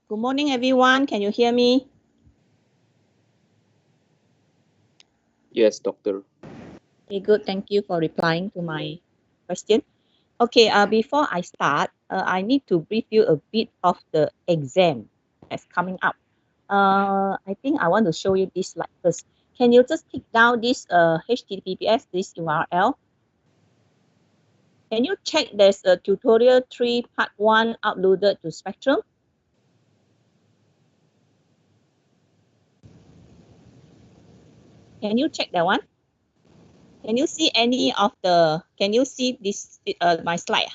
Good morning, everyone. Can you hear me? Yes, doctor. Okay, good. Thank you for replying to my question. Okay, before I start, I need to brief you a bit of the exam that's coming up. I think I want to show you this slide first. Can you just take down this HTTPS, this URL? Can you check there's a tutorial 3 part 1 uploaded to Spectrum? Can you check that one? Can you see any of the, can you see this, my slide?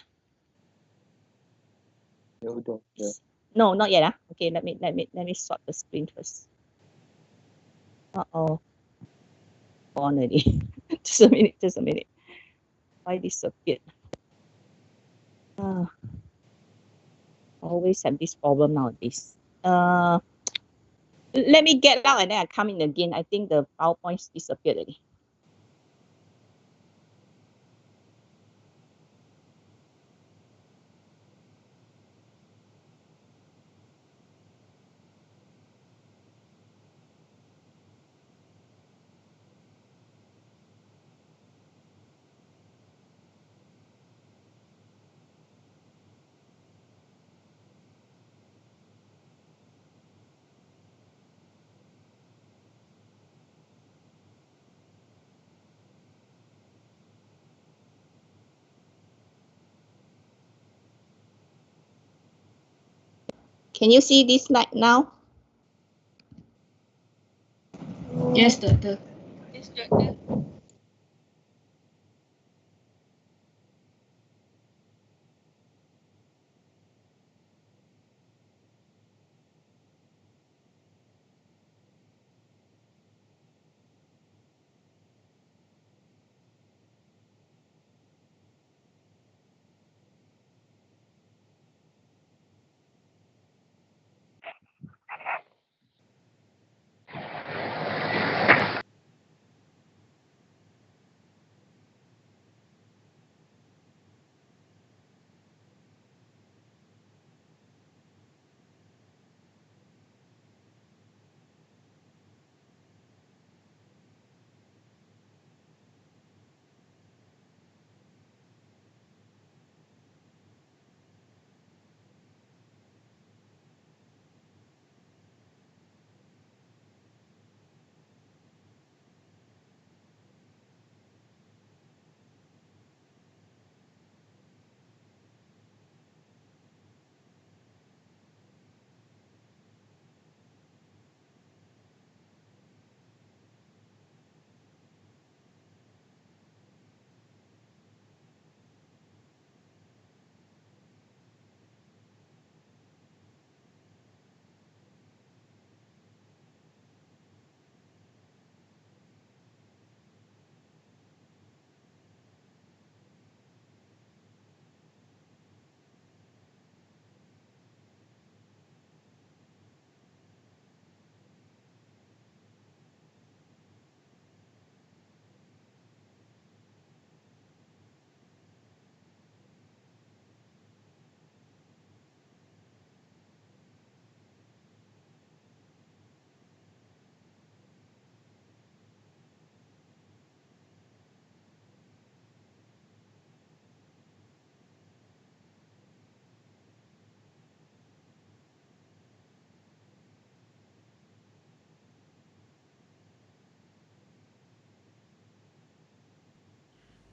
No, doctor. No, not yet. Okay, let me swap the screen first. Uh-oh. Gone already. Just a minute, just a minute. Why disappeared? Uh, always have this problem nowadays. Let me get out and then I come in again. I think the PowerPoints disappeared already. Can you see this slide now? Yes, doctor. Yes, doctor.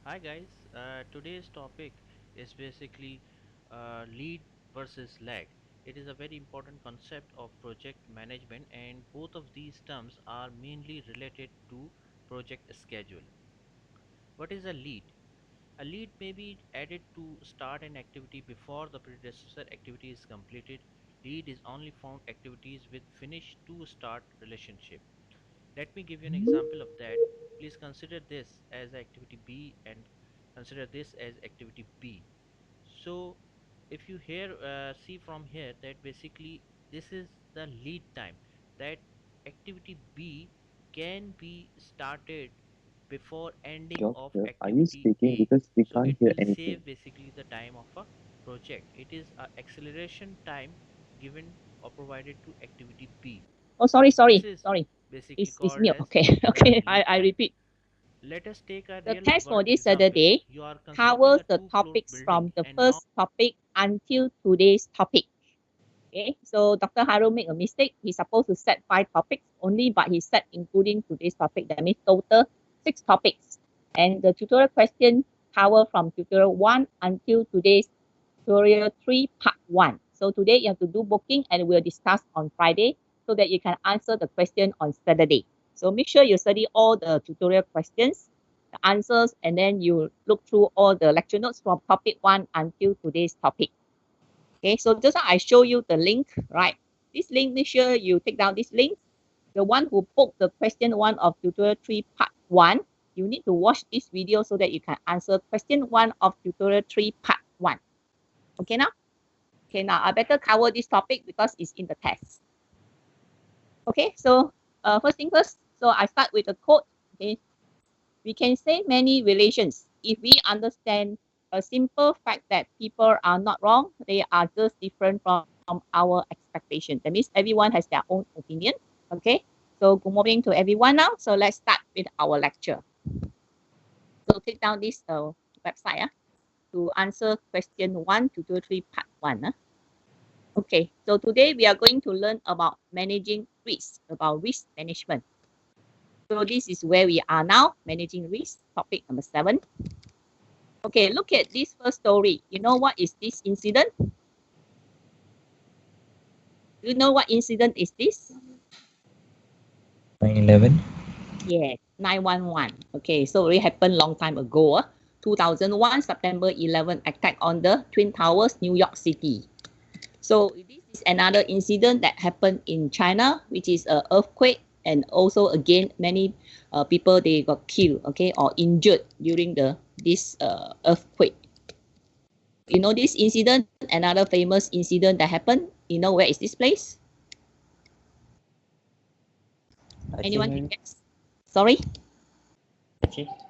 Hi guys, today's topic is basically lead versus lag. It is a very important concept of project management, and both of these terms are mainly related to project schedule. What is a lead? A lead may be added to start an activity before the predecessor activity is completed. Lead is only found activities with finish to start relationship. Let me give you an example of that. Please consider this as activity B and consider this as activity B. So if you here see from here that basically this is the lead time that activity B can be started before ending of Doctor, are you activity speaking? A. Because we So can't it hear will anything. save basically the time of a project. It is a acceleration time given or provided to activity B. Oh, sorry, This sorry, is sorry. basically It's called mute. as Okay, the okay. lead I time. repeat. Let us take a The real test for world this example. Saturday You are constructing covers a the 2-floor topics building from the and now first topic until today's topic. Okay, so Dr. Haru made a mistake. He's supposed to set 5 topics only, but he set including today's topic. That means total 6 topics. And the tutorial question cover from tutorial 1 until today's tutorial 3 part 1. So today you have to do booking and we'll discuss on Friday so that you can answer the question on Saturday. So make sure you study all the tutorial questions, the answers, and then you look through all the lecture notes from topic 1 until today's topic. Okay, so just now I show you the link, right? This link, make sure you take down this link. The one who booked the question 1 of tutorial 3 part 1, you need to watch this video so that you can answer question 1 of tutorial 3 part 1. Okay now? Okay, now I better cover this topic because it's in the test. Okay, so first thing first, so I start with a quote. Okay, we can say many relations if we understand a simple fact that people are not wrong, they are just different from our expectation. That means everyone has their own opinion. Okay, so good morning to everyone now. So let's start with our lecture. So take down this website to answer question 1 to 2, 3 part 1. Okay, so today we are going to learn about managing risk, about risk management. So this is where we are now, managing risk, topic number 7. Okay, look at this first story. You know what is this incident? Do you know what incident is this? 9/11. Yes, 911. Okay, so it happened long time ago. 2001, September 11 attack on the Twin Towers, New York City. So this is another incident that happened in China, which is an earthquake, and also again many people they got killed, okay, or injured during this earthquake. You know this incident, another famous incident that happened. You know where is this place? Anyone can guess? Sorry?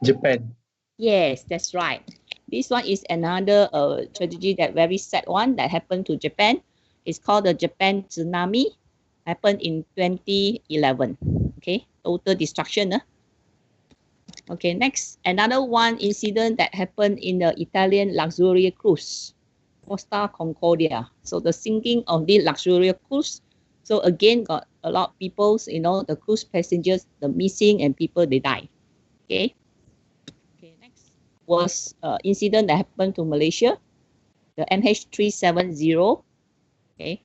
Japan. Yes, that's right. This one is another tragedy that very sad one that happened to Japan. It's called the Japan Tsunami. Happened in 2011. Okay, total destruction. Okay, next, another one incident that happened in the Italian luxury cruise, Costa Concordia. So the sinking of the luxury cruise. So again, got a lot of people, you know, the cruise passengers, the missing and people, they die. Okay. Okay, next was incident that happened to Malaysia, the MH370. Okay.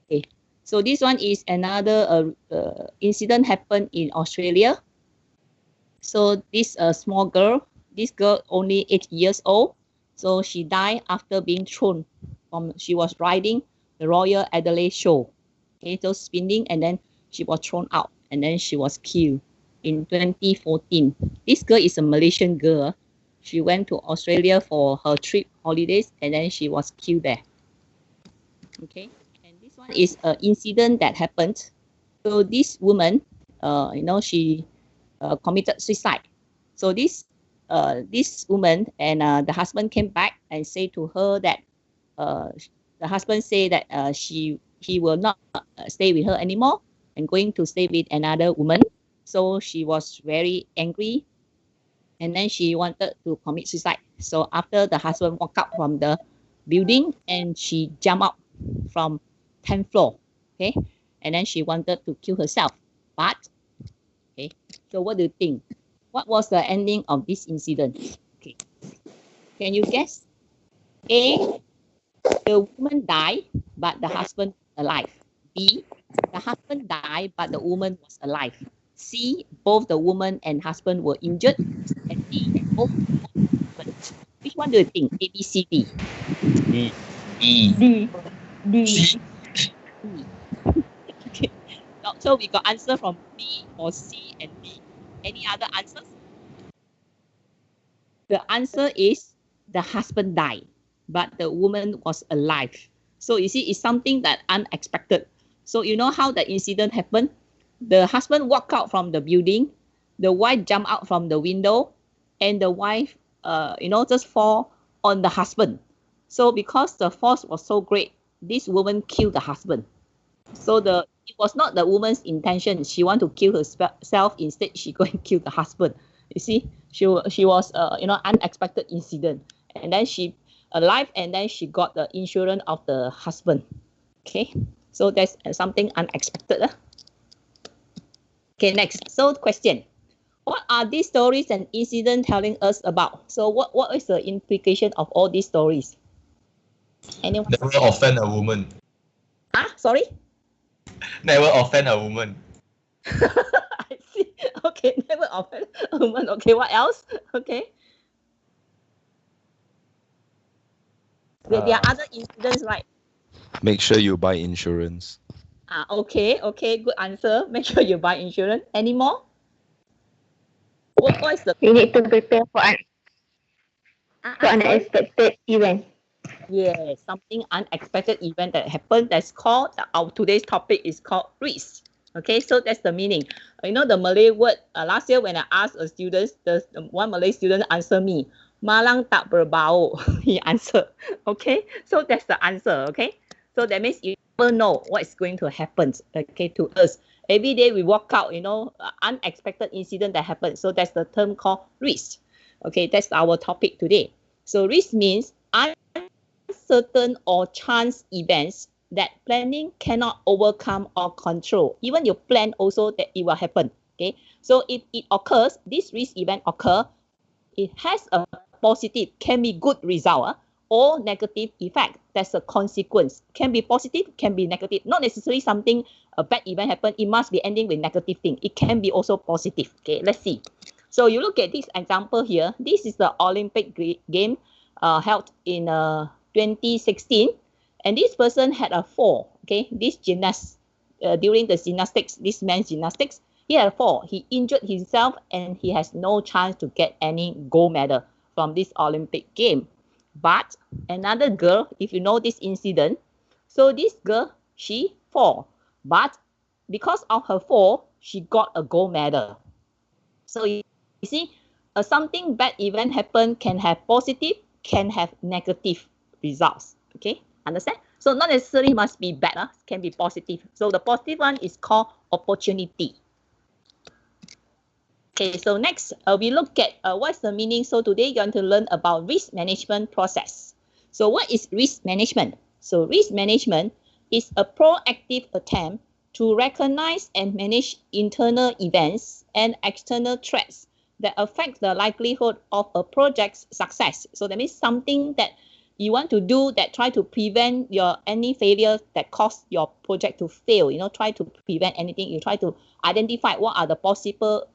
Okay. So this one is another incident happened in Australia. So this small girl, this girl only 8 years old. So she died after being thrown from, she was riding the Royal Adelaide show. Okay, so spinning and then she was thrown out and then she was killed in 2014. This girl is a Malaysian girl. She went to Australia for her trip holidays and then she was killed there. Okay, and this one is an incident that happened. So this woman, you know, she committed suicide. So this woman and the husband came back and say to her that the husband say that he will not stay with her anymore and going to stay with another woman. So she was very angry and then she wanted to commit suicide. So after the husband walked out from the building and she jumped up from 10th floor, okay, and then she wanted to kill herself. But okay, so what do you think? What was the ending of this incident? Okay, can you guess? A, the woman died, but the husband alive. B, the husband died, but the woman was alive. C, both the woman and husband were injured. And D, both which one do you think? A, B, C, D? D. E. D. D. C. D. Okay. So we got answer from B or C and D. Any other answers? The answer is the husband died, but the woman was alive. So you see, it's something that unexpected. So you know how the incident happened? The husband walked out from the building, the wife jumped out from the window, and the wife, you know, just fall on the husband. So because the force was so great, this woman killed the husband. So it was not the woman's intention. She want to kill herself. Instead, she go and kill the husband. You see, she was unexpected incident, and then she alive, and then she got the insurance of the husband. Okay, so that's something unexpected. Okay, next. So question. What are these stories and incidents telling us about? So what is the implication of all these stories? Anyone? Never offend a woman. Sorry? Never offend a woman. I see. Okay, never offend a woman. Okay, what else? Okay. There are other incidents, right? Make sure you buy insurance. Okay, good answer. Make sure you buy insurance. Any more? What is the... We need to prepare for unexpected event. Yes, something unexpected event that happened. That's called, our today's topic is called risk. Okay, so that's the meaning. You know the Malay word, last year when I asked a student, the one Malay student answered me, malang tak berbau. He answered. Okay, so that's the answer. Okay, so that means you never know what is going to happen, okay, to us. Every day we walk out, unexpected incident that happens. So that's the term called risk. Okay, that's our topic today. So risk means uncertain or chance events that planning cannot overcome or control. Even you plan also that it will happen. Okay, so if it occurs, this risk event occur, it has a positive, can be good result, or negative effect. That's a consequence. Can be positive, can be negative. Not necessarily something, a bad event happen, it must be ending with negative thing. It can be also positive. Okay, let's see. So you look at this example here. This is the Olympic game held in 2016, and this person had a fall. Okay, this gymnast during the gymnastics, this man's gymnastics, he had a fall. He injured himself, and he has no chance to get any gold medal from this Olympic game. But another girl, if you know this incident, so this girl, she fall, but because of her fall, she got a gold medal. So you see, something bad event happen can have positive, can have negative results. Okay, understand? So not necessarily must be bad, can be positive. So the positive one is called opportunity. Okay, so next we look at what's the meaning. So today you're going to learn about risk management process. So what is risk management? So risk management is a proactive attempt to recognize and manage internal events and external threats that affect the likelihood of a project's success. So that means something that you want to do that try to prevent any failure that cause your project to fail. Try to prevent anything. You try to identify what are the possible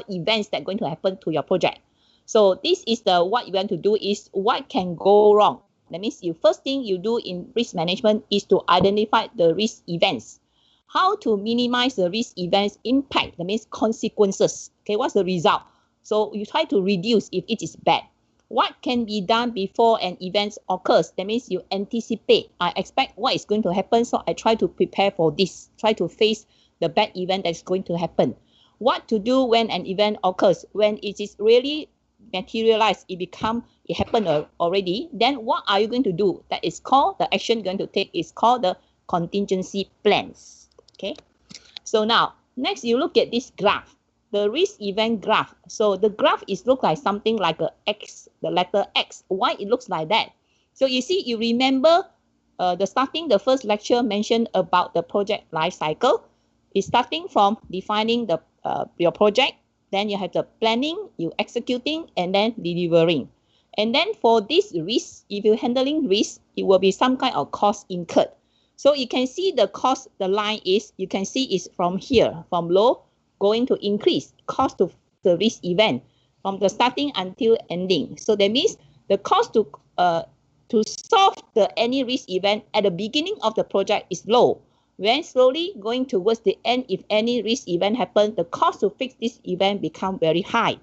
events that are going to happen to your project. So this is what you want to do is what can go wrong. That means first thing you do in risk management is to identify the risk events. How to minimize the risk events impact, that means consequences. Okay, what's the result? So you try to reduce if it is bad. What can be done before an event occurs? That means you anticipate. I expect what is going to happen, so I try to prepare for this. Try to face the bad event that's going to happen. What to do when an event occurs? When it is really materialized, it happened already, then what are you going to do? That is called, the action you're going to take is called the contingency plans. Okay, so now next you look at this graph, the risk event graph. So the graph look like something like a X, the letter X. Why it looks like that? So you see, you remember the first lecture mentioned about the project life cycle. It's starting from defining your project, then you have the planning, you executing, and then delivering. And then for this risk, if you're handling risk, it will be some kind of cost incurred. So you can see the cost, the line is, you can see is from here, from low, going to increase, cost to the risk event, from the starting until ending. So that means the cost to solve any risk event at the beginning of the project is low. When slowly going towards the end, if any risk event happens, the cost to fix this event become very high.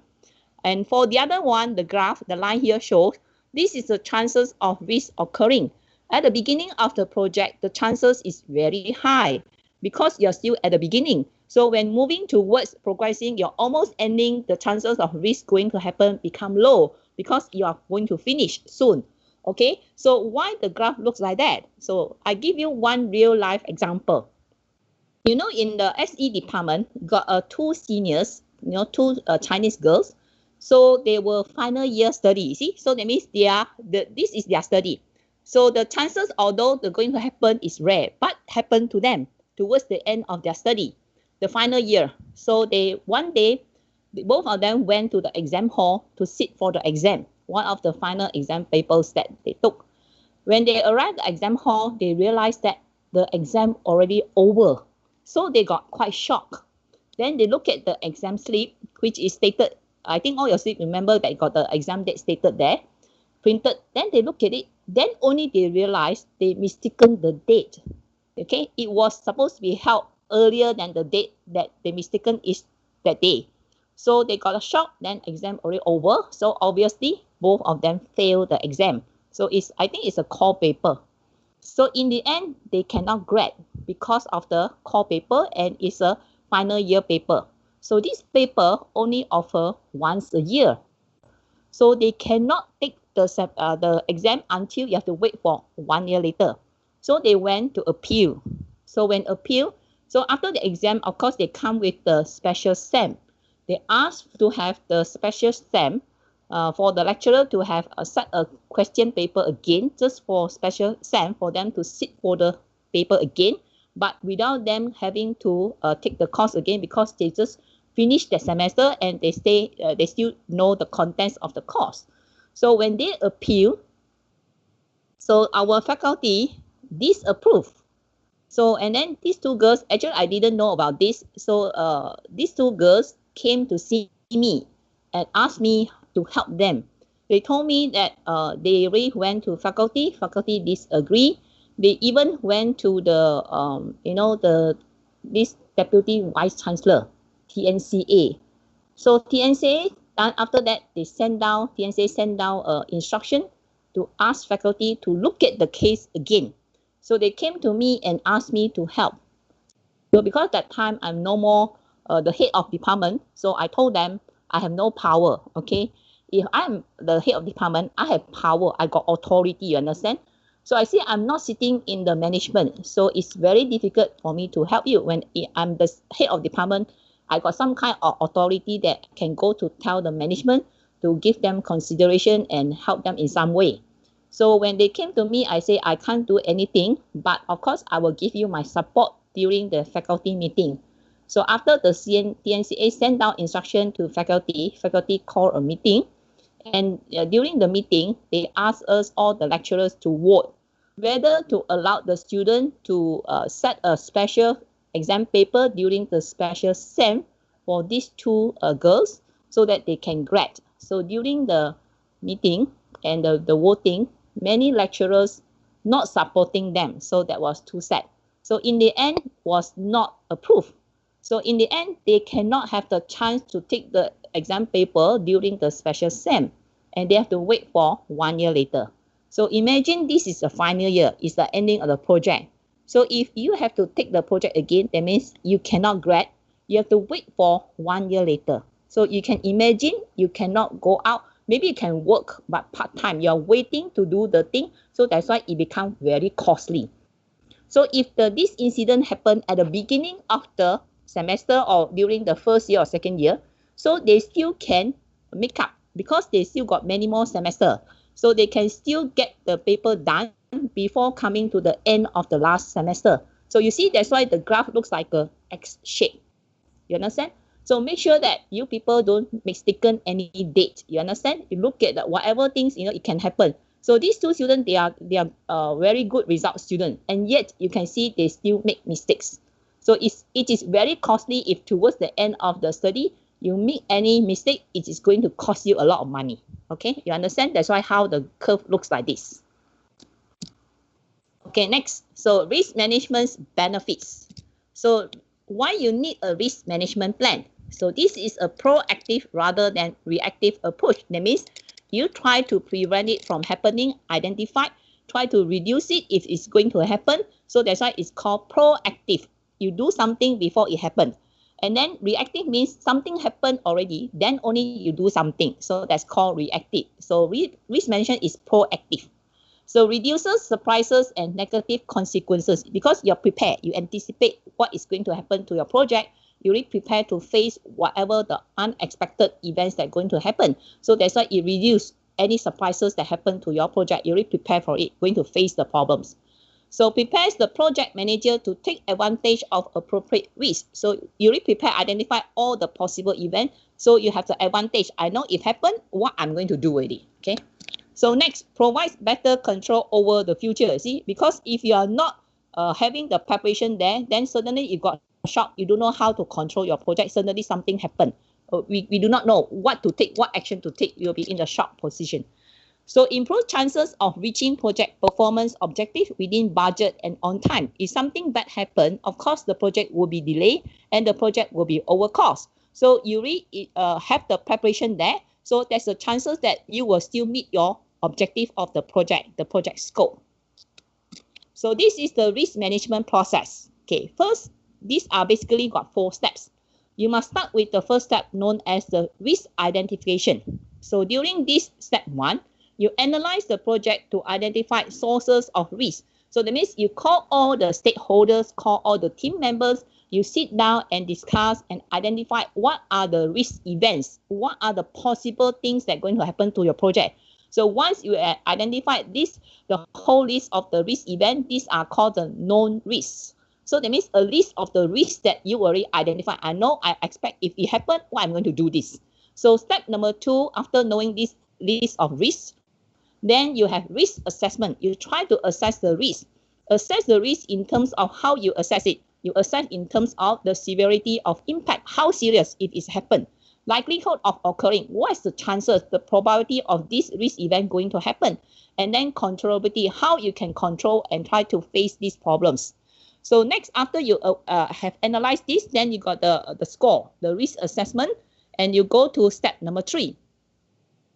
And for the other one, the graph, the line here shows, this is the chances of risk occurring. At the beginning of the project, the chances is very high because you're still at the beginning. So when moving towards progressing, you're almost ending, the chances of risk going to happen become low because you are going to finish soon. Okay, so why the graph looks like that? So I give you one real life example. You know, in the SE department, got two seniors, you know, two Chinese girls. So they were final year study, you see. So that means this is their study. So the chances, although the going to happen is rare, but happen to them towards the end of their study, the final year. So one day, both of them went to the exam hall to sit for the exam, one of the final exam papers that they took. When they arrived at the exam hall, they realized that the exam already over. So they got quite shocked. Then they look at the exam slip, which is stated, I think all your slip, remember that got the exam date stated there, printed. Then they look at it. Then only they realize they mistaken the date. Okay, it was supposed to be held earlier than the date that they mistaken is that day. So they got a shock, then exam already over. So obviously, both of them failed the exam. So I think it's a core paper. So in the end, they cannot grad because of the core paper, and it's a final year paper. So this paper only offer once a year. So they cannot take the exam until you have to wait for 1 year later. So they went to appeal. So when appeal, so after the exam, of course, they come with the special SEM. They ask to have the special SEM for the lecturer to have set a question paper again, just for special SEM for them to sit for the paper again, but without them having to take the course again, because they just finish the semester and they still know the contents of the course. So when they appeal, so our faculty disapprove. So, and then these two girls, actually I didn't know about this. So these two girls came to see me and asked me to help them. They told me that they already went to faculty disagree. They even went to the, this deputy vice chancellor, TNCA. So TNCA, after that, TNCA sent down instruction to ask faculty to look at the case again. So they came to me and asked me to help. So because that time I'm no more the head of department, so I told them I have no power, okay? If I'm the head of department, I have power, I got authority, you understand? So I say I'm not sitting in the management, so it's very difficult for me to help you. When I'm the head of department, I got some kind of authority that can go to tell the management to give them consideration and help them in some way. So when they came to me, I say I can't do anything, but of course I will give you my support during the faculty meeting. So after the TNCA sent down instruction to faculty called a meeting, and during the meeting, they asked us, all the lecturers, to vote whether to allow the student to set a special exam paper during the special SEM for these two girls so that they can grad. So during the meeting and the voting, many lecturers not supporting them. So that was too sad. So in the end, was not approved. So in the end, they cannot have the chance to take the exam paper during the special SEM, and they have to wait for 1 year later. So imagine this is the final year, it's the ending of the project. So if you have to take the project again, that means you cannot grad, you have to wait for 1 year later. So you can imagine you cannot go out, maybe you can work, but part-time, you're waiting to do the thing. So that's why it becomes very costly. So if this incident happened at the beginning of the semester or during the first year or second year, so they still can make up because they still got many more semester. So they can still get the paper done before coming to the end of the last semester. So you see, that's why the graph looks like a X shape. You understand? So make sure that you people don't mistaken any date. You understand? You look at whatever things, it can happen. So these two students, they are very good result students, and yet you can see they still make mistakes. So it is very costly if towards the end of the study, you make any mistake, it is going to cost you a lot of money. Okay, you understand? That's why how the curve looks like this. Okay, next. So risk management benefits. So why you need a risk management plan? So this is a proactive rather than reactive approach. That means you try to prevent it from happening, identify, try to reduce it if it's going to happen. So that's why it's called proactive. You do something before it happens. And then reactive means something happened already, then only you do something. So that's called reactive. So risk management is proactive. So reduces surprises and negative consequences because you're prepared. You anticipate what is going to happen to your project. You're really prepared to face whatever the unexpected events that are going to happen. So that's why it reduces any surprises that happen to your project. You're really prepared for it, going to face the problems. So prepares the project manager to take advantage of appropriate risk. So you really prepare, identify all the possible events. So you have the advantage. I know if happen, what I'm going to do with it. Okay. So next, provides better control over the future. See, because if you are not having the preparation there, then suddenly you got shocked. You don't know how to control your project. Suddenly something happened. We do not know what to take, what action to take. You'll be in the shock position. So improve chances of reaching project performance objective within budget and on time. If something bad happen, of course, the project will be delayed and the project will be over cost. So you really have the preparation there. So there's a chances that you will still meet your objective of the project scope. So this is the risk management process. Okay, first, these are basically got 4 steps. You must start with the first step known as the risk identification. So during this step 1, you analyze the project to identify sources of risk. So that means you call all the stakeholders, call all the team members, you sit down and discuss and identify what are the risk events, what are the possible things that are going to happen to your project. So once you identify this, the whole list of the risk event, these are called the known risks. So that means a list of the risks that you already identify. I know I expect if it happens, what I'm going to do this. So step number 2, after knowing this list of risks, then you have risk assessment. You try to assess the risk. Assess the risk in terms of how you assess it. You assess in terms of the severity of impact, how serious it is happen. Likelihood of occurring, what is the chances, the probability of this risk event going to happen. And then controllability, how you can control and try to face these problems. So next, after you have analyzed this, then you got the score, the risk assessment, and you go to step number 3,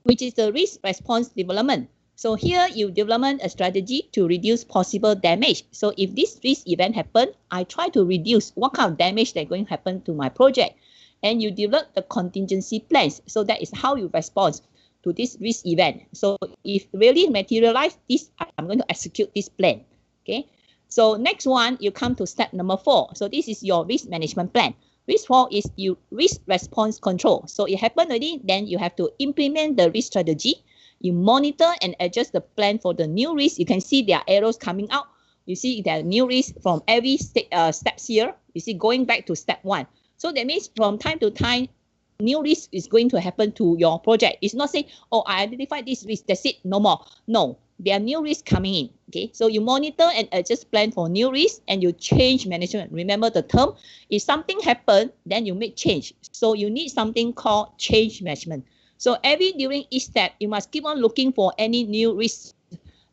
which is the risk response development. So here you develop a strategy to reduce possible damage. So if this risk event happen, I try to reduce what kind of damage that's going to happen to my project. And you develop the contingency plans. So that is how you respond to this risk event. So if really materialize this, I'm going to execute this plan. Okay. So next one, you come to step number 4. So this is your risk management plan. Risk 4 is you risk response control. So it happened already, then you have to implement the risk strategy. You monitor and adjust the plan for the new risk. You can see there are arrows coming out. You see there are new risks from every steps here. You see going back to step 1. So that means from time to time, new risk is going to happen to your project. It's not saying, oh, I identified this risk, that's it, no more. No, there are new risks coming in. Okay, so you monitor and adjust plan for new risks and you change management. Remember the term, if something happens, then you make change. So you need something called change management. So during each step, you must keep on looking for any new risks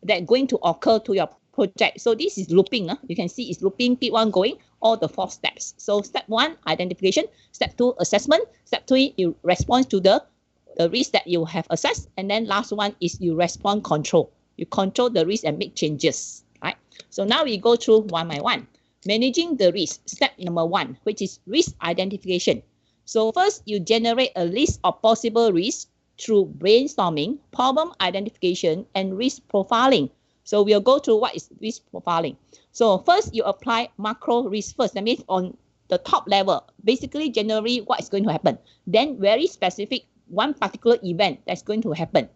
that are going to occur to your project. So this is looping. You can see it's looping, keep on going, all the 4 steps. So step 1, identification. Step 2, assessment. Step 3, you respond to the risk that you have assessed. And then last one is you respond control. You control the risk and make changes. Right? So now we go through one by one. Managing the risk. Step number 1, which is risk identification. So first, you generate a list of possible risks through brainstorming, problem identification, and risk profiling. So we'll go through what is risk profiling. So first, you apply macro risk first. That means on the top level, basically generally what is going to happen. Then very specific, one particular event that's going to happen.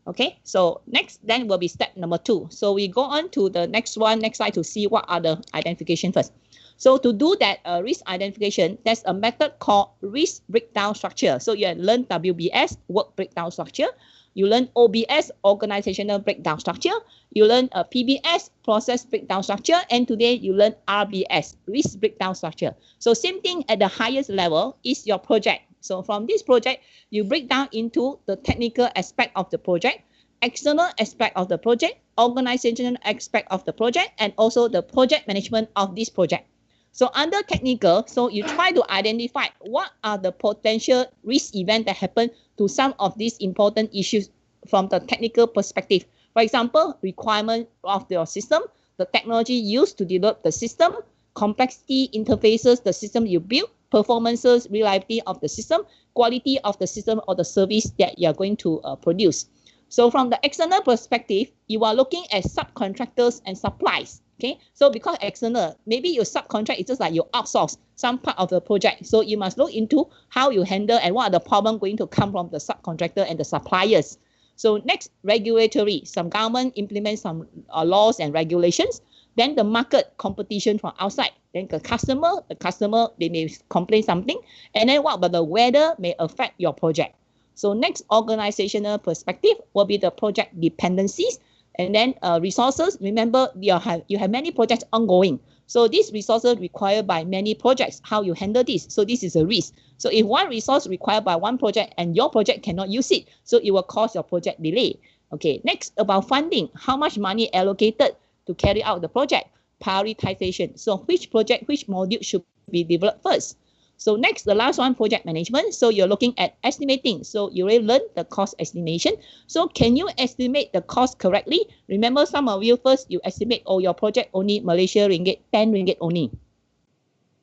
Okay, so next then will be step number 2. So we go on to the next slide to see what are the identification first. So to do that risk identification, there's a method called risk breakdown structure. So you learn WBS, work breakdown structure. You learn OBS, organizational breakdown structure. You learn PBS, process breakdown structure. And today you learn RBS, risk breakdown structure. So same thing at the highest level is your project. So from this project, you break down into the technical aspect of the project, external aspect of the project, organizational aspect of the project, and also the project management of this project. So under technical, so you try to identify what are the potential risk events that happen to some of these important issues from the technical perspective. For example, requirement of your system, the technology used to develop the system, complexity interfaces the system you build, performances, reliability of the system, quality of the system or the service that you are going to produce. So from the external perspective, you are looking at subcontractors and supplies. Okay, so because external, maybe your subcontract is just like you outsource some part of the project. So you must look into how you handle and what are the problems going to come from the subcontractor and the suppliers. So next, regulatory. Some government implement some laws and regulations. Then the market competition from outside. Then the customer, they may complain something. And then what about the weather may affect your project. So next, organizational perspective will be the project dependencies. And then resources, remember you have many projects ongoing. So these resources required by many projects, how you handle this. So this is a risk. So if one resource required by one project and your project cannot use it, so it will cause your project delay. Okay, next about funding, how much money allocated to carry out the project, prioritization. So which project, which module should be developed first. So next, the last one, project management. So you're looking at estimating. So you already learned the cost estimation. So can you estimate the cost correctly? Remember, some of you first, you estimate, oh, your project only Malaysia ringgit, 10 ringgit only.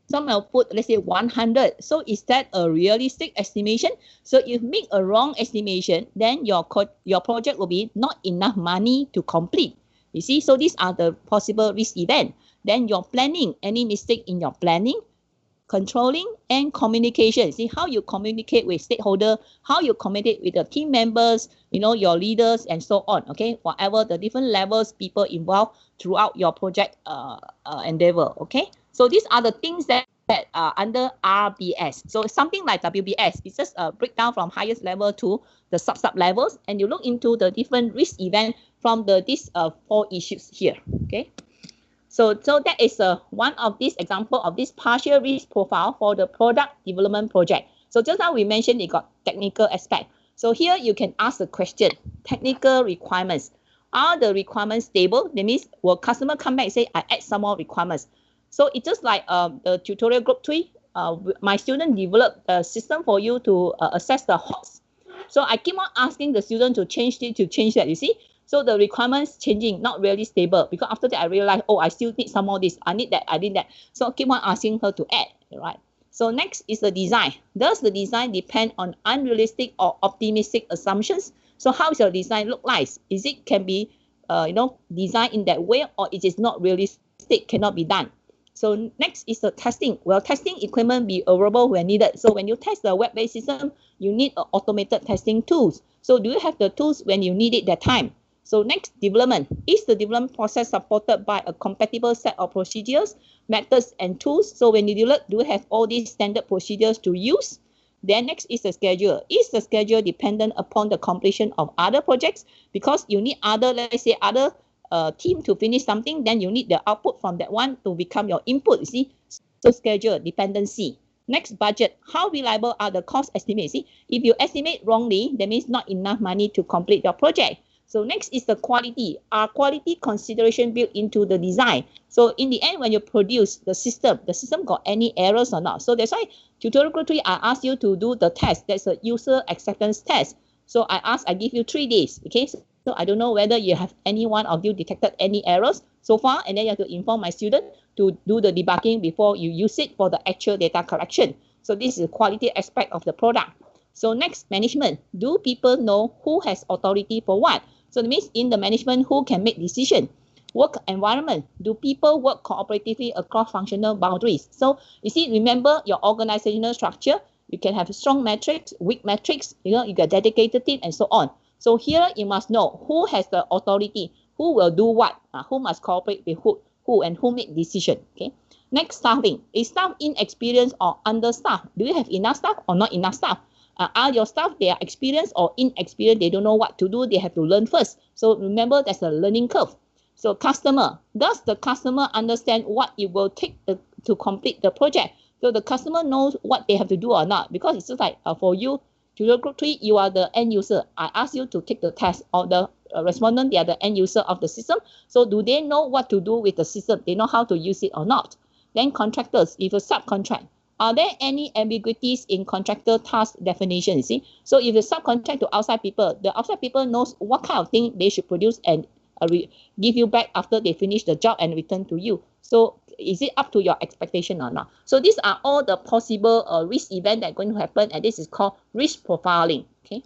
Some will put, let's say 100. So is that a realistic estimation? So if you make a wrong estimation, then your project will be not enough money to complete. You see, so these are the possible risk event. Then your planning, any mistake in your planning, controlling and communication. See how you communicate with stakeholder, how you communicate with the team members, your leaders and so on. Okay, whatever the different levels people involved throughout your project endeavor. Okay, so these are the things that are under RBS. So something like WBS, it's just a breakdown from highest level to the sub levels, and you look into the different risk event from these 4 issues here. Okay. So that is one of these example of this partial risk profile for the product development project. So just now we mentioned it got technical aspect. So here you can ask the question, technical requirements. Are the requirements stable? That means will customer come back and say, I add some more requirements. So it's just like the tutorial group 3. My student developed a system for you to assess the HOTS. So I keep on asking the student to change this, to change that, you see. So the requirements changing, not really stable, because after that I realized, oh, I still need some more this, I need that, I need that. So keep on asking her to add, right? So next is the design. Does the design depend on unrealistic or optimistic assumptions? So how does your design look like? Is it can be, designed in that way, or it is not realistic, cannot be done? So next is the testing. Will testing equipment be available when needed? So when you test the web-based system, you need automated testing tools. So do you have the tools when you need it that time? So next, development. Is the development process supported by a compatible set of procedures, methods, and tools? So when you develop, do you have all these standard procedures to use? Then next is the schedule. Is the schedule dependent upon the completion of other projects? Because you need other, let's say, other team to finish something, then you need the output from that one to become your input, you see? So schedule, dependency. Next, budget. How reliable are the cost estimates? See, if you estimate wrongly, that means not enough money to complete your project. So next is the quality. Are quality consideration built into the design? So in the end, when you produce the system got any errors or not? So that's why tutorial group 3, I asked you to do the test. That's a user acceptance test. So I give you 3 days. Okay. So I don't know whether you have any one of you detected any errors so far, and then you have to inform my student to do the debugging before you use it for the actual data collection. So this is the quality aspect of the product. So next, management. Do people know who has authority for what? So that means in the management, who can make decision? Work environment. Do people work cooperatively across functional boundaries? So you see, remember your organizational structure. You can have strong metrics, weak metrics, you got dedicated team and so on. So here you must know who has the authority, who will do what, who must cooperate with who and who make decision. Okay. Next, staffing. Is staff inexperienced or understaffed? Do you have enough staff or not enough staff? Are your staff, they are experienced or inexperienced? They don't know what to do. They have to learn first. So remember, there's a learning curve. So customer, does the customer understand what it will take to complete the project? So the customer knows what they have to do or not, because it's just like for you, tutorial group 3, you are the end user. I ask you to take the test, or the respondent, they are the end user of the system. So do they know what to do with the system? They know how to use it or not? Then contractors, if you subcontract, are there any ambiguities in contractor task definition? See, so if you subcontract to outside people, the outside people knows what kind of thing they should produce and give you back after they finish the job and return to you. So is it up to your expectation or not? So these are all the possible risk event that are going to happen, and this is called risk profiling. Okay.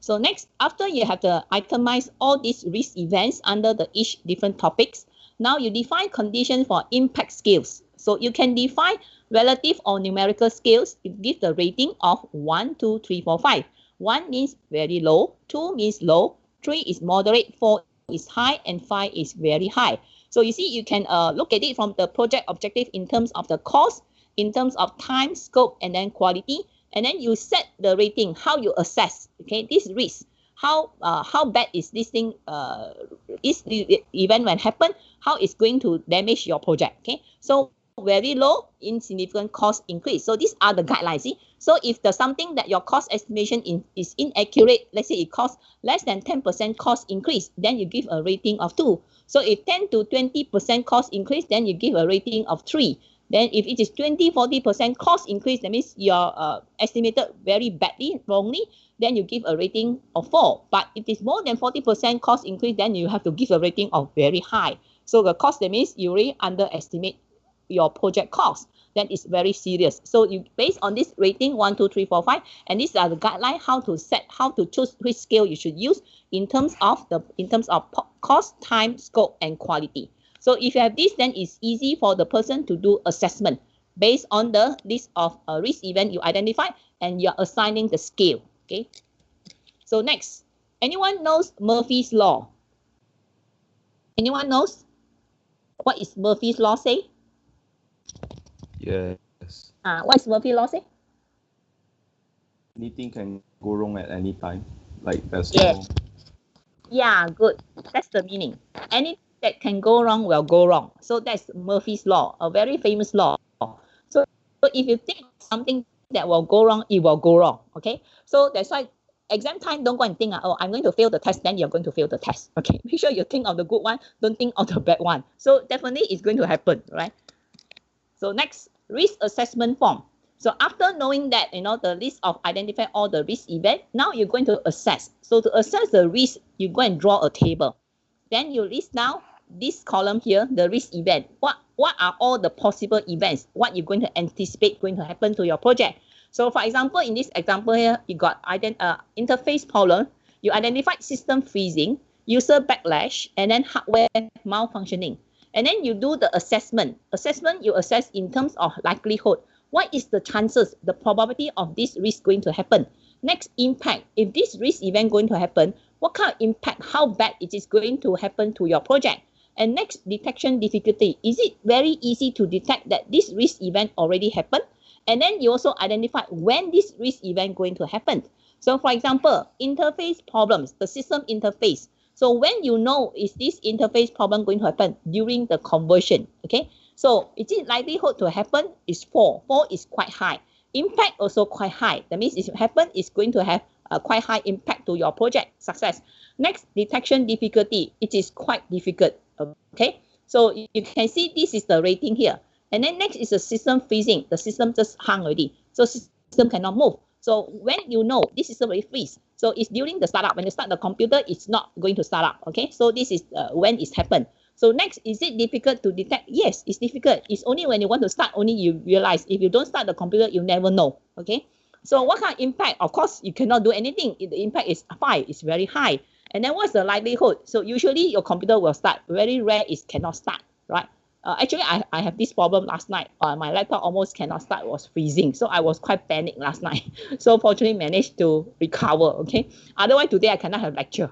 So next, after you have to itemize all these risk events under the each different topics, now you define conditions for impact scales. So you can define relative or numerical scales. It gives the rating of 1, 2, 3, 4, 5. 1 means very low, 2 means low, 3 is moderate, 4 is high, and 5 is very high. So you see, you can look at it from the project objective in terms of the cost, in terms of time, scope, and then quality. And then you set the rating, how you assess, okay, this risk. How bad is this thing, is the event when happen, how it's going to damage your project, okay? So very low, insignificant cost increase. So these are the guidelines, see? So if there's something that your cost estimation is inaccurate, let's say it costs less than 10% cost increase, then you give a rating of 2. So if 10 to 20% cost increase, then you give a rating of 3. Then if it is 20-40% cost increase, that means you're estimated very badly, wrongly, then you give a rating of 4. But if it's more than 40% cost increase, then you have to give a rating of very high. So the cost, that means you really underestimate your project cost. Then it's very serious. So you based on this rating 1, 2, 3, 4, 5, and these are the guidelines how to choose which scale you should use in terms of cost, time, scope, and quality. So if you have this, then it's easy for the person to do assessment based on the list of risk event you identify, and you're assigning the scale. Okay. So next, anyone knows Murphy's law? Anyone knows what is Murphy's law say? Yes. What is Murphy's law say? Anything can go wrong at any time. Like there's no. Yeah, good. That's the meaning. Anything that can go wrong will go wrong. So that's Murphy's law, a very famous law. So if you think something that will go wrong, it will go wrong. Okay. So that's why exam time, don't go and think, oh, I'm going to fail the test, then you're going to fail the test. Okay. Make sure you think of the good one, don't think of the bad one. So definitely it's going to happen, right? So next, risk assessment form. So after knowing that, the list of identify all the risk event, now you're going to assess. So to assess the risk, you go and draw a table. Then you list down this column here, the risk event. What are all the possible events? What you're going to anticipate going to happen to your project? So for example, in this example here, you got interface problem. You identified system freezing, user backlash, and then hardware malfunctioning. And then you do the assessment. Assessment, you assess in terms of likelihood. What is the chances, the probability of this risk going to happen? Next, impact. If this risk event going to happen, what kind of impact, how bad it is going to happen to your project? And next, detection difficulty. Is it very easy to detect that this risk event already happened? And then you also identify when this risk event going to happen. So for example, interface problems, the system interface. So when you know is this interface problem going to happen during the conversion, okay? So is it likelihood to happen is 4. 4 is quite high. Impact also quite high. That means if it happen, it's going to have a quite high impact to your project success. Next, detection difficulty. It is quite difficult, okay? So you can see this is the rating here. And then next is the system freezing. The system just hung already. So system cannot move. So when you know this system will freeze, so it's during the startup. When you start the computer, it's not going to start up. Okay, so this is when it's happened. So next, is it difficult to detect? Yes, it's difficult. It's only when you want to start, only you realize. If you don't start the computer, you never know. Okay, so what kind of impact? Of course, you cannot do anything. If the impact is 5, it's very high. And then what's the likelihood? So usually your computer will start. Very rare is cannot start, right? Actually, I have this problem last night. My laptop almost cannot start, it was freezing. So I was quite panicked last night. So fortunately managed to recover, okay? Otherwise, today I cannot have lecture.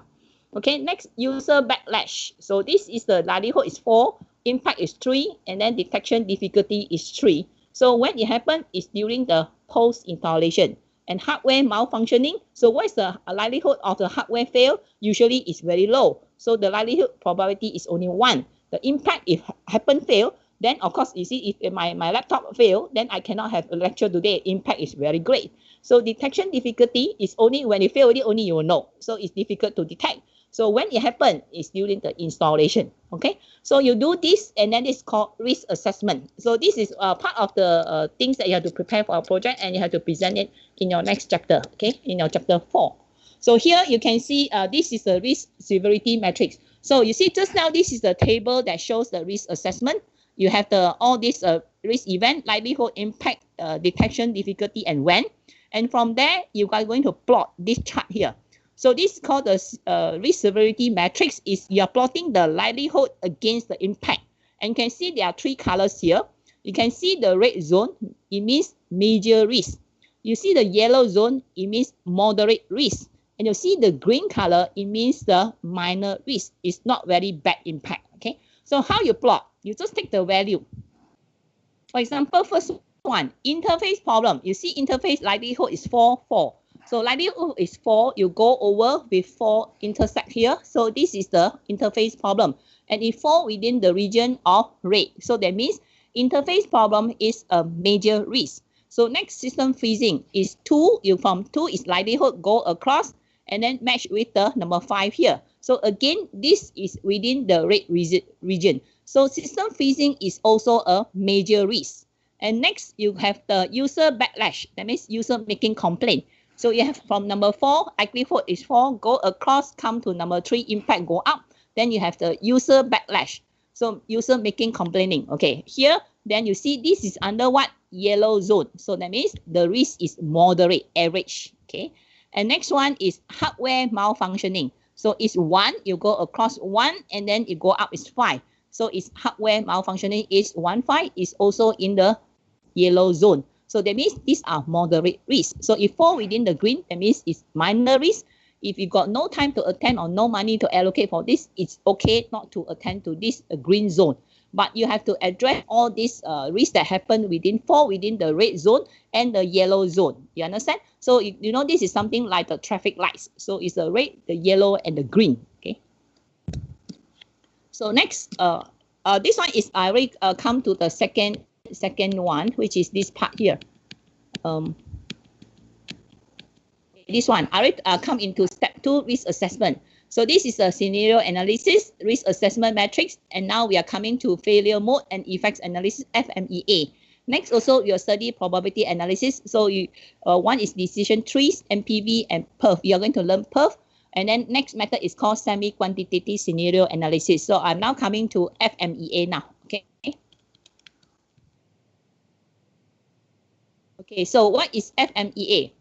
Okay, next, user backlash. So this is the likelihood is 4, impact is 3, and then detection difficulty is 3. So when it happens, it's during the post-installation. And hardware malfunctioning. So what is the likelihood of the hardware fail? Usually it's very low. So the likelihood probability is only 1. The impact, if happen fail, then of course, you see, if my laptop fail, then I cannot have a lecture today. Impact is very great. So detection difficulty is only when it fail, only you will know. So it's difficult to detect. So when it happens, it's during the installation. Okay. So you do this, and then it's called risk assessment. So this is part of the things that you have to prepare for a project, and you have to present it in your next chapter. Okay, in your chapter 4. So here you can see this is the risk severity matrix. So you see just now, this is the table that shows the risk assessment. You have all these risk event, likelihood, impact, detection, difficulty, and when. And from there, you are going to plot this chart here. So this is called the risk severity matrix. Is you're plotting the likelihood against the impact. And you can see there are three colors here. You can see the red zone, it means major risk. You see the yellow zone, it means moderate risk. And you see the green color, it means the minor risk. It's not very bad impact. Okay. So how you plot? You just take the value. For example, first one, interface problem. You see interface likelihood is 4, 4. So likelihood is 4, you go over with 4 intersect here. So this is the interface problem. And it fall within the region of red. So that means interface problem is a major risk. So next, system freezing is 2. You from 2 is likelihood go across and then match with the number 5 here. So again, this is within the red region. So system freezing is also a major risk. And next, you have the user backlash. That means user making complaint. So you have from number 4, likelihood is 4, go across, come to number 3, impact go up. Then you have the user backlash. So user making complaining. Okay, here, then you see this is under what? Yellow zone. So that means the risk is moderate, average. Okay, and next one is hardware malfunctioning. So it's 1, you go across 1, and then you go up is 5. So it's hardware malfunctioning is 1, 5 is also in the yellow zone. So that means these are moderate risk. So if fall within the green, that means it's minor risk. If you got no time to attend or no money to allocate for this, it's okay not to attend to this green zone. But you have to address all these risks that happen fall within the red zone and the yellow zone. You understand? So you know this is something like the traffic lights. So it's the red, the yellow, and the green. Okay. So next, this one is I already come to the second one, which is this part here. This one, I already come into step 2, risk assessment. So this is a scenario analysis, risk assessment matrix, and now we are coming to failure mode and effects analysis, FMEA. Next, also your study probability analysis. So you one is decision trees, MPV, and PERF. You are going to learn PERF. And then next method is called semi-quantitative scenario analysis. So I'm now coming to FMEA now. Okay. Okay, so what is FMEA?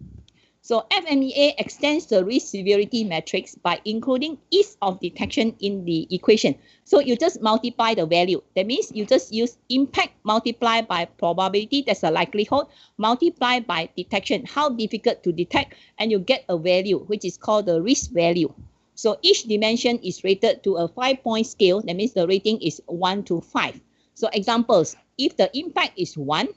So FMEA extends the risk severity matrix by including ease of detection in the equation. So you just multiply the value. That means you just use impact multiplied by probability, that's a likelihood, multiplied by detection, how difficult to detect, and you get a value, which is called the risk value. So each dimension is rated to a 5-point scale. That means the rating is 1 to 5. So examples, if the impact is 1,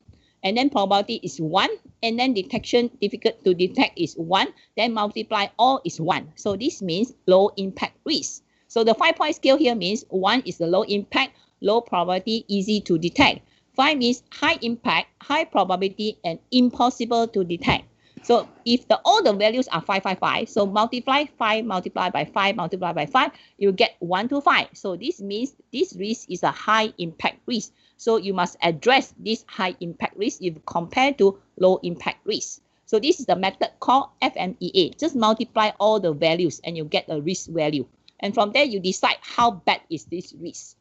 and then probability is 1, and then detection difficult to detect is 1, then multiply all is 1. So this means low impact risk. So the 5-point scale here means 1 is the low impact, low probability, easy to detect. 5 means high impact, high probability, and impossible to detect. So if all the values are 5, 5, 5, so multiply 5, multiply by 5, multiply by 5, you get 1 to 5. So this means this risk is a high impact risk. So you must address this high impact risk if compared to low impact risk. So this is the method called FMEA. Just multiply all the values and you get a risk value. And from there, you decide how bad is this risk.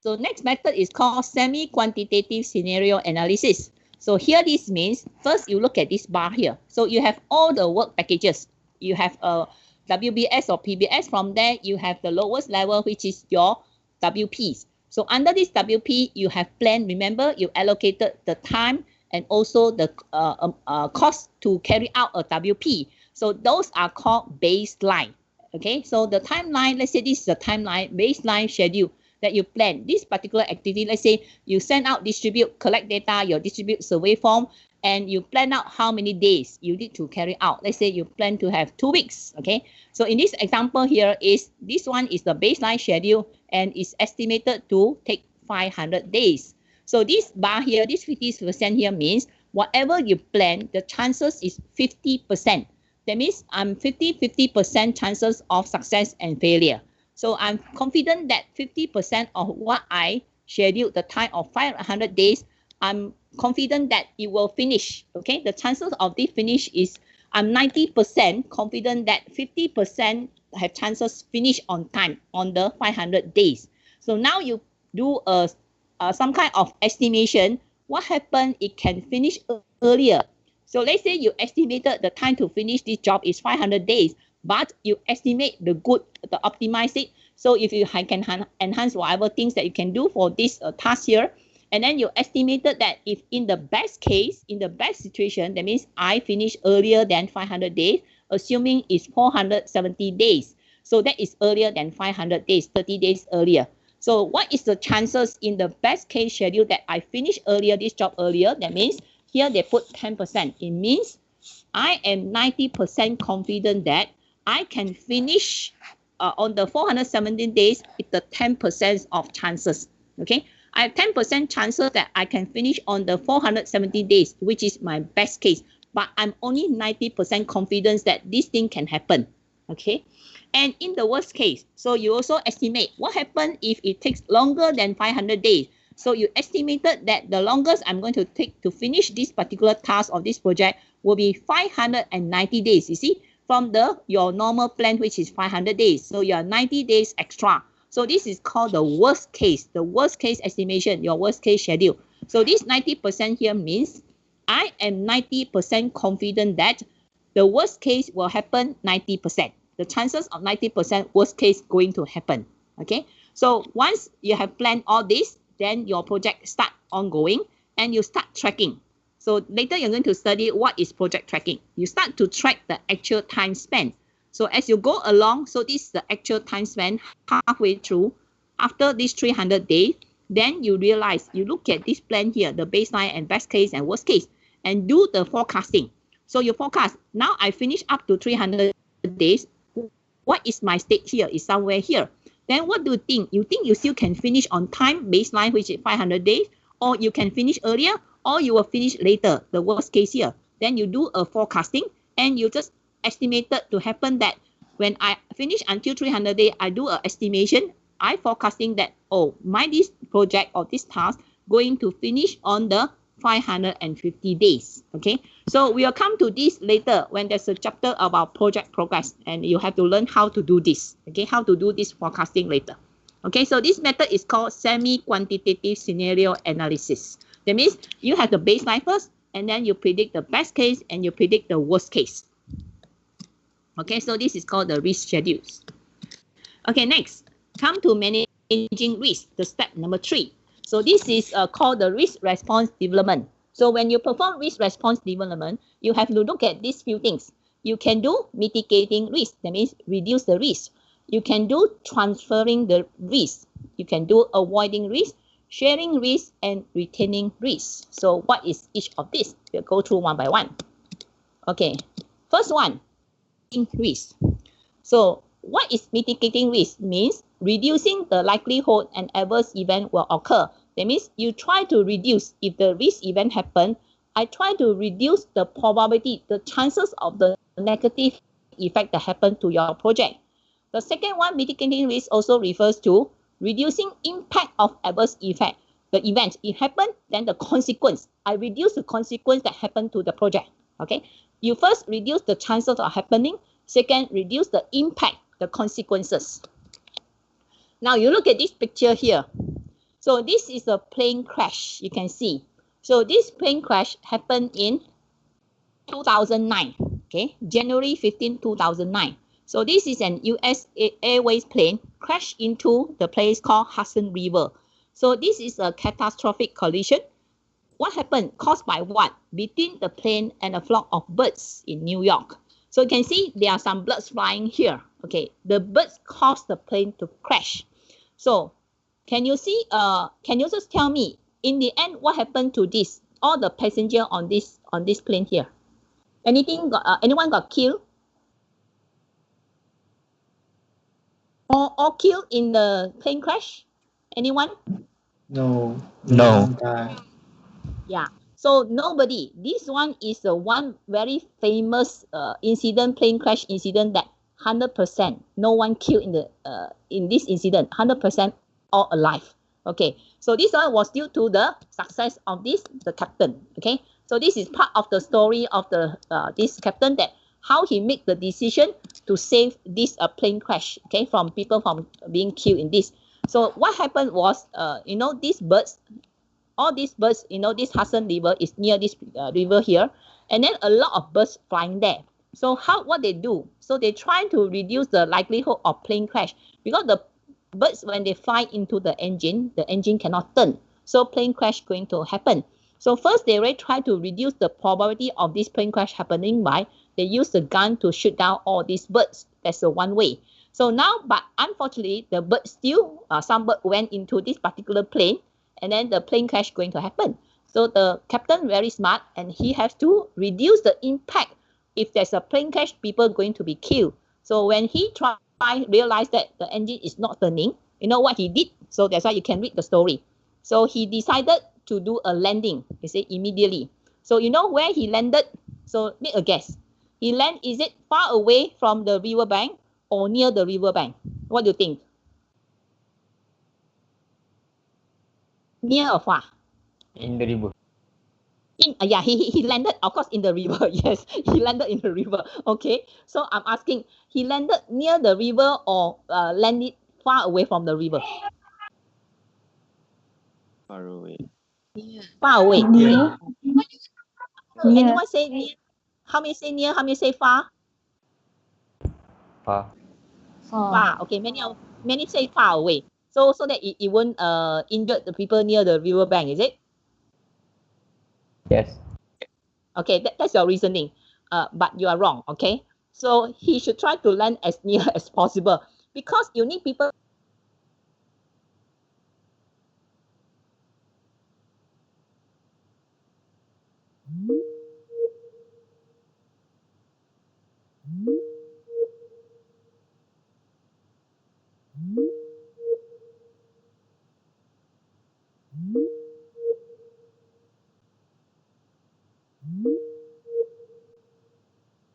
So next method is called semi-quantitative scenario analysis. So here this means, first you look at this bar here. So you have all the work packages. You have a WBS or PBS. From there, you have the lowest level, which is your WPs. So under this WP, you have planned, remember, you allocated the time and also the cost to carry out a WP. So those are called baseline. Okay, so the timeline, let's say this is the timeline, baseline schedule that you plan. This particular activity, let's say you send out, distribute, collect data, you distribute survey form, and you plan out how many days you need to carry out. Let's say you plan to have 2 weeks, okay? So in this example here this one is the baseline schedule and is estimated to take 500 days. So this bar here, this 50% here means whatever you plan, the chances is 50%. That means I'm 50% chances of success and failure. So I'm confident that 50% of what I scheduled, the time of 500 days, I'm confident that it will finish. Okay, the chances of this finish is I'm 90% confident that 50% have chances finish on time on the 500 days. So now you do some kind of estimation. What happened? It can finish earlier. So let's say you estimated the time to finish this job is 500 days, but you estimate the optimize it. So if you can enhance whatever things that you can do for this task here, and then you estimated that if in the best case, in the best situation, that means I finish earlier than 500 days, assuming it's 470 days. So that is earlier than 500 days, 30 days earlier. So what is the chances in the best case schedule that I finish earlier, this job earlier? That means here they put 10%. It means I am 90% confident that I can finish on the 417 days with the 10% of chances. Okay, I have 10% chances that I can finish on the 470 days, which is my best case. But I'm only 90% confident that this thing can happen. Okay, and in the worst case, so you also estimate what happens if it takes longer than 500 days. So you estimated that the longest I'm going to take to finish this particular task of this project will be 590 days. You see, from your normal plan, which is 500 days. So you are 90 days extra. So this is called the worst case estimation, your worst case schedule. So this 90% here means I am 90% confident that the worst case will happen 90%. The chances of 90% worst case going to happen. Okay. So once you have planned all this, then your project start ongoing and you start tracking. So later you're going to study what is project tracking. You start to track the actual time spent. So as you go along, so this is the actual time spent halfway through. After these 300 days, then you realize, you look at this plan here, the baseline and best case and worst case, and do the forecasting. So you forecast, now I finish up to 300 days. What is my state here? Is somewhere here. Then what do you think? You think you still can finish on time, baseline, which is 500 days, or you can finish earlier, or you will finish later, the worst case here. Then you do a forecasting, and you just estimated to happen that when I finish until 300 days, I do an estimation. I forecasting that, oh, this project or this task going to finish on the 550 days. Okay, so we will come to this later when there's a chapter about project progress, and you have to learn how to do this. Okay, how to do this forecasting later. Okay, so this method is called semi-quantitative scenario analysis. That means you have the baseline first, and then you predict the best case and you predict the worst case. Okay, so this is called the risk schedules. Okay, next, come to managing risk, the step number 3. So this is called the risk response development. So when you perform risk response development, you have to look at these few things. You can do mitigating risk, that means reduce the risk. You can do transferring the risk. You can do avoiding risk, sharing risk, and retaining risk. So what is each of these? We'll go through one by one. Okay, first one, risk. So what is mitigating risk? Means reducing the likelihood an adverse event will occur. That means you try to reduce, if the risk event happen, I try to reduce the probability, the chances of the negative effect that happen to your project. The second one, mitigating risk, also refers to reducing impact of adverse effect. The event, it happened, then the consequence. I reduce the consequence that happened to the project. Okay, you first reduce the chances of happening. Second, reduce the impact, the consequences. Now you look at this picture here. So this is a plane crash, you can see. So this plane crash happened in 2009, okay, January 15, 2009. So this is an US Airways plane crashed into the place called Hudson River. So this is a catastrophic collision. What happened? Caused by what? Between the plane and a flock of birds in New York. So you can see there are some birds flying here. Okay, the birds caused the plane to crash. So can you see, can you just tell me, in the end, what happened to this, all the passenger on this plane here? Anyone got killed? Or killed in the plane crash? Anyone? No. No. Yeah. So nobody. This one is the one very famous incident, plane crash incident, that 100% no one killed in this incident. 100% all alive. Okay. So this one was due to the success of the captain. Okay. So this is part of the story of this captain, that how he made the decision to save this plane crash. Okay, from people from being killed in this. So what happened was, these birds. All these birds, this Hudson River is near this river here. and then a lot of birds flying there. So what they do? So they try to reduce the likelihood of plane crash, because the birds, when they fly into the engine cannot turn. So plane crash going to happen. So first they really try to reduce the probability of this plane crash happening by they use the gun to shoot down all these birds. That's the one way. So now, but unfortunately, the bird still, some bird went into this particular plane, and then the plane crash going to happen. So the captain very smart, and he has to reduce the impact. If there's a plane crash, people going to be killed. So when he realized that the engine is not turning, you know what he did? So that's why you can read the story. So he decided to do a landing, you see, immediately. So you know where he landed? So make a guess. Is it far away from the riverbank or near the riverbank? What do you think? Near or far? In the river. Yeah, he landed, of course, in the river. Yes, he landed in the river. Okay, so I'm asking, he landed near the river or landed far away from the river? Far away. Far away. Near. Okay. Anyone say near? How many say near? How many say far? Far. Far. Okay, many say far away. So that it won't injure the people near the river bank, is it? Yes. Okay, that's your reasoning. But you are wrong. Okay, so he should try to land as near as possible, because you need people.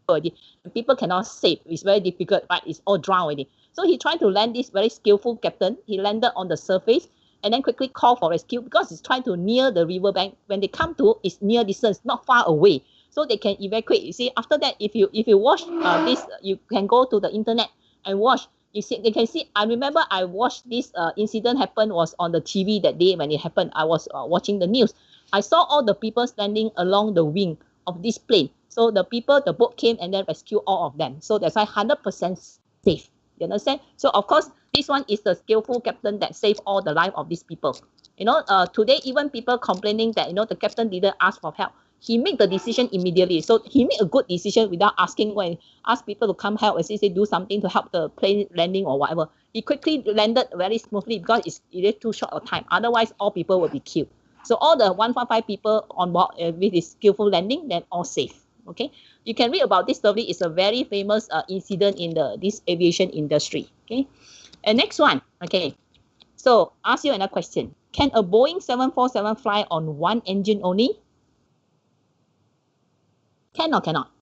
Already. People cannot save. It's very difficult, right? It's all drowned already. So he tried to land this very skillful captain. He landed on the surface and then quickly called for rescue, because he's trying to near the riverbank. When they come to, it's near distance, not far away. So they can evacuate. You see, after that, if you watch this, you can go to the internet and watch. You see, they can see. I remember I watched this incident happen was on the TV that day when it happened. I was watching the news. I saw all the people standing along the wing of this plane. So the boat came and then rescued all of them. So that's why 100% safe. You understand? So of course, this one is the skillful captain that saved all the life of these people. You know, today even people complaining that, you know, the captain didn't ask for help. He made the decision immediately. So he made a good decision without asking, when ask people to come help and say do something to help the plane landing or whatever. He quickly landed very smoothly, because it is too short of time. Otherwise, all people will be killed. So all the 155 people on board with this skillful landing, then all safe. Okay, you can read about this story. It's a very famous incident in this aviation industry. Okay, and next one. Okay, so ask you another question. Can a Boeing 747 fly on one engine only? Can or cannot?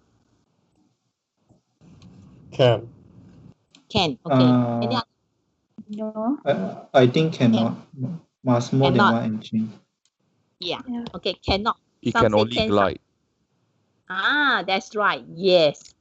Can. Can. Okay. Any other? No. I think cannot. Must more than Cannot. one engine. Yeah. Okay, cannot. It Some can say only can, some- glide. That's right. Yes,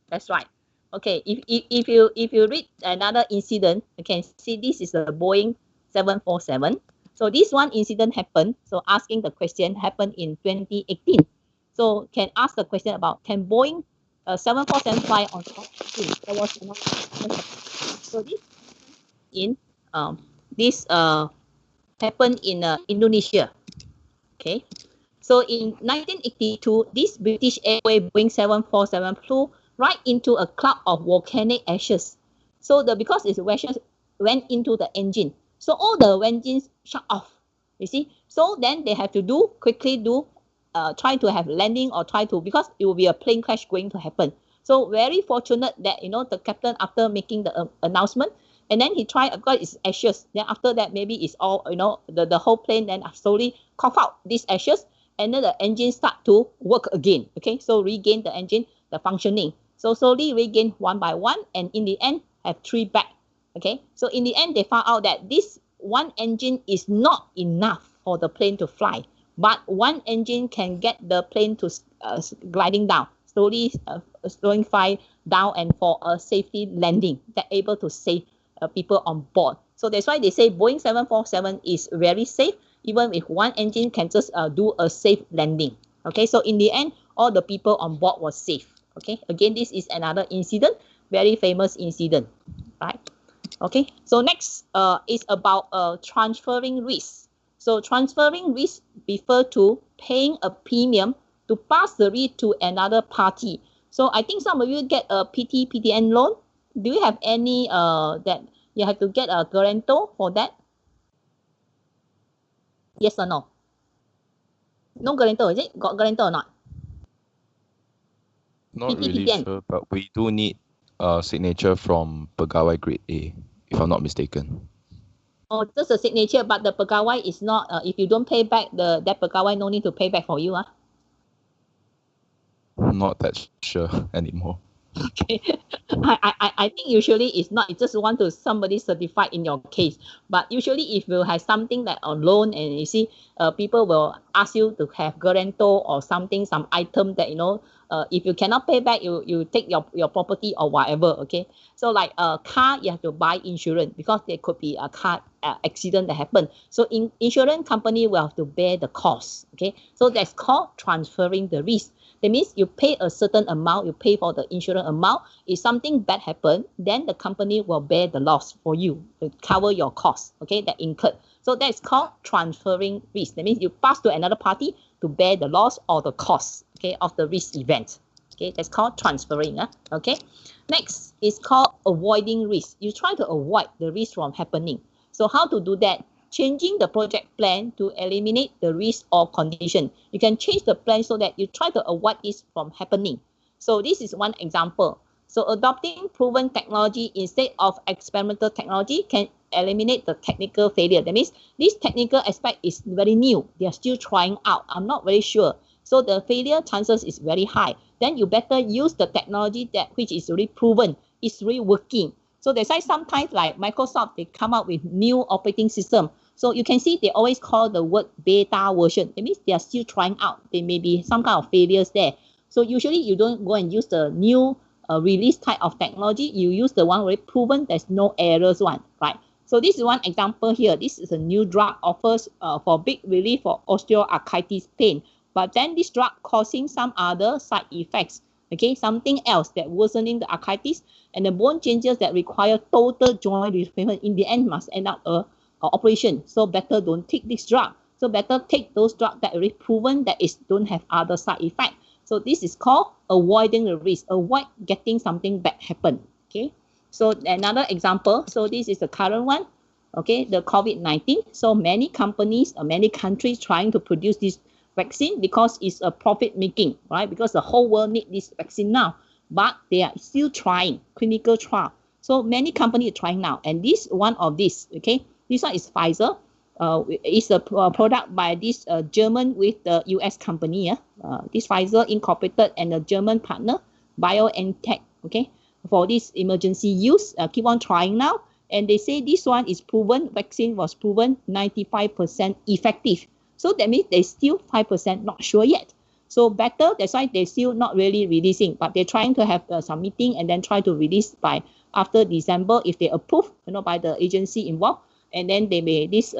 that's right. Okay, if you read another incident, you can see this is a Boeing 747. So this one incident happened. So asking the question happened in 2018. So can ask the question about, can Boeing 747 fly on top engine? There was another. So this happened in Indonesia. Okay. So in 1982, this British Airways Boeing 747 flew right into a cloud of volcanic ashes. So because its ashes went into the engine, so all the engines shut off. You see, so then they have to try to have landing, or try to, because it will be a plane crash going to happen. So very fortunate that, you know, the captain, after making the announcement, and then he tried, of course, it's ashes. Then after that, maybe it's all, you know, the whole plane then slowly cough out these ashes, and then the engine start to work again. Okay, so regain the engine, the functioning. So slowly regain one by one, and in the end have three back. Okay, so in the end they found out that this one engine is not enough for the plane to fly, but one engine can get the plane to gliding down, slowly fly down, and for a safety landing, that able to save people on board. So that's why they say Boeing 747 is very safe. Even with one engine can just do a safe landing. Okay, so in the end, all the people on board were safe. Okay, again, this is another incident, very famous incident, right? Okay, so next is about transferring risk. So transferring risk refer to paying a premium to pass the risk to another party. So I think some of you get a PTN loan. Do you have any that you have to get a guarantor for that? Yes or no? No guarantor, is it? Got guarantor or not? Not really PTN. sure, but we do need a signature from Pegawai Grade A, if I'm not mistaken. Oh, just a signature, but the pegawai is not. If you don't pay back that pegawai, no need to pay back for you. Not that sure anymore. Okay, I think usually it's not. You just want to somebody certified in your case. But usually, if you have something like on loan, and you see, people will ask you to have guarantor or something, some item that if you cannot pay back, you take your property or whatever. Okay, so like a car, you have to buy insurance because there could be a car accident that happen. So insurance company will have to bear the cost. Okay, so that's called transferring the risk. That means you pay a certain amount, you pay for the insurance amount. If something bad happens, then the company will bear the loss for you to cover your costs, okay, that incurred. So that's called transferring risk. That means you pass to another party to bear the loss or the cost, okay, of the risk event. Okay, that's called transferring. Okay. Next is called avoiding risk. You try to avoid the risk from happening. So how to do that? Changing the project plan to eliminate the risk or condition. You can change the plan so that you try to avoid this from happening. So this is one example. So adopting proven technology instead of experimental technology can eliminate the technical failure. That means this technical aspect is very new. They are still trying out. I'm not very sure. So the failure chances is very high. Then you better use the technology that which is already proven, is really working. So that's why sometimes like Microsoft, they come up with new operating system. So you can see they always call the word beta version. It means they are still trying out. There may be some kind of failures there. So usually you don't go and use the new release type of technology. You use the one already proven there's no errors one, right? So this is one example here. This is a new drug offers for big relief for osteoarthritis pain. But then this drug causing some other side effects. Okay, something else that worsening the arthritis and the bone changes that require total joint replacement. In the end, must end up a operation. So better don't take this drug. So better take those drugs that already proven that it don't have other side effect. So this is called avoiding the risk. Avoid getting something bad happen. Okay. So another example. So this is the current one. Okay, the COVID-19. So many companies or many countries trying to produce this vaccine because it's a profit making, right? Because the whole world need this vaccine now, but they are still trying clinical trial. So many companies are trying now, and this one of this, okay, this one is Pfizer. It's a product by this German with the US company. This Pfizer Incorporated and a German partner, BioNTech. Okay, for this emergency use, keep on trying now, and they say this one is proven. Vaccine was proven 95% effective. So that means they still 5% not sure yet. So better, that's why they're still not really releasing, but they're trying to have some meeting and then try to release by after December if they approve, by the agency involved. And then they may this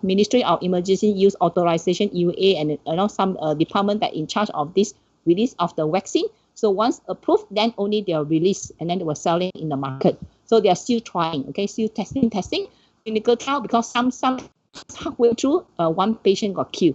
Ministry of Emergency Use Authorization EUA and some department that in charge of this release of the vaccine. So once approved, then only they'll release and then they will sell it in the market. So they are still trying, okay, still testing clinical trial because some halfway through, one patient got killed.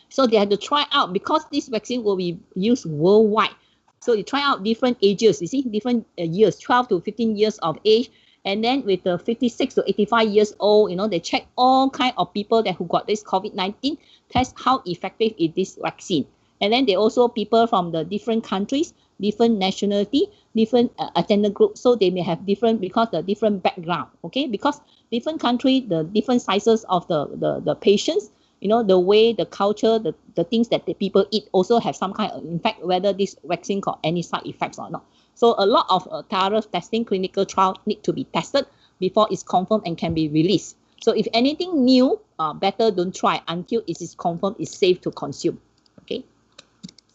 So they had to try out because this vaccine will be used worldwide. So you try out different ages, you see, different years, 12 to 15 years of age. And then with the 56 to 85 years old, they check all kind of people who got this COVID-19, test how effective is this vaccine. And then they also people from the different countries, different nationality, different attendant group. So they may have different, because the different background, okay? Because different country, the different sizes of the patients, the way, the culture, the things that the people eat also have some kind of impact whether this vaccine got any side effects or not. So a lot of thorough testing, clinical trial need to be tested before it's confirmed and can be released. So if anything new, better don't try until it is confirmed it's safe to consume. Okay.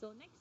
So next,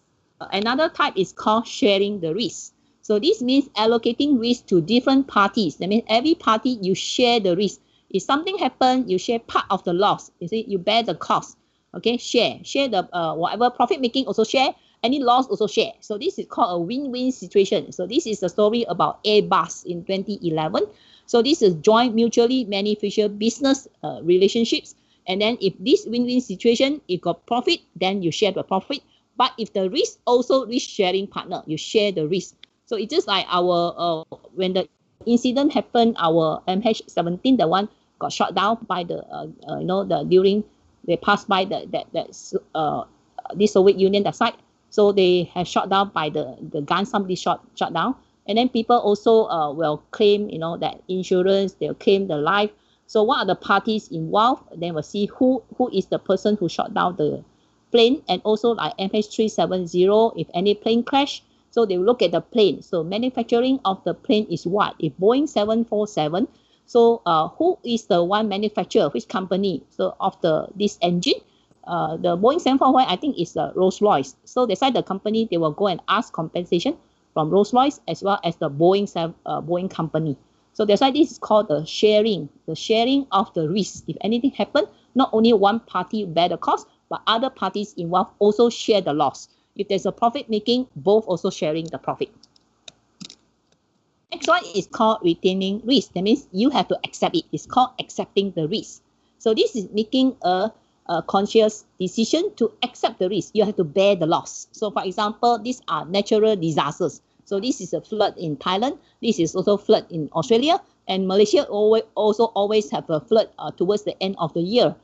another type is called sharing the risk. So this means allocating risk to different parties. That means every party you share the risk. If something happens, you share part of the loss. You see, you bear the cost. Okay, share the whatever profit making also share, any loss also share. So this is called a win-win situation. So this is a story about Airbus in 2011. So this is joint mutually beneficial business relationships. And then if this win-win situation, you got profit, then you share the profit. But if the risk, also risk sharing partner, you share the risk. So it's just like our when the incident happened, our MH17, the one got shot down by the during they passed by this Soviet Union that site. So they have shot down by the gun, somebody shot down. And then people also will claim, that insurance, they'll claim the life. So what are the parties involved? Then we'll see who is the person who shot down the plane, and also like MH370, if any plane crash. So they will look at the plane. So manufacturing of the plane is what? If Boeing 747, so who is the one manufacturer, which company? So of this engine, the Boeing 747, I think is Rolls-Royce. So that's why the company, they will go and ask compensation from Rolls-Royce as well as the Boeing company. So that's why this is called the sharing of the risk. If anything happen, not only one party bear the cost, but other parties involved also share the loss. If there's a profit making, both also sharing the profit. Next one is called retaining risk. That means you have to accept it. It's called accepting the risk. So this is making a conscious decision to accept the risk. You have to bear the loss. So for example, these are natural disasters. So this is a flood in Thailand. This is also flood in Australia. And Malaysia also always have a flood towards the end of the year.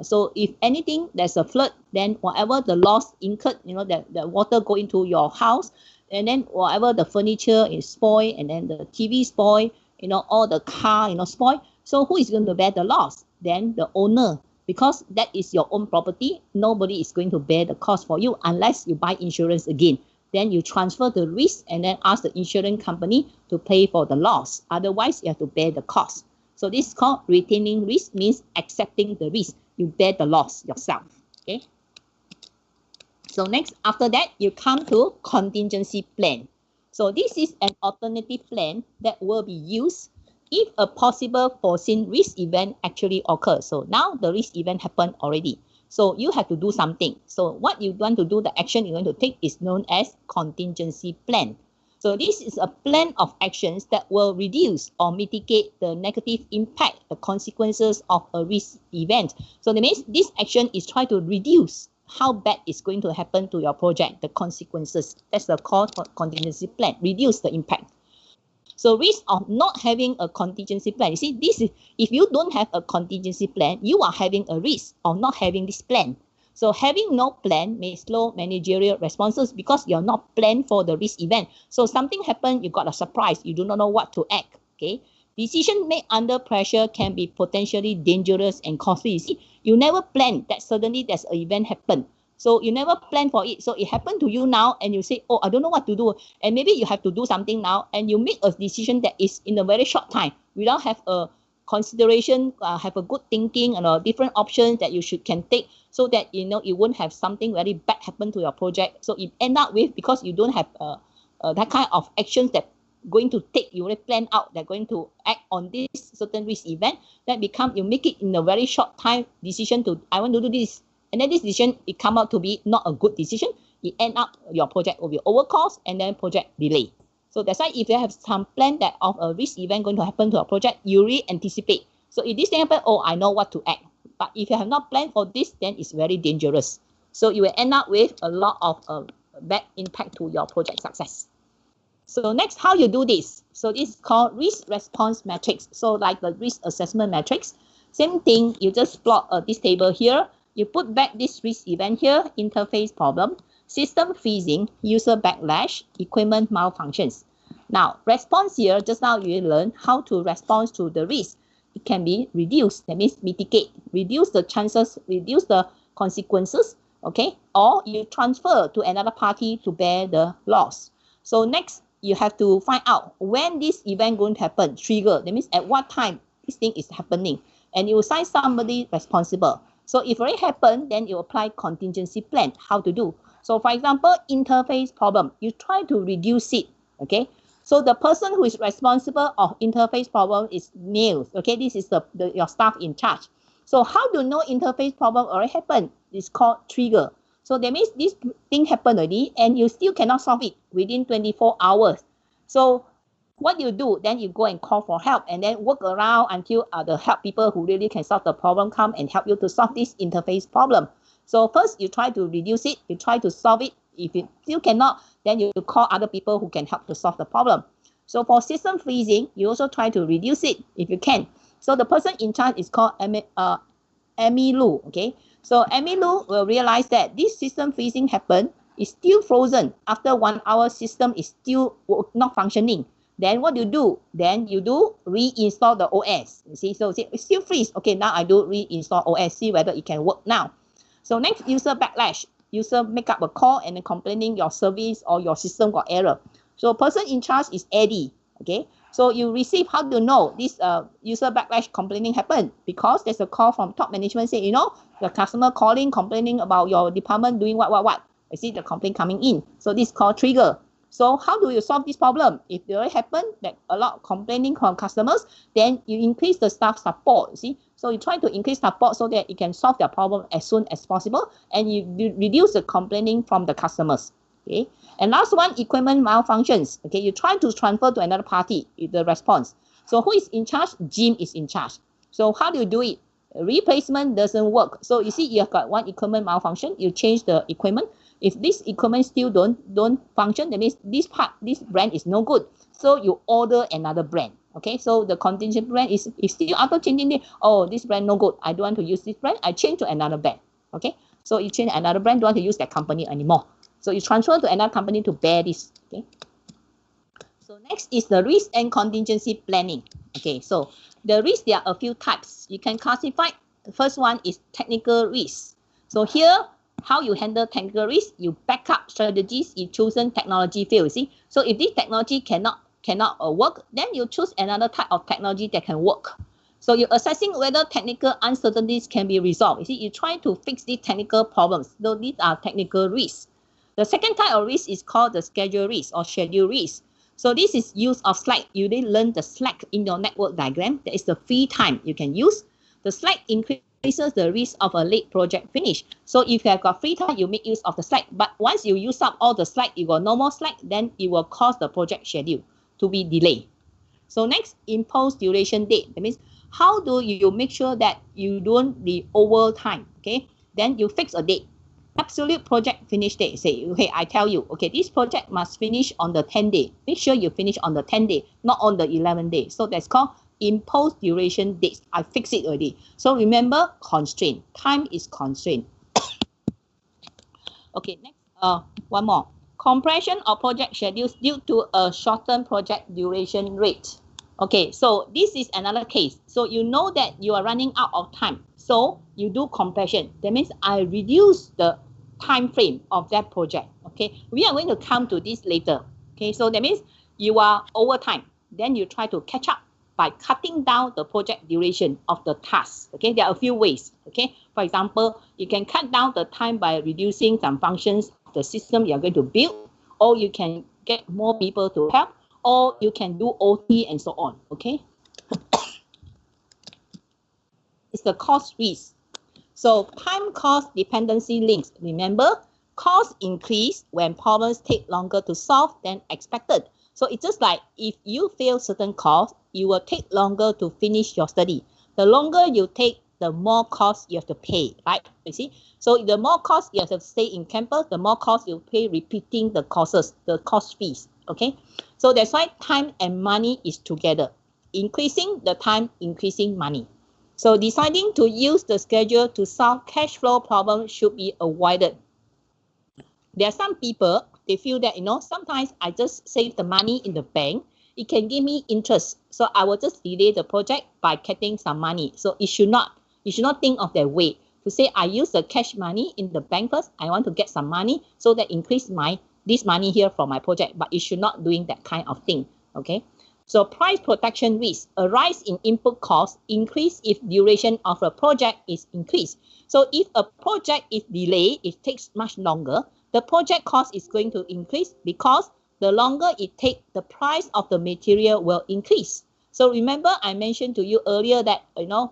So if anything, there's a flood, then whatever the loss incurred, the water go into your house, and then whatever the furniture is spoiled, and then the TV spoiled, all the car, spoiled. So who is going to bear the loss? Then the owner, because that is your own property. Nobody is going to bear the cost for you unless you buy insurance again. Then you transfer the risk and then ask the insurance company to pay for the loss. Otherwise, you have to bear the cost. So this is called retaining risk, means accepting the risk. You bear the loss yourself. Okay. So next, after that, you come to contingency plan. So this is an alternative plan that will be used if a possible foreseen risk event actually occurs. So now the risk event happened already. So you have to do something. So what you want to do, the action you're going to take is known as contingency plan. So this is a plan of actions that will reduce or mitigate the negative impact, the consequences of a risk event. So that means this action is trying to reduce how bad it's going to happen to your project, the consequences. That's the call for contingency plan, reduce the impact. So risk of not having a contingency plan. You see, this is, if you don't have a contingency plan, you are having a risk of not having this plan. So having no plan may slow managerial responses because you're not planned for the risk event. So something happened, you got a surprise, you do not know what to act. Okay. Decision made under pressure can be potentially dangerous and costly. You see, you never plan that suddenly there's an event happen. So you never plan for it. So it happened to you now and you say, oh, I don't know what to do. And maybe you have to do something now and you make a decision that is in a very short time without have a consideration, have a good thinking and different options that you can take so that, you won't have something very bad happen to your project. So it end up with, because you don't have that kind of actions that going to take, you already plan out, they're going to act on this certain risk event, that you make it in a very short time decision to, I want to do this. And then this decision, it come out to be not a good decision. It end up your project will be overcost and then project delay. So that's why if you have some plan that of a risk event going to happen to a project, you really anticipate. So if this thing happen, oh, I know what to act. But if you have not planned for this, then it's very dangerous. So you will end up with a lot of bad impact to your project success. So next, how you do this? So this is called risk response matrix. So like the risk assessment matrix, same thing, you just plot this table here. You put back this risk event here, interface problem, system freezing, user backlash, equipment malfunctions. Now, response here, just now you learned how to respond to the risk. It can be reduced, that means mitigate, reduce the chances, reduce the consequences, okay? Or you transfer to another party to bear the loss. So next, you have to find out when this event going to happen, trigger, that means at what time this thing is happening. And you assign somebody responsible. So if it already happened, then you apply contingency plan, how to do. So for example, interface problem, you try to reduce it, okay? So the person who is responsible of interface problem is males, okay? This is your staff in charge. So how do no interface problem already happen? It's called trigger. So that means this thing happened already and you still cannot solve it within 24 hours. So what you do, then you go and call for help and then work around until the help people who really can solve the problem come and help you to solve this interface problem. So first you try to reduce it, you try to solve it. If you still cannot, then you call other people who can help to solve the problem. So for system freezing, you also try to reduce it if you can. So the person in charge is called Amy Lu, okay? So Amy Lu will realize that this system freezing happened, is still frozen. After 1 hour, system is still not functioning. Then what you do? Then you do reinstall the OS. You see, so it's still freeze. Okay, now I do reinstall OS, see whether it can work now. So next, user backlash. User make up a call and then complaining your service or your system got error. So person in charge is Eddie, okay? So you receive, how do you know this user backlash complaining happened? Because there's a call from top management saying, you know, the customer calling, complaining about your department doing what. I see the complaint coming in. So this is called trigger. So how do you solve this problem? If it already happened, that a lot of complaining from customers, then you increase the staff support, you see? So you try to increase support so that it can solve their problem as soon as possible, and you reduce the complaining from the customers, okay? And last one, equipment malfunctions, okay? You try to transfer to another party the response. So who is in charge? Jim is in charge. So how do you do it? Replacement doesn't work. So you see, you have got one equipment malfunction, you change the equipment. If this equipment still don't function, that means this brand is no good. So you order another brand. Okay, so the contingent brand is still after changing it. Oh, this brand no good. I don't want to use this brand. I change to another brand. Okay, so you change another brand. Don't want to use that company anymore. So you transfer to another company to bear this. Okay. So next is the risk and contingency planning. Okay, so the risk, there are a few types. You can classify. The first one is technical risk. So here, how you handle technical risk, you back up strategies, you chosen technology fail, you see. So if this technology cannot work, then you choose another type of technology that can work. So you're assessing whether technical uncertainties can be resolved. You see, you try to fix these technical problems. So these are technical risks. The second type of risk is called the schedule risk or schedule risk. So this is use of slack. You didn't learn the slack in your network diagram. That is the free time you can use. The slack increases the risk of a late project finish. So if you have got free time, you make use of the slack. But once you use up all the slack, you got no more slack, then it will cause the project schedule to be delayed. So next, impose duration date. That means how do you make sure that you don't be over time? Okay, then you fix a date. Absolute project finish date. Say, okay, I tell you, okay, this project must finish on the 10th day. Make sure you finish on the 10th day, not on the 11th day. So that's called impose duration dates. I fix it already. So remember, constraint. Time is constraint. Okay, next, one more. Compression of project schedules due to a shortened project duration rate. Okay, so this is another case. So you know that you are running out of time. So you do compression. That means I reduce the time frame of that project. Okay, we are going to come to this later. Okay, so that means you are over time. Then you try to catch up by cutting down the project duration of the task. Okay, there are a few ways. Okay, for example, you can cut down the time by reducing some functions of the system you are going to build, or you can get more people to help, or you can do OT and so on. Okay, it's the cost risk. So time cost dependency links. Remember, costs increase when problems take longer to solve than expected. So it's just like if you fail certain course, you will take longer to finish your study. The longer you take, the more cost you have to pay, right? You see? So the more cost you have to stay in campus, the more cost you pay repeating the courses, the cost fees, okay? So that's why time and money is together. Increasing the time, increasing money. So deciding to use the schedule to solve cash flow problems should be avoided. There are some people, they feel that, sometimes I just save the money in the bank. It can give me interest. So I will just delay the project by getting some money. So you should not think of that way. To say I use the cash money in the bank first, I want to get some money so that increase this money here for my project. But you should not doing that kind of thing. Okay. So price protection risk, a rise in input costs increase if duration of a project is increased. So if a project is delayed, it takes much longer, the project cost is going to increase because the longer it takes, the price of the material will increase. So remember I mentioned to you earlier that,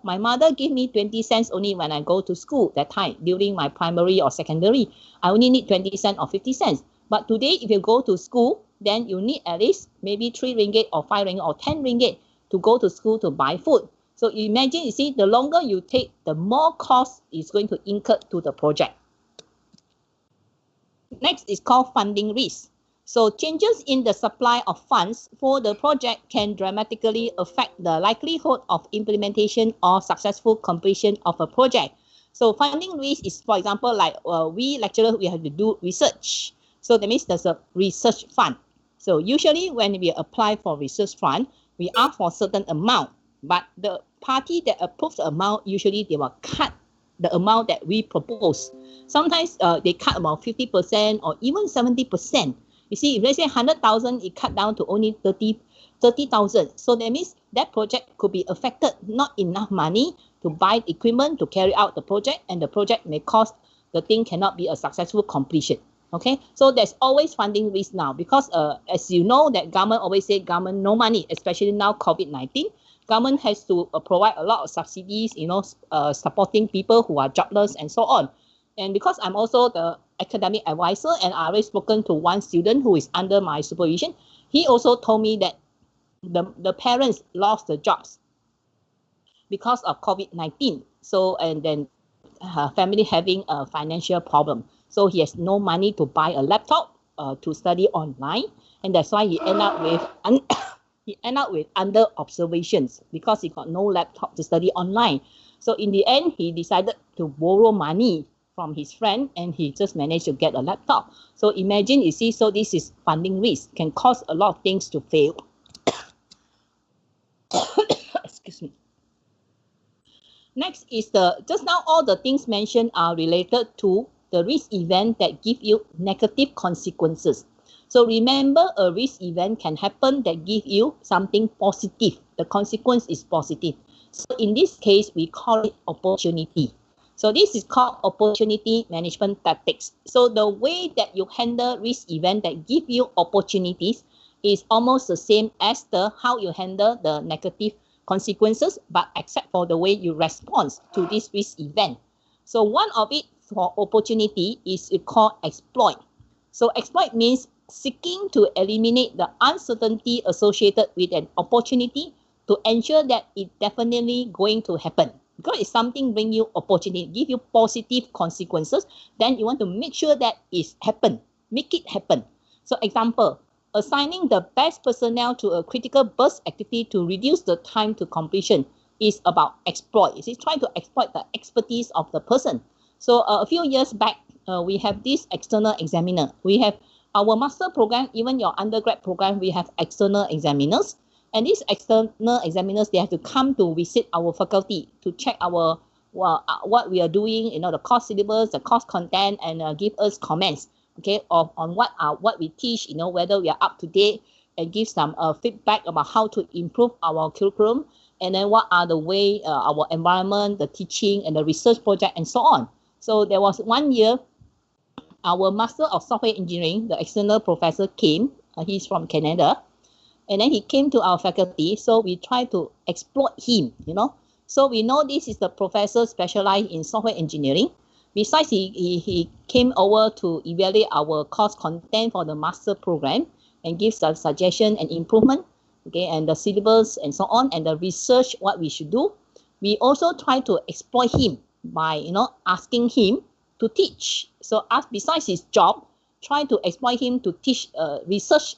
my mother gave me 20 cents only when I go to school that time during my primary or secondary. I only need 20 cents or 50 cents. But today, if you go to school, then you need at least maybe 3 ringgit or 5 ringgit or 10 ringgit to go to school to buy food. So imagine, you see, the longer you take, the more cost is going to incur to the project. Next is called funding risk. So changes in the supply of funds for the project can dramatically affect the likelihood of implementation or successful completion of a project. So funding risk is, for example, like we lecturers, we have to do research. So that means there's a research fund. So usually when we apply for research fund, we ask for a certain amount, but the party that approves the amount, usually they will cut the amount that we propose. Sometimes they cut about 50% or even 70%. You see, if let's say 100,000, it cut down to only 30,000. So that means that project could be affected, not enough money to buy equipment to carry out the project, and the project may cost, the thing cannot be a successful completion. Okay, so there's always funding risk now, because as you know, that government always say government no money, especially now COVID-19. Government has to provide a lot of subsidies, supporting people who are jobless and so on. And because I'm also the academic advisor, and I already spoken to one student who is under my supervision, he also told me that the parents lost the jobs because of COVID-19. So, and then her family having a financial problem. So he has no money to buy a laptop to study online, and that's why he end up with under observations, because he got no laptop to study online. So in the end, he decided to borrow money from his friend, and he just managed to get a laptop. So imagine, you see, so this is funding risk, can cause a lot of things to fail. Excuse me. Next is just now all the things mentioned are related to the risk event that give you negative consequences. So remember, a risk event can happen that give you something positive. The consequence is positive. So in this case, we call it opportunity. So this is called opportunity management tactics. So the way that you handle risk event that give you opportunities is almost the same as how you handle the negative consequences, but except for the way you respond to this risk event. So one of it for opportunity is called exploit. So exploit means seeking to eliminate the uncertainty associated with an opportunity to ensure that it definitely going to happen. Because if something bring you opportunity, give you positive consequences, then you want to make sure that it happen, make it happen. So example, assigning the best personnel to a critical burst activity to reduce the time to completion is about exploit. It's trying to exploit the expertise of the person. So a few years back, we have this external examiner. We have our master program, even your undergrad program, we have external examiners. And these external examiners, they have to come to visit our faculty to check our what we are doing, the course syllabus, the course content, and give us comments, okay, on what we teach, whether we are up to date, and give some feedback about how to improve our curriculum, and then what are the way our environment, the teaching, and the research project, and so on. So there was one year, our Master of Software Engineering, the external professor came. He's from Canada. And then he came to our faculty. So we try to exploit him, So we know this is the professor specialized in software engineering. Besides, he came over to evaluate our course content for the master program and give some suggestion and improvement, okay, and the syllabus and so on, and the research, what we should do. We also try to exploit him by, asking him to teach. So besides his job, try to exploit him to teach research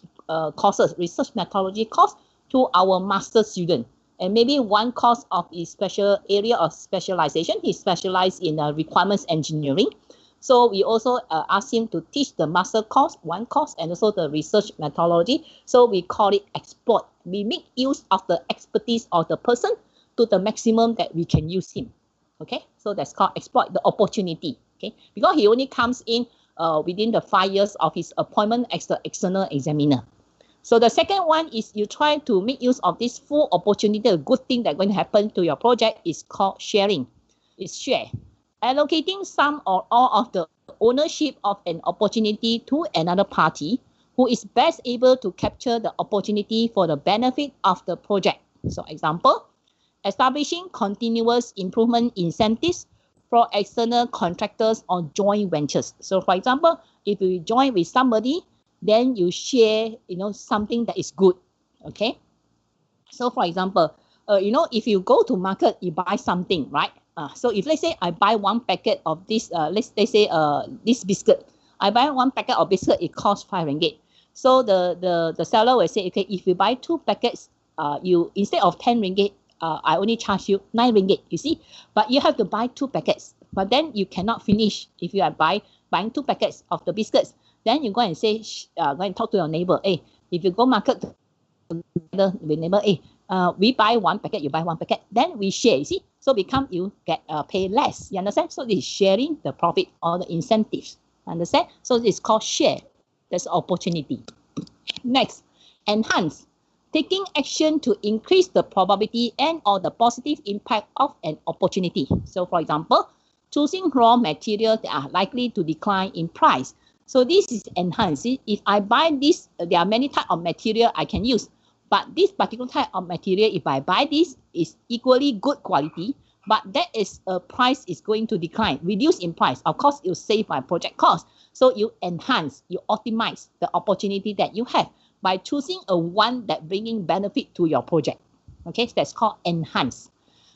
courses, research methodology course to our master student. And maybe one course of his special area of specialization, he specialized in requirements engineering. So we also ask him to teach the master course, one course, and also the research methodology. So we call it exploit. We make use of the expertise of the person to the maximum that we can use him. Okay, so that's called exploit, the opportunity. Okay, because he only comes in within the 5 years of his appointment as the external examiner. So the second one is you try to make use of this full opportunity, a good thing that's going to happen to your project is called sharing. It's share. Allocating some or all of the ownership of an opportunity to another party who is best able to capture the opportunity for the benefit of the project. So example, establishing continuous improvement incentives for external contractors or joint ventures. So for example, if you join with somebody, then you share, something that is good. Okay. So for example, if you go to market, you buy something, right? So if let's say I buy one packet of this, let's say this biscuit, I buy one packet of biscuit, it costs 5 ringgit. So the seller will say, okay, if you buy 2 packets, you instead of 10 ringgit, I only charge you 9 ringgit. You see, but you have to buy 2 packets. But then you cannot finish if you are buying 2 packets of the biscuits. Then you go and say, go and talk to your neighbor. Hey, if you go market together with neighbor, hey, we buy 1 packet, you buy 1 packet, then we share. You see, so become you get pay less. You understand? So this is sharing the profit or the incentives. Understand? So it's called share. That's opportunity. Next, enhance. Taking action to increase the probability and or the positive impact of an opportunity. So for example, choosing raw materials that are likely to decline in price. So this is enhanced. If I buy this, there are many types of material I can use. But this particular type of material, if I buy this, is equally good quality, but that is a price is going to decline, reduce in price. Of course, you save my project cost. So you enhance, you optimize the opportunity that you have by choosing a one that bringing benefit to your project. Okay, so that's called enhance.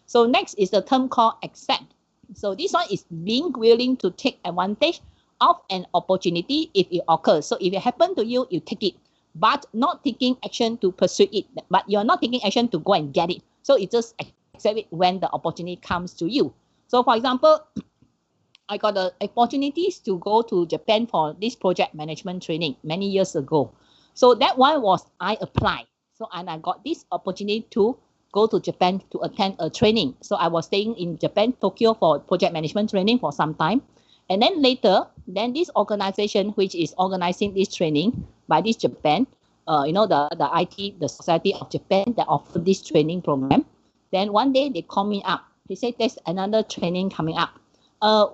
So next is the term called accept. So this one is being willing to take advantage of an opportunity if it occurs. So if it happens to you, you take it, but not taking action to pursue it. But you're not taking action to go and get it. So it just accept it when the opportunity comes to you. So for example, I got the opportunities to go to Japan for this project management training many years ago. So that one was I applied. So and I got this opportunity to go to Japan to attend a training. So I was staying in Japan, Tokyo for project management training for some time. And then later, then this organization which is organizing this training by this Japan, the IT, the Society of Japan that offer this training program. Then one day they call me up. They say there's another training coming up.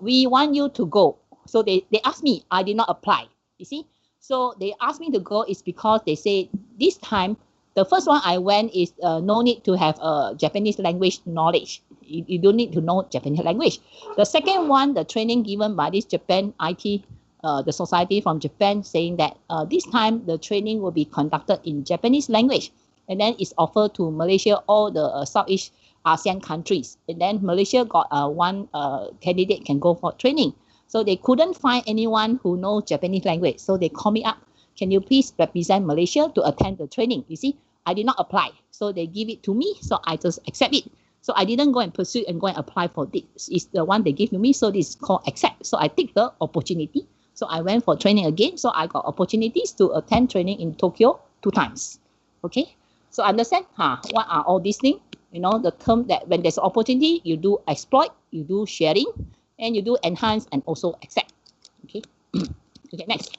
We want you to go. So they asked me, I did not apply. You see? So they asked me to go is because they say this time, the first one I went is no need to have Japanese language knowledge. You don't need to know Japanese language. The second one, the training given by this Japan IT, the society from Japan, saying that this time the training will be conducted in Japanese language. And then it's offered to Malaysia, all the Southeast ASEAN countries. And then Malaysia got one candidate can go for training. So they couldn't find anyone who knows Japanese language. So they call me up. Can you please represent Malaysia to attend the training? You see, I did not apply. So they give it to me. So I just accept it. So I didn't go and pursue and go and apply for this. It's the one they give to me. So this is called accept. So I take the opportunity. So I went for training again. So I got opportunities to attend training in Tokyo 2 times. Okay. So understand? What are all these things? The term that when there's opportunity, you do exploit, you do sharing, and you do enhance and also accept. Okay. Okay, next.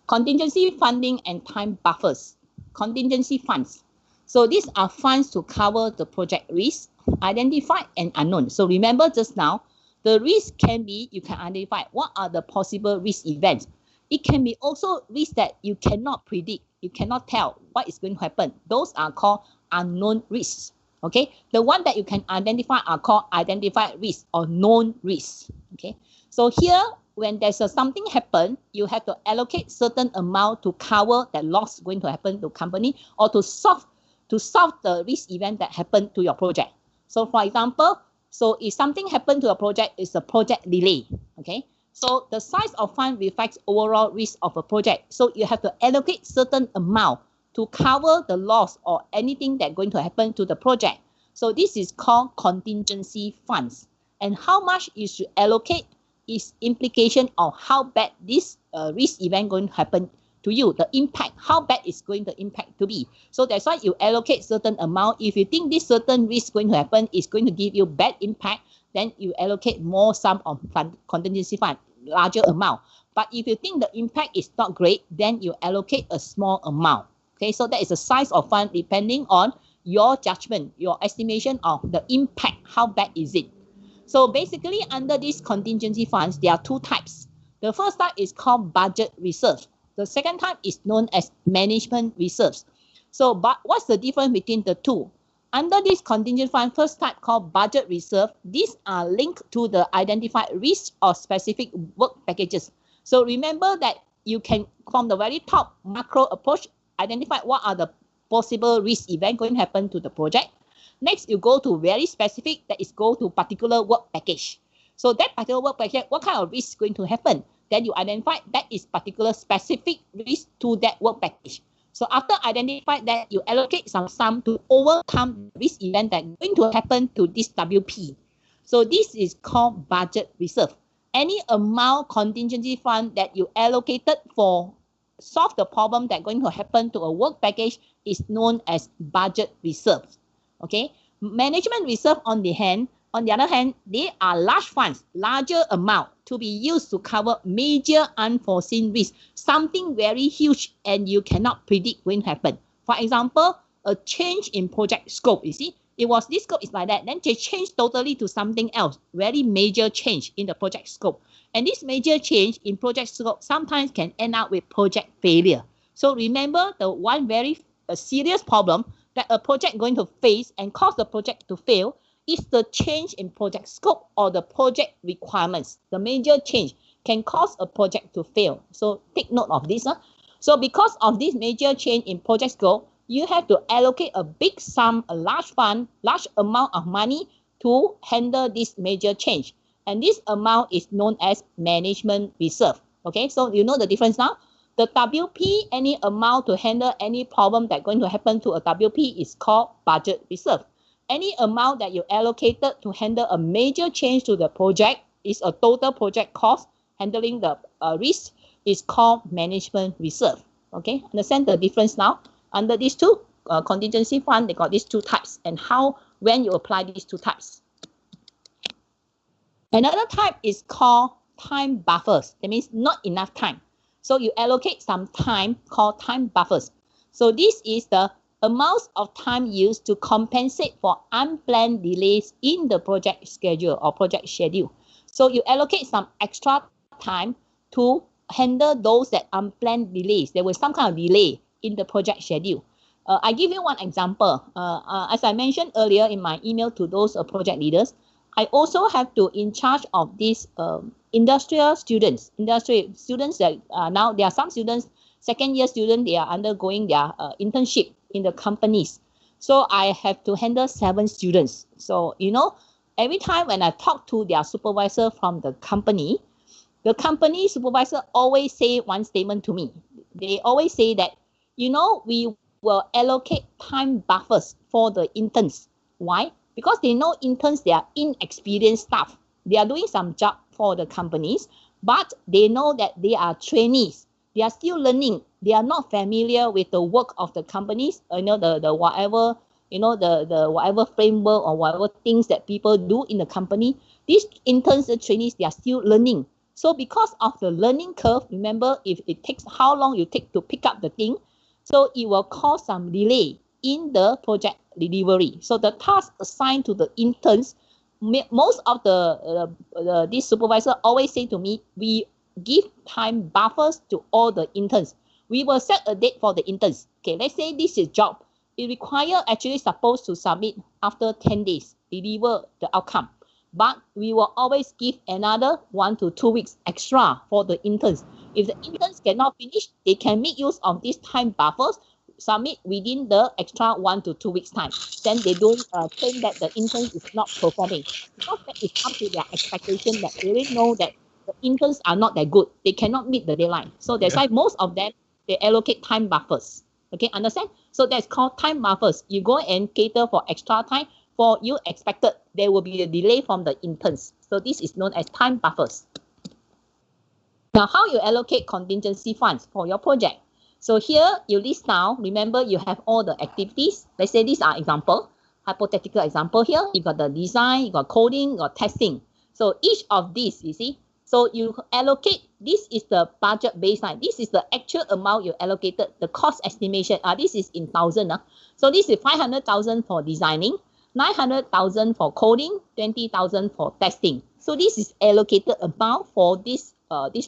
Contingency funding and time buffers. Contingency funds. So these are funds to cover the project risk, identified and unknown. So remember just now, the risk can be, you can identify what are the possible risk events. It can be also risks that you cannot predict. You cannot tell what is going to happen. Those are called unknown risks. Okay, the one that you can identify are called identified risks or known risks. Okay, so here when there's something happen, you have to allocate certain amount to cover that loss going to happen to company or to solve the risk event that happened to your project. So for example, so if something happened to a project, it's a project delay. Okay, so the size of fund reflects overall risk of a project. So you have to allocate certain amount to cover the loss or anything that's going to happen to the project. So this is called contingency funds. And how much you should allocate is implication of how bad this risk event going to happen to you, the impact, how bad is going to impact to be. So that's why you allocate certain amount. If you think this certain risk going to happen is going to give you bad impact, then you allocate more sum of contingency fund, larger amount. But if you think the impact is not great, then you allocate a small amount. Okay, so that is the size of fund depending on your judgment, your estimation of the impact, how bad is it. So basically under these contingency funds, there are 2 types. The first type is called budget reserve. The second type is known as management reserves. So, but what's the difference between the two? Under this contingent fund, first type called budget reserve, these are linked to the identified risk or specific work packages. So remember that you can, from the very top macro approach, identify what are the possible risk event going to happen to the project. Next, you go to very specific, that is go to particular work package. So that particular work package, what kind of risk is going to happen? Then you identify that is particular specific risk to that work package. So after identify that, you allocate some sum to overcome risk event that is going to happen to this WP. So this is called budget reserve. Any amount contingency fund that you allocated for solve the problem that going to happen to a work package is known as budget reserve. Okay, management reserve on the other hand, they are large funds, larger amount to be used to cover major unforeseen risks, something very huge and you cannot predict when happen. For example, a change in project scope, you see, it was this scope is like that, then they change totally to something else, very major change in the project scope. And this major change in project scope sometimes can end up with project failure. So remember the one very serious problem that a project going to face and cause the project to fail is the change in project scope or the project requirements. The major change can cause a project to fail. So take note of this. So because of this major change in project scope, you have to allocate a big sum, a large fund, large amount of money to handle this major change. And this amount is known as management reserve. Okay, so you know the difference now? The WP, any amount to handle any problem that's going to happen to a WP is called budget reserve. Any amount that you allocated to handle a major change to the project is a total project cost handling the risk is called management reserve. Okay, understand the difference now? Under these two contingency fund, they got these two types and how, when you apply these two types. Another type is called time buffers. That means not enough time. So you allocate some time called time buffers. So this is the amounts of time used to compensate for unplanned delays in the project schedule or project schedule. So you allocate some extra time to handle those that unplanned delays. There was some kind of delay in the project schedule. I give you one example. As I mentioned earlier in my email to those project leaders, I also have to in charge of these industrial students that now there are some students, second year students, they are undergoing their internship in the companies. So I have to handle 7 students. So, you know, every time when I talk to their supervisor from the company supervisor always say one statement to me. They always say that, you know, we will allocate time buffers for the interns. Why? Because they know interns, they are inexperienced staff. They are doing some job for the companies, but they know that they are trainees. They are still learning. They are not familiar with the work of the companies. You know, the whatever, you know, the whatever framework or whatever things that people do in the company. These interns and trainees, they are still learning. So because of the learning curve, remember, if it takes how long you take to pick up the thing, so it will cause some delay in the project delivery. So the task assigned to the interns, most of this supervisor always say to me, we give time buffers to all the interns. We will set a date for the interns. Okay, let's say this is job. It require actually supposed to submit after 10 days, deliver the outcome. But we will always give another 1 to 2 weeks extra for the interns. If the interns cannot finish, they can make use of these time buffers, submit within the extra 1 to 2 weeks time. Then they don't claim that the intern is not performing, because that is up to their expectation that they already know that the interns are not that good. They cannot meet the deadline. So that's why most of them, they allocate time buffers. Okay, understand? So that's called time buffers. You go and cater for extra time for you expected there will be a delay from the interns. So this is known as time buffers. Now, how you allocate contingency funds for your project? So here you list down, remember you have all the activities. Let's say these are example, hypothetical example here. You got the design, you got coding, you got testing. So each of these, you see, so you allocate, this is the budget baseline. This is the actual amount you allocated, the cost estimation. This is in thousand. So this is 500,000 for designing, 900,000 for coding, 20,000 for testing. So this is allocated amount for these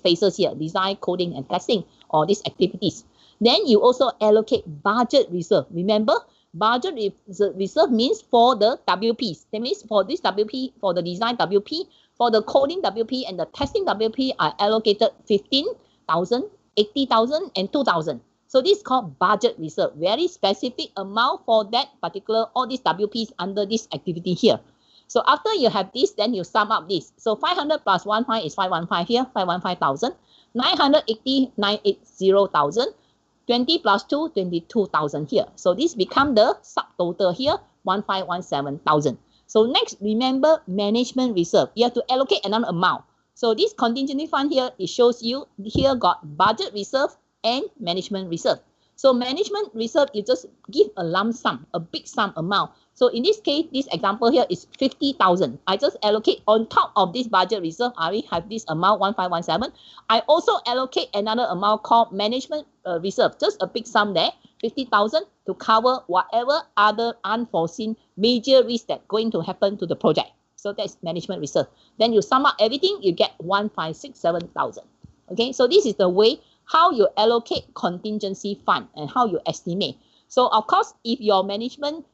phases here, design, coding, and testing, or these activities. Then you also allocate budget reserve. Remember, budget reserve means for the WPs. That means for this WP, for the design WP, for the coding WP and the testing WP are allocated 15,000, 80,000 and 2,000. So this is called budget reserve, very specific amount for that particular, all these WPs under this activity here. So after you have this, then you sum up this. So 500 plus 15 is 515 here, 515,000. 980, 980,000. 20 plus 2, 22,000 here. So this become the subtotal here, 1517,000. So next, remember management reserve. You have to allocate another amount. So this contingency fund here, it shows you here got budget reserve and management reserve. So management reserve, you just give a lump sum, a big sum amount. So in this case, this example here is 50,000. I just allocate on top of this budget reserve. I already have this amount 1517. I also allocate another amount called management reserve, just a big sum there, 50,000 to cover whatever other unforeseen major risk that going to happen to the project. So that's management reserve. Then you sum up everything, you get 1567,000. Okay, so this is the way how you allocate contingency fund and how you estimate. So of course, if your management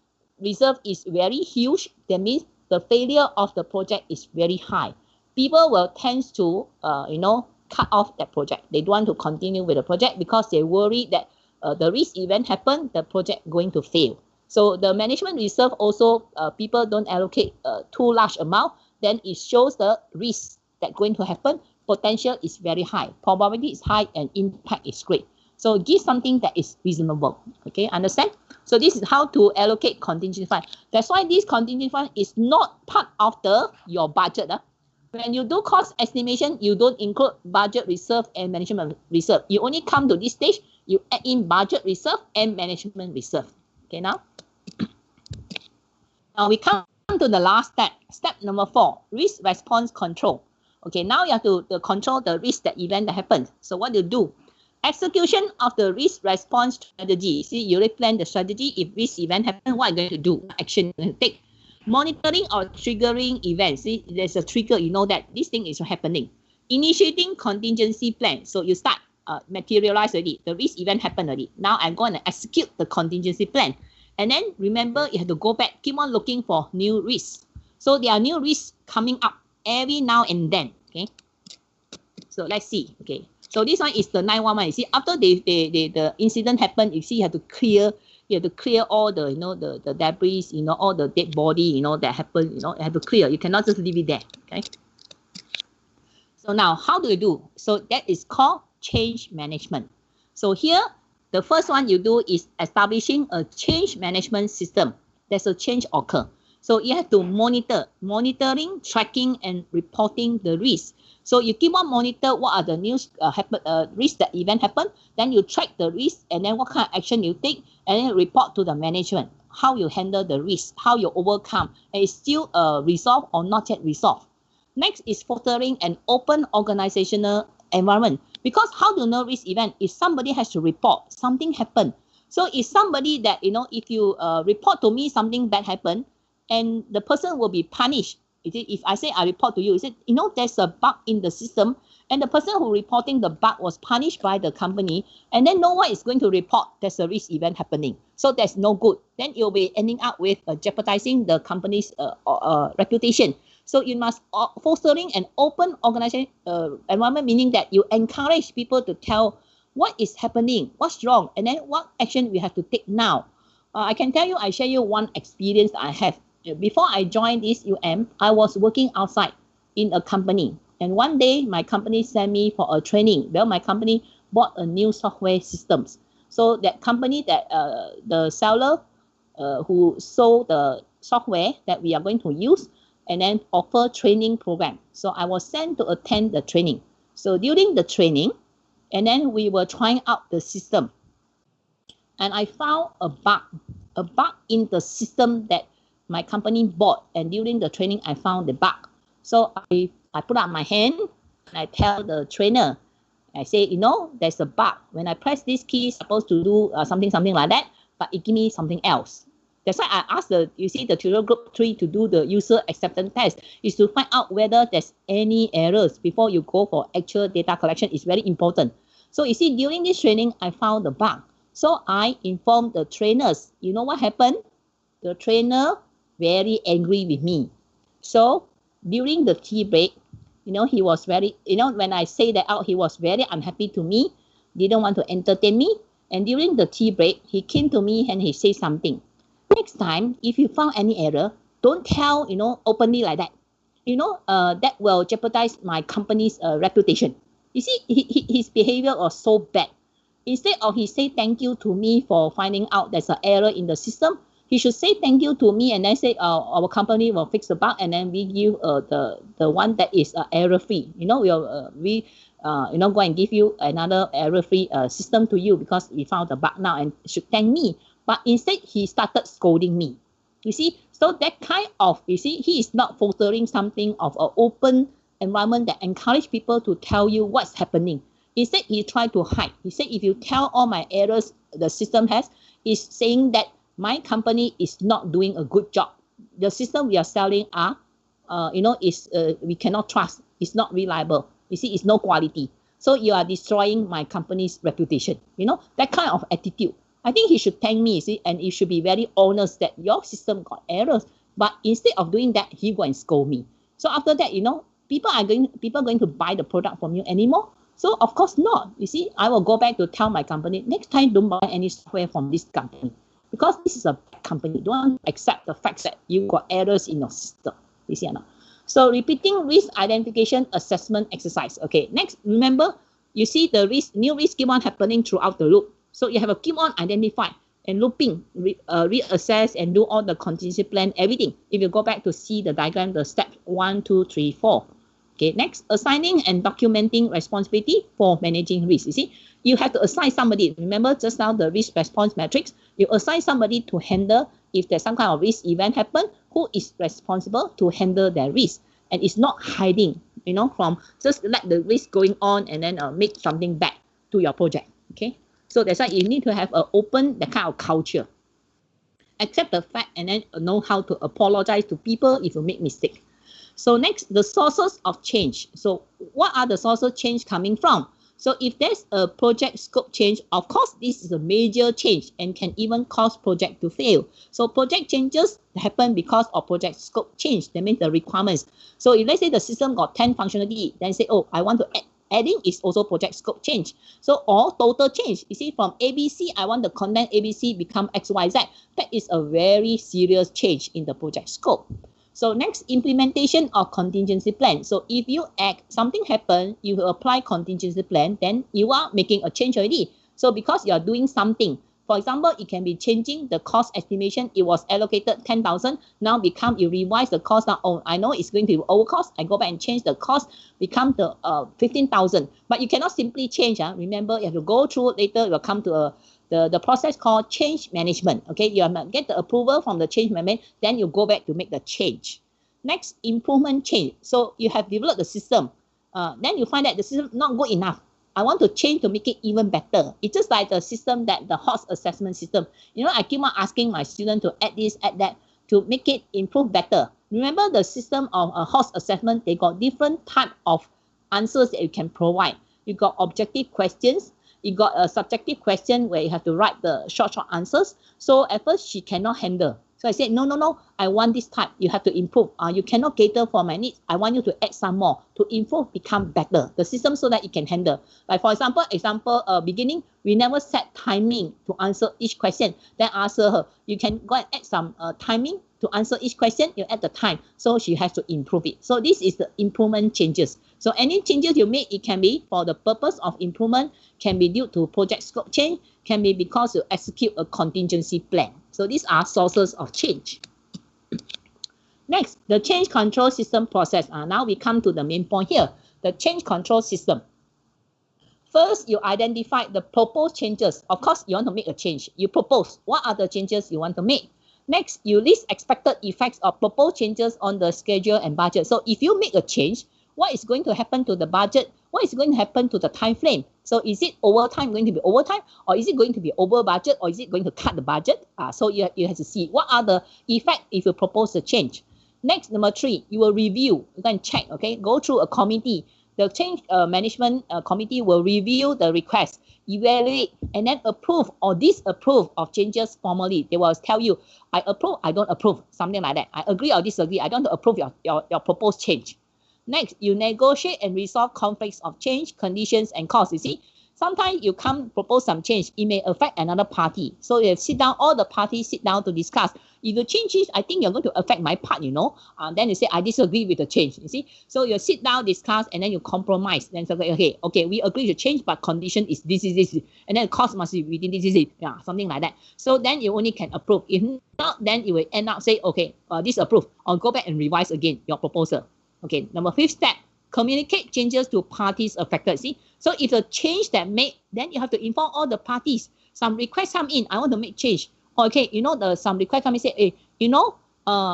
reserve is very huge, that means the failure of the project is very high. People will tend to, cut off that project. They don't want to continue with the project because they worry that the risk event happen, the project going to fail. So the management reserve also, people don't allocate too large amount, then it shows the risk that going to happen. Potential is very high, probability is high, and impact is great. So give something that is reasonable. Okay, understand? So this is how to allocate contingency fund. That's why this contingency fund is not part of your budget. When you do cost estimation, you don't include budget reserve and management reserve. You only come to this stage, you add in budget reserve and management reserve. Okay, now we come to the last step. Step number 4, risk response control. Okay, now you have to control the risk that event that happened. So what do you do? Execution of the risk response strategy. See, you already plan the strategy. If risk event happen, what are you going to do? What action you're going to take? Monitoring or triggering events. See, there's a trigger. You know that this thing is happening. Initiating contingency plan. So you start materialize already. The risk event happened already. Now I'm going to execute the contingency plan. And then remember, you have to go back, keep on looking for new risks. So there are new risks coming up every now and then. Okay. So let's see. Okay. So this one is the 911. You see, after the incident happened, you see you have to clear all the the debris, all the dead body, that happened, you have to clear. You cannot just leave it there. Okay. So now how do you do? So that is called change management. So here the first one you do is establishing a change management system. There's a change occur. So you have to monitoring, tracking, and reporting the risk. So you keep on monitor what are the news risk that event happen. Then you track the risk and then what kind of action you take, and then report to the management how you handle the risk, how you overcome, and it's still resolved or not yet resolved. Next is fostering an open organizational environment. Because how do you know risk event? If somebody has to report something happened. So if somebody that if you report to me something bad happened, and the person will be punished. If I say I report to you, is it there's a bug in the system, and the person who reporting the bug was punished by the company, and then no one is going to report there's a risk event happening. So that's no good. Then you'll be ending up with jeopardizing the company's reputation. So you must fostering an open organization environment, meaning that you encourage people to tell what is happening, what's wrong, and then what action we have to take now. I can tell you, I share you one experience I have. Before I joined this I was working outside in a company. And one day, my company sent me for a training. Well, my company bought a new software systems. So that company, the seller who sold the software that we are going to use, and then offer training program. So I was sent to attend the training. So during the training, and then we were trying out the system. And I found a bug in the system that my company bought, and during the training I found the bug. So I put up my hand and I tell the trainer, I say, there's a bug. When I press this key, it's supposed to do something like that, but it give me something else. That's why I asked the tutorial group 3 to do the user acceptance test, is to find out whether there's any errors before you go for actual data collection. Is very important. So you see, during this training, I found the bug. So I informed the trainers. You know what happened? The trainer very angry with me. So during the tea break, he was very, when I say that out, he was very unhappy to me, didn't want to entertain me. And during the tea break, he came to me and he said something. Next time, if you found any error, don't tell, openly like that. That will jeopardize my company's reputation. You see, his behavior was so bad. Instead of he say thank you to me for finding out there's an error in the system, he should say thank you to me and then say our company will fix the bug and then we give the one that is error free. Go and give you another error free system to you because we found the bug now and should thank me. But instead he started scolding me. You see, so that kind of, he is not fostering something of an open environment that encourage people to tell you what's happening. Instead, he tried to hide. He said, if you tell all my errors the system has, is saying that my company is not doing a good job. The system we are selling we cannot trust. It's not reliable. You see, it's no quality. So you are destroying my company's reputation. That kind of attitude. I think he should thank me, and he should be very honest that your system got errors. But instead of doing that, he go and scold me. So after that, people are going to buy the product from you anymore. So of course not. You see, I will go back to tell my company, next time don't buy any software from this company. Because this is a bad company. Don't accept the fact that you got errors in your system. You see or not? So repeating risk identification assessment exercise. Okay, next, remember, you see the new risk keep on happening throughout the loop. So you have to keep on identify and looping, reassess and do all the contingency plan, everything. If you go back to see the diagram, the steps 1, 2, 3, 4. Okay, next, assigning and documenting responsibility for managing risk. You see, you have to assign somebody. Remember just now the risk response matrix. You assign somebody to handle if there's some kind of risk event happen, who is responsible to handle that risk. And it's not hiding, from just let the risk going on and then make something back to your project. Okay, so that's why you need to have an open, that kind of culture. Accept the fact and then know how to apologize to people if you make mistake. So next, the sources of change. So what are the sources of change coming from? So if there's a project scope change, of course, this is a major change and can even cause project to fail. So project changes happen because of project scope change. That means the requirements. So if let's say the system got 10 functionality, then say, oh, I want to add. Adding is also project scope change. So all total change. You see, from ABC, I want the content ABC become XYZ. That is a very serious change in the project scope. So next, implementation of contingency plan. So if you act, something happen, you apply contingency plan, then you are making a change already. So because you are doing something, for example, it can be changing the cost estimation. It was allocated 10,000. Now you revise the cost. Now, oh, I know it's going to be over cost. I go back and change the cost, become the 15,000. But you cannot simply change. Remember, you have to go through later. You will come to the process called change management. Okay, you have to get the approval from the change management. Then you go back to make the change. Next, improvement change. So you have developed the system. Then you find that the system not good enough. I want to change to make it even better. It's just like the system that the HOS assessment system. I keep on asking my student to add this, add that, to make it improve better. Remember the system of a HOS assessment, they got different type of answers that you can provide. You got objective questions. You got a subjective question where you have to write the short answers. So at first she cannot handle. So I said, no, I want this type. You have to improve. You cannot cater for my needs. I want you to add some more to improve, become better. The system so that it can handle. Like for example, beginning, we never set timing to answer each question. Then ask her, you can go and add some timing to answer each question. You add the time. So she has to improve it. So this is the improvement changes. So any changes you make, it can be for the purpose of improvement, can be due to project scope change, can be because you execute a contingency plan. So these are sources of change. Next, the change control system process. Now we come to the main point here, the change control system. First, you identify the proposed changes. Of course, you want to make a change. You propose what are the changes you want to make. Next, you list expected effects of proposed changes on the schedule and budget. So if you make a change, what is going to happen to the budget? What is going to happen to the time frame? So is it overtime going to be overtime, or is it going to be over budget, or is it going to cut the budget? So you have to see what are the effects if you propose a change. Next, number 3, you will review. You can check, okay, go through a committee. The change management committee will review the request, evaluate, and then approve or disapprove of changes formally. They will tell you, I approve, I don't approve, something like that. I agree or disagree. I don't approve your proposed change. Next, you negotiate and resolve conflicts of change, conditions, and costs. You see, sometimes you come propose some change, it may affect another party. So you sit down, all the parties sit down to discuss. If you change it, I think you're going to affect my part, you know. Then you say, I disagree with the change, you see. So you sit down, discuss, and then you compromise. Then say, okay, we agree to change, but condition is this. And then the cost must be within this. Yeah, something like that. So then you only can approve. If not, then you will end up say, okay, disapprove, or go back and revise again your proposal. Okay, number 5th step, communicate changes to parties affected. See, so if a change that made, then you have to inform all the parties. Some requests come in, I want to make change. Okay, you know, some request come in, say, hey, you know,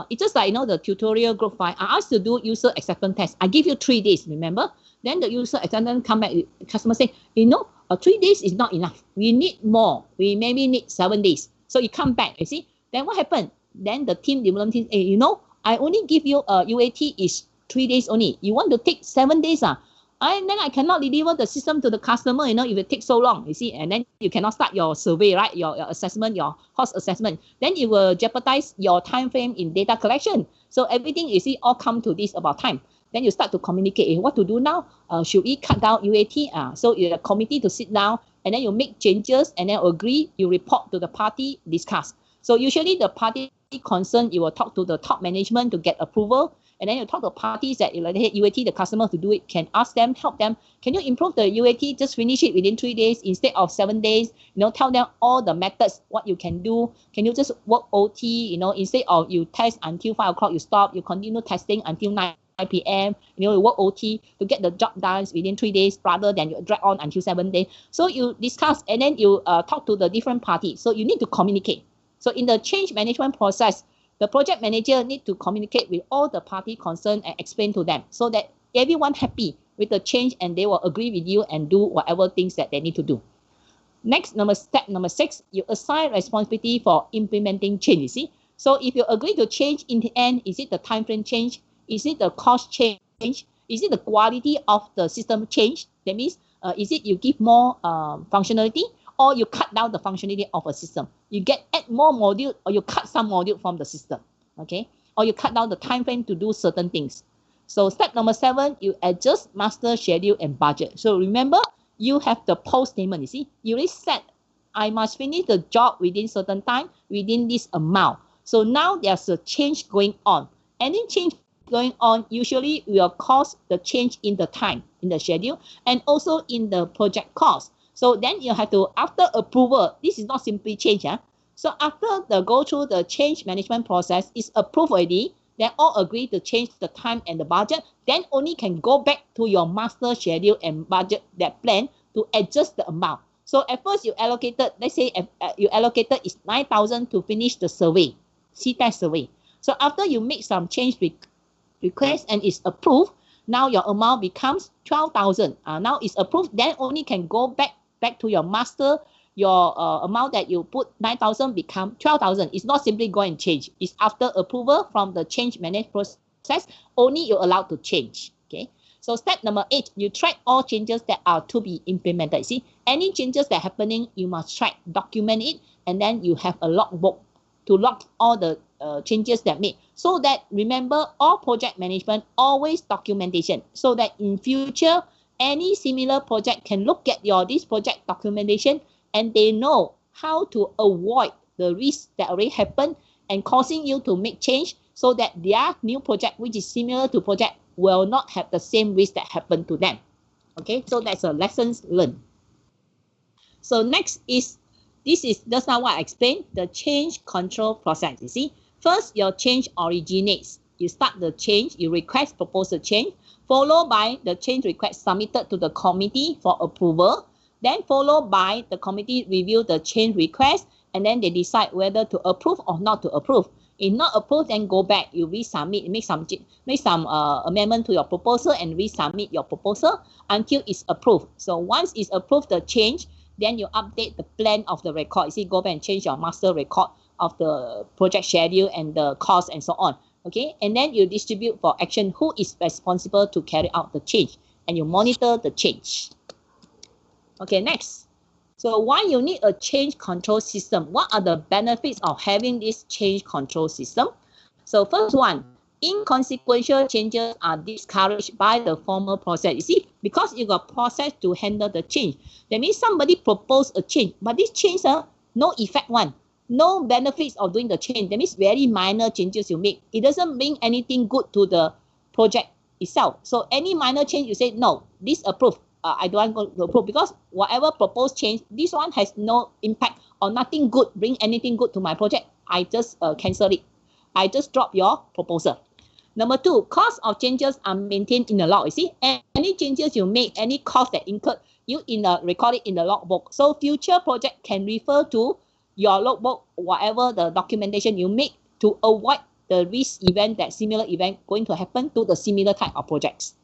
it's just like, you know, the tutorial group file. I asked to do user acceptance test. I give you 3 days, remember? Then the user acceptance come back, the customer say, you know, 3 days is not enough. We need more. We maybe need 7 days. So you come back, you see. Then what happened? Then the development team, hey, you know, I only give you UAT is 3 days only. You want to take 7 days, then I cannot deliver the system to the customer, you know, if it takes so long, you see, and then you cannot start your survey, right? Your assessment, your cost assessment. Then it will jeopardize your time frame in data collection. So everything, you see, all come to this about time. Then you start to communicate, what to do now? Should we cut down UAT? So the committee to sit down, and then you make changes, and then agree, you report to the party, discuss. So usually the party concerned, you will talk to the top management to get approval. And then you talk to parties that like UAT, the customer to do it, can ask them, help them. Can you improve the UAT? Just finish it within 3 days instead of 7 days. You know, tell them all the methods, what you can do. Can you just work OT? You know, instead of you test until 5 o'clock, you stop. You continue testing until 9 p.m. You know, you work OT to get the job done within 3 days rather than you drag on until 7 days. So you discuss and then you talk to the different parties. So you need to communicate. So in the change management process, the project manager need to communicate with all the party concerned and explain to them so that everyone happy with the change and they will agree with you and do whatever things that they need to do. Next, step number 6, you assign responsibility for implementing change, you see. So if you agree to change in the end, is it the time frame change? Is it the cost change? Is it the quality of the system change? That means, is it you give more functionality? Or you cut down the functionality of a system. You add more module or you cut some module from the system, okay? Or you cut down the time frame to do certain things. So step number 7, you adjust master schedule and budget. So remember, you have the post statement, you see? You already said, I must finish the job within certain time, within this amount. So now there's a change going on. Any change going on usually will cause the change in the time, in the schedule, and also in the project cost. So then you have to, after approval, this is not simply change. So after the go through the change management process is approved already, then all agree to change the time and the budget, then only can go back to your master schedule and budget that plan to adjust the amount. So at first you allocated, let's say you allocated is 9,000 to finish the survey, C-test survey. So after you make some change request and it's approved, now your amount becomes 12,000. Now it's approved, then only can go back to your master, your amount that you put 9,000 become 12,000. It's not simply go and change. It's after approval from the change management process, only you're allowed to change. Okay. So step number 8, you track all changes that are to be implemented. See, any changes that are happening, you must track, document it, and then you have a logbook to log all the changes that made. So that, remember, all project management, always documentation, so that in future, any similar project can look at this project documentation and they know how to avoid the risks that already happened and causing you to make change so that their new project, which is similar to project, will not have the same risk that happened to them. Okay, so that's a lessons learned. So next is, this is just now what I explained, the change control process. You see, first your change originates. You start the change, you request, propose a change, followed by the change request submitted to the committee for approval, then followed by the committee review the change request, and then they decide whether to approve or not to approve. If not approved, then go back, you resubmit, make some amendment to your proposal and resubmit your proposal until it's approved. So once it's approved, the change, then you update the plan of the record. You see, go back and change your master record of the project schedule and the cost and so on. Okay, and then you distribute for action who is responsible to carry out the change. and you monitor the change. Okay, next. So why you need a change control system? What are the benefits of having this change control system? So first one, inconsequential changes are discouraged by the formal process. You see, because you got process to handle the change. That means somebody proposed a change, but this change, no effect one. No benefits of doing the change. That means very minor changes you make. It doesn't bring anything good to the project itself. So any minor change, you say, no, disapprove. I don't want to approve because whatever proposed change, this one has no impact or nothing good, bring anything good to my project. I just cancel it. I just drop your proposal. Number two, cost of changes are maintained in the log. You see, any changes you make, any cost that incurred, you record it in the logbook. So future project can refer to your logbook, whatever the documentation you make to avoid the risk event, that similar event going to happen to the similar type of projects.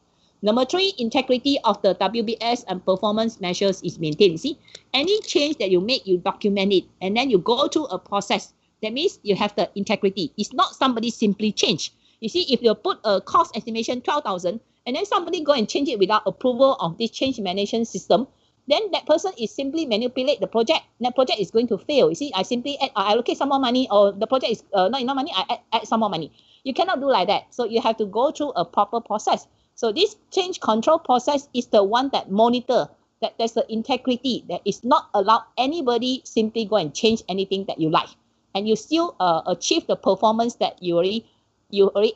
Number three, integrity of the WBS and performance measures is maintained. See, any change that you make, you document it, and then you go through a process. That means you have the integrity. It's not somebody simply change. You see, if you put a cost estimation 12,000, and then somebody go and change it without approval of this change management system, then that person is simply manipulate the project. That project is going to fail. You see, I simply allocate some more money, or the project is not enough money, I add some more money. You cannot do like that. So you have to go through a proper process. So this change control process is the one that monitor that there's the integrity, that is not allowed anybody simply go and change anything that you like, and you still achieve the performance that you already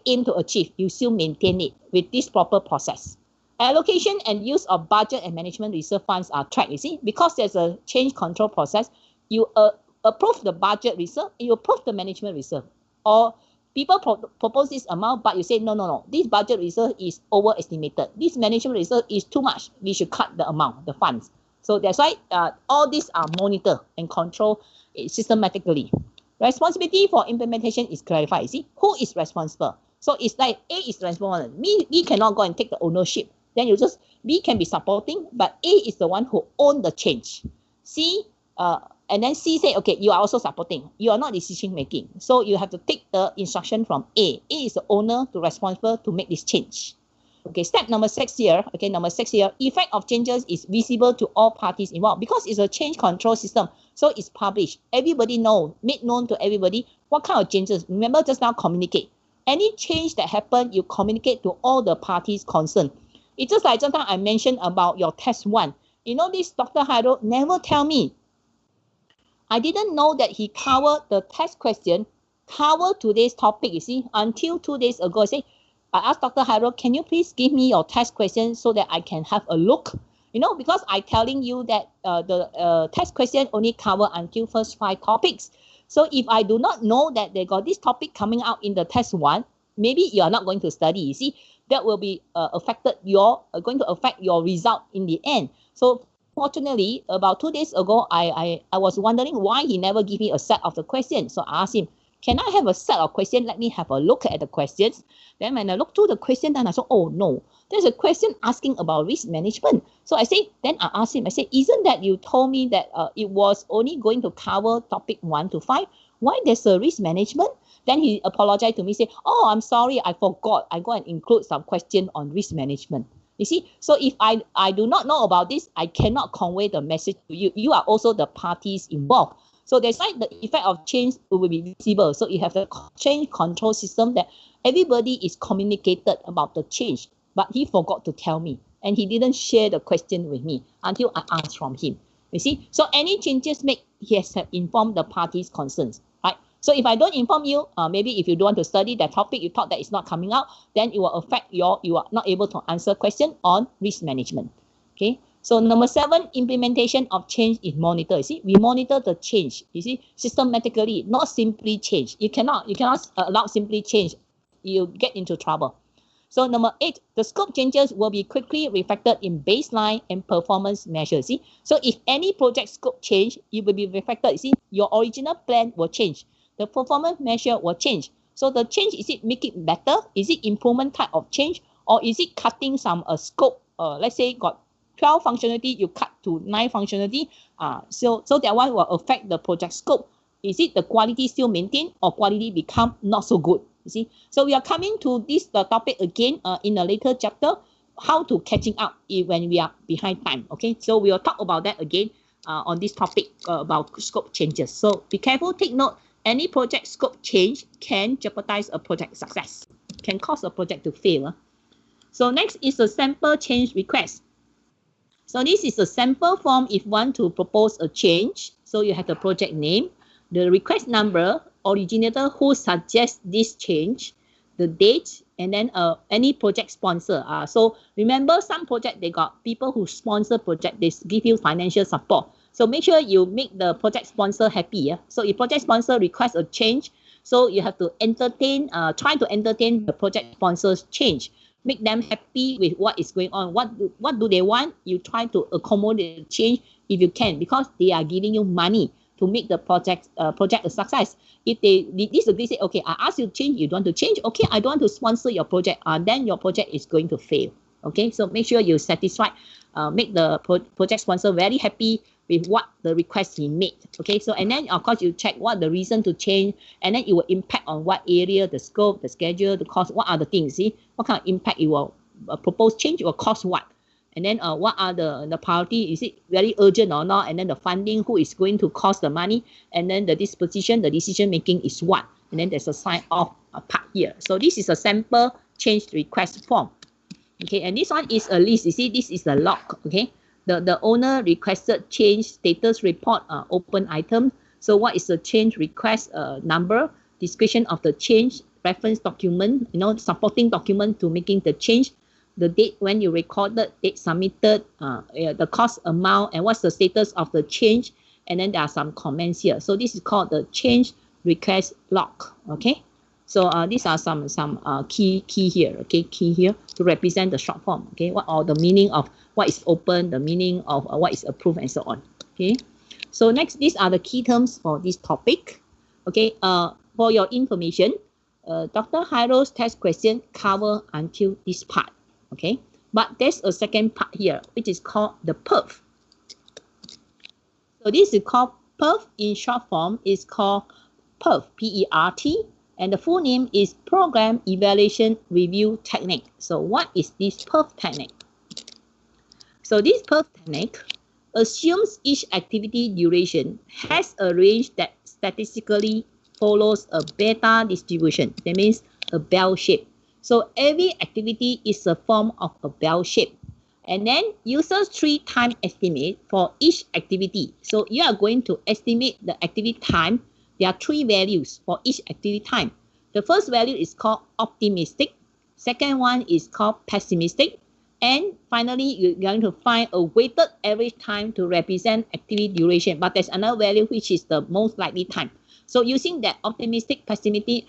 aim to achieve. You still maintain it with this proper process. Allocation and use of budget and management reserve funds are tracked. You see, because there's a change control process, you approve the budget reserve and you approve the management reserve. Or people propose this amount, but you say, no, this budget reserve is overestimated. This management reserve is too much. We should cut the amount, the funds. So that's why all these are monitored and controlled systematically. Responsibility for implementation is clarified. You see, who is responsible? So it's like A is responsible. B cannot go and take the ownership. Then you just, B can be supporting, but A is the one who owns the change. C, and then C say, okay, you are also supporting. You are not decision making. So you have to take the instruction from A. A is the owner to responsible to make this change. Okay, step number 6 here. Okay, number 6 here. Effect of changes is visible to all parties involved because it's a change control system. So it's published. Everybody knows, made known to everybody what kind of changes. Remember just now, communicate. Any change that happen, you communicate to all the parties concerned. It's just like just now I mentioned about your test 1. You know, this Dr. Hairo never tell me. I didn't know that he covered the test question, covered today's topic, you see, until 2 days ago. I asked Dr. Hairo, can you please give me your test question so that I can have a look? You know, because I'm telling you that the test question only cover until first 5 topics. So if I do not know that they got this topic coming out in the test 1, maybe you are not going to study. You see, that will be going to affect your result in the end. So fortunately, about 2 days ago, I was wondering why he never give me a set of the questions. So I asked him, can I have a set of questions? Let me have a look at the questions. Then when I look through the question, then I saw, oh no, there's a question asking about risk management. So I asked him, isn't that you told me that it was only going to cover topic 1 to 5? Why there's a risk management? Then he apologized to me, say, oh, I'm sorry, I forgot. I go and include some question on risk management. You see, so if I do not know about this, I cannot convey the message to you. You are also the parties involved. So that's why the effect of change will be visible. So you have the change control system that everybody is communicated about the change, but he forgot to tell me. And he didn't share the question with me until I asked from him. You see, so any changes made, he has to inform the parties' concerns, right? So if I don't inform you, maybe if you don't want to study that topic, you thought that it's not coming out, then it will affect you are not able to answer question on risk management. Okay. So number 7, implementation of change is monitored. You see, we monitor the change. You see, systematically, not simply change. You cannot allow simply change. You get into trouble. So number 8, the scope changes will be quickly reflected in baseline and performance measures. See, so if any project scope change, it will be reflected. You see, your original plan will change. The performance measure will change. So the change, is it make it better? Is it improvement type of change? Or is it cutting some scope? Let's say got 12 functionality, you cut to 9 functionality. So that one will affect the project scope. Is it the quality still maintained or quality become not so good? You see, so we are coming to this topic again in a later chapter. how to catching up when we are behind time. Okay, so we will talk about that again on this topic about scope changes. So be careful, take note, any project scope change can jeopardize a project success, can cause a project to fail. So next is a sample change request. So this is a sample form if you want to propose a change. So you have the project name, the request number, originator who suggests this change, the date, and then any project sponsor. So remember, some project they got people who sponsor project, they give you financial support. So make sure you make the project sponsor happy. So if project sponsor requests a change, so you have to entertain, try to entertain the project sponsor's change. Make them happy with what is going on. What do they want? You try to accommodate the change if you can, because they are giving you money to make the project a success. If they disagree, say, okay, I ask you to change, you don't want to change, okay, I don't want to sponsor your project, then your project is going to fail. Okay, so make sure you satisfy, make the project sponsor very happy with what the request he made. Okay, so and then of course you check what the reason to change, and then it will impact on what area, the scope, the schedule, the cost, what are the things, see what kind of impact it will propose change, it will cost what, and then what are the priority, is it very urgent or not, and then the funding, who is going to cost the money, and then the disposition, the decision making is what, and then there's a sign off part here. So this is a sample change request form. Okay, and this one is a list. You see, this is a log. Okay, the owner requested change, status report, open item. So what is the change request number, description of the change, reference document, supporting document to making the change, the date when you recorded, date submitted, the cost amount, and what's the status of the change, and then there are some comments here. So this is called the change request log. Okay, so these are some key here. Okay, key here to represent the short form. Okay, what are the meaning of what is open, the meaning of what is approved, and so on. Okay, so next, these are the key terms for this topic. Okay, for your information, Dr. Hairo's test question cover until this part. Okay, but there's a second part here, which is called the PERF. So this is called PERF. In short form is called PERT, P-E-R-T, and the full name is Program Evaluation Review Technique. So what is this PERF technique? So this PERF technique assumes each activity duration has a range that statistically follows a beta distribution. That means a bell shape. So every activity is a form of a bell shape. And then uses 3 time estimate for each activity. So you are going to estimate the activity time. There are 3 values for each activity time. The first value is called optimistic. Second one is called pessimistic. And finally, you're going to find a weighted average time to represent activity duration. But there's another value which is the most likely time. So using that optimistic, pessimistic,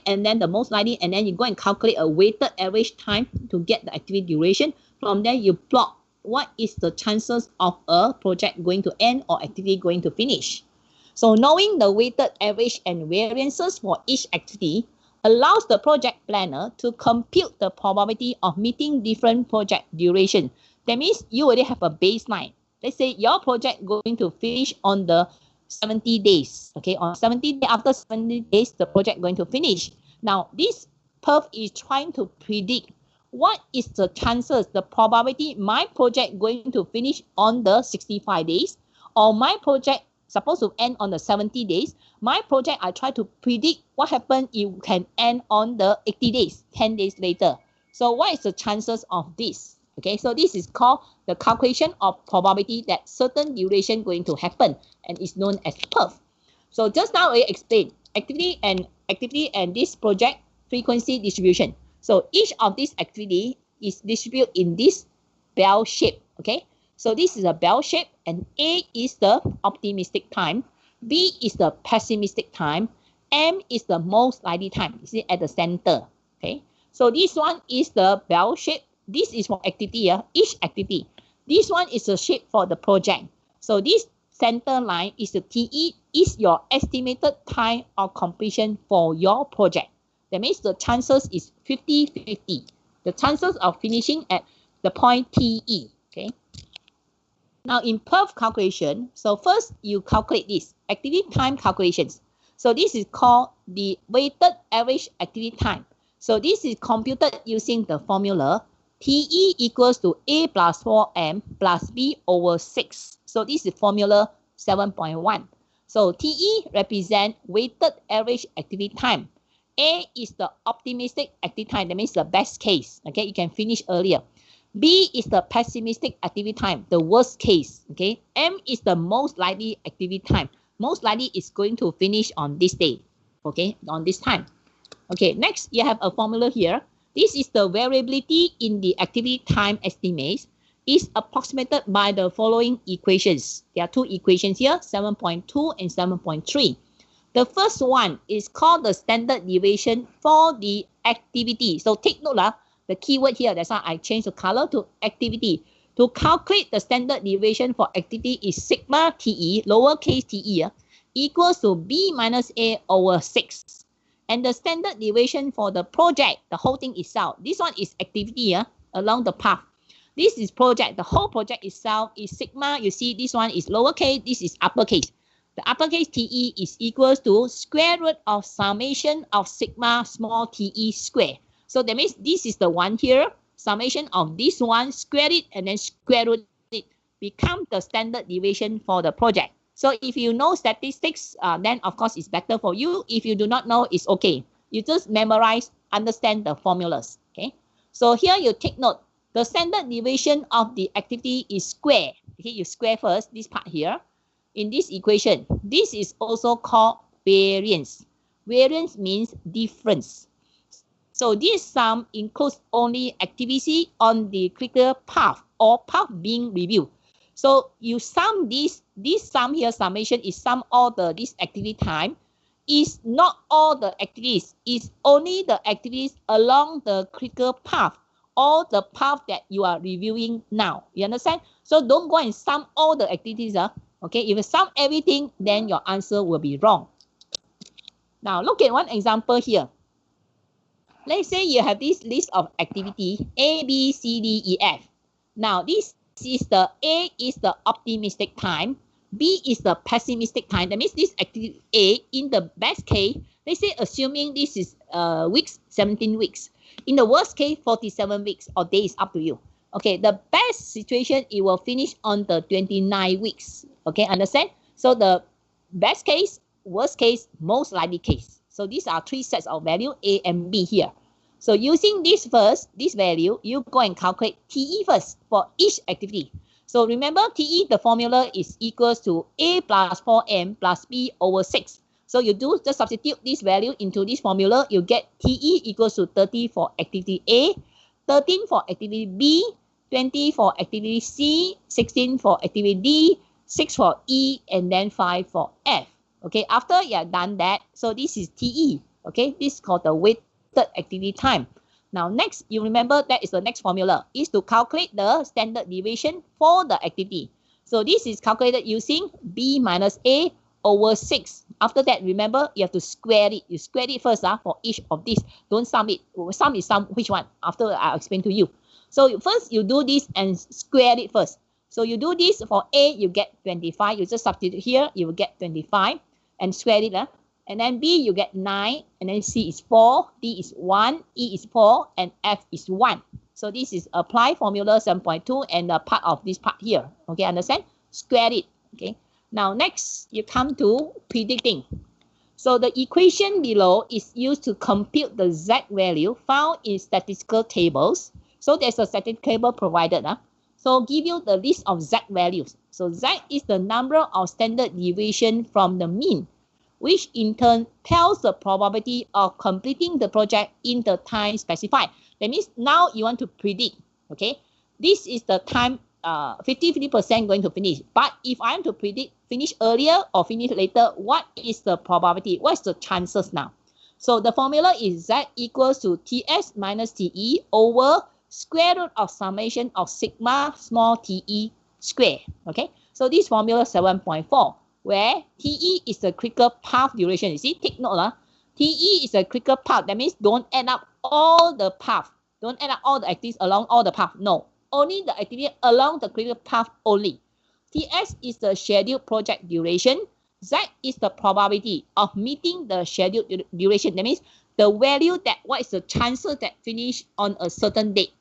and then the most likely, and then you go and calculate a weighted average time to get the activity duration. From there, you plot what is the chances of a project going to end or activity going to finish. So knowing the weighted average and variances for each activity allows the project planner to compute the probability of meeting different project duration. That means you already have a baseline. Let's say your project going to finish on the 70 days. Okay, on 70 days, after 70 days, the project going to finish. Now, this PERF is trying to predict what is the chances, the probability my project going to finish on the 65 days, or my project supposed to end on the 70 days. My project, I try to predict what happens if it can end on the 80 days, 10 days later. So what is the chances of this? Okay, so this is called the calculation of probability that certain duration going to happen, and is known as PERF. So just now I explained activity and this project frequency distribution. So each of these activity is distributed in this bell shape. Okay, so this is a bell shape, and A is the optimistic time, B is the pessimistic time, M is the most likely time. You see at the center. Okay, so this one is the bell shape. This is for activity, each activity. This one is the shape for the project. So this center line is the TE, is your estimated time of completion for your project. That means the chances is 50-50. The chances of finishing at the point TE. Okay. Now in PERF calculation, so first you calculate this activity time calculations. So this is called the weighted average activity time. So this is computed using the formula TE equals to A plus 4M plus B over 6. So this is formula 7.1. So TE represent weighted average activity time. A is the optimistic activity time, that means the best case. Okay, you can finish earlier. B is the pessimistic activity time, the worst case. Okay, M is the most likely activity time. Most likely is going to finish on this day. Okay, on this time. Okay, next you have a formula here. This is the variability in the activity time estimates is approximated by the following equations. There are two equations here, 7.2 and 7.3. The first one is called the standard deviation for the activity. So take note, the keyword here, that's why I changed the color to activity. To calculate the standard deviation for activity is sigma TE, lowercase TE, equals to B minus A over 6. And the standard deviation for the project, the whole thing itself, this one is activity along the path. This is project, the whole project itself is sigma. You see, this one is lowercase, this is uppercase. The uppercase TE is equals to square root of summation of sigma small TE square. So that means this is the one here, summation of this one, square it, and then square root it, become the standard deviation for the project. So if you know statistics, then of course it's better for you. If you do not know, it's okay. You just memorize, understand the formulas. Okay. So here you take note. The standard deviation of the activity is square. Okay, you square first this part here. In this equation, this is also called variance. Variance means difference. So this sum includes only activity on the critical path or path being reviewed. So you sum this sum here, summation is sum all this activity time, is not all the activities, is only the activities along the critical path, or the path that you are reviewing now. You understand? So don't go and sum all the activities. Okay, if you sum everything, then your answer will be wrong. Now look at one example here. Let's say you have this list of activity A, B, C, D, E, F. Now this is the A is the optimistic time, B is the pessimistic time. That means this activity A, in the best case, let's say assuming this is weeks, 17 weeks. In the worst case, 47 weeks or days, up to you. Okay, the best situation, it will finish on the 29 weeks. Okay, understand? So the best case, worst case, most likely case. So these are three sets of value, A and B here. So using this first, this value, you go and calculate TE first for each activity. So remember, TE, the formula is equals to A plus 4M plus B over 6. So you do just substitute this value into this formula, you get TE equals to 30 for activity A, 13 for activity B, 20 for activity C, 16 for activity D, 6 for E, and then 5 for F. Okay, after you have done that, so this is TE. Okay, this is called the weighted activity time. Now next, you remember that is the next formula, is to calculate the standard deviation for the activity. So this is calculated using B minus A over 6. After that, remember, you have to square it. You square it first for each of these. Don't sum it. Sum is sum which one? After I'll explain to you. So first, you do this and square it first. So you do this for A, you get 25. You just substitute here, you will get 25 and square it. And then B, you get 9. And then C is 4. D is 1. E is 4. And F is 1. So this is apply formula 7.2 and the part of this part here. Okay, understand? Square it. Okay. Now next, you come to predicting. So the equation below is used to compute the Z value found in statistical tables. So there's a statistical table provided. So give you the list of Z values. So Z is the number of standard deviation from the mean, which in turn tells the probability of completing the project in the time specified. That means now you want to predict. Okay, this is the time 50% going to finish. But if I am to predict finish earlier or finish later, what is the probability? What is the chances now? So the formula is Z equals to TS minus TE over square root of summation of sigma small TE square. Okay, so this formula 7.4, where TE is the critical path duration. You see, take note. TE is a critical path. That means don't add up all the path. Don't add up all the activities along all the path. No. Only the activity along the critical path only. TS is the scheduled project duration. Z is the probability of meeting the scheduled duration. That means the value that what is the chances that finish on a certain date.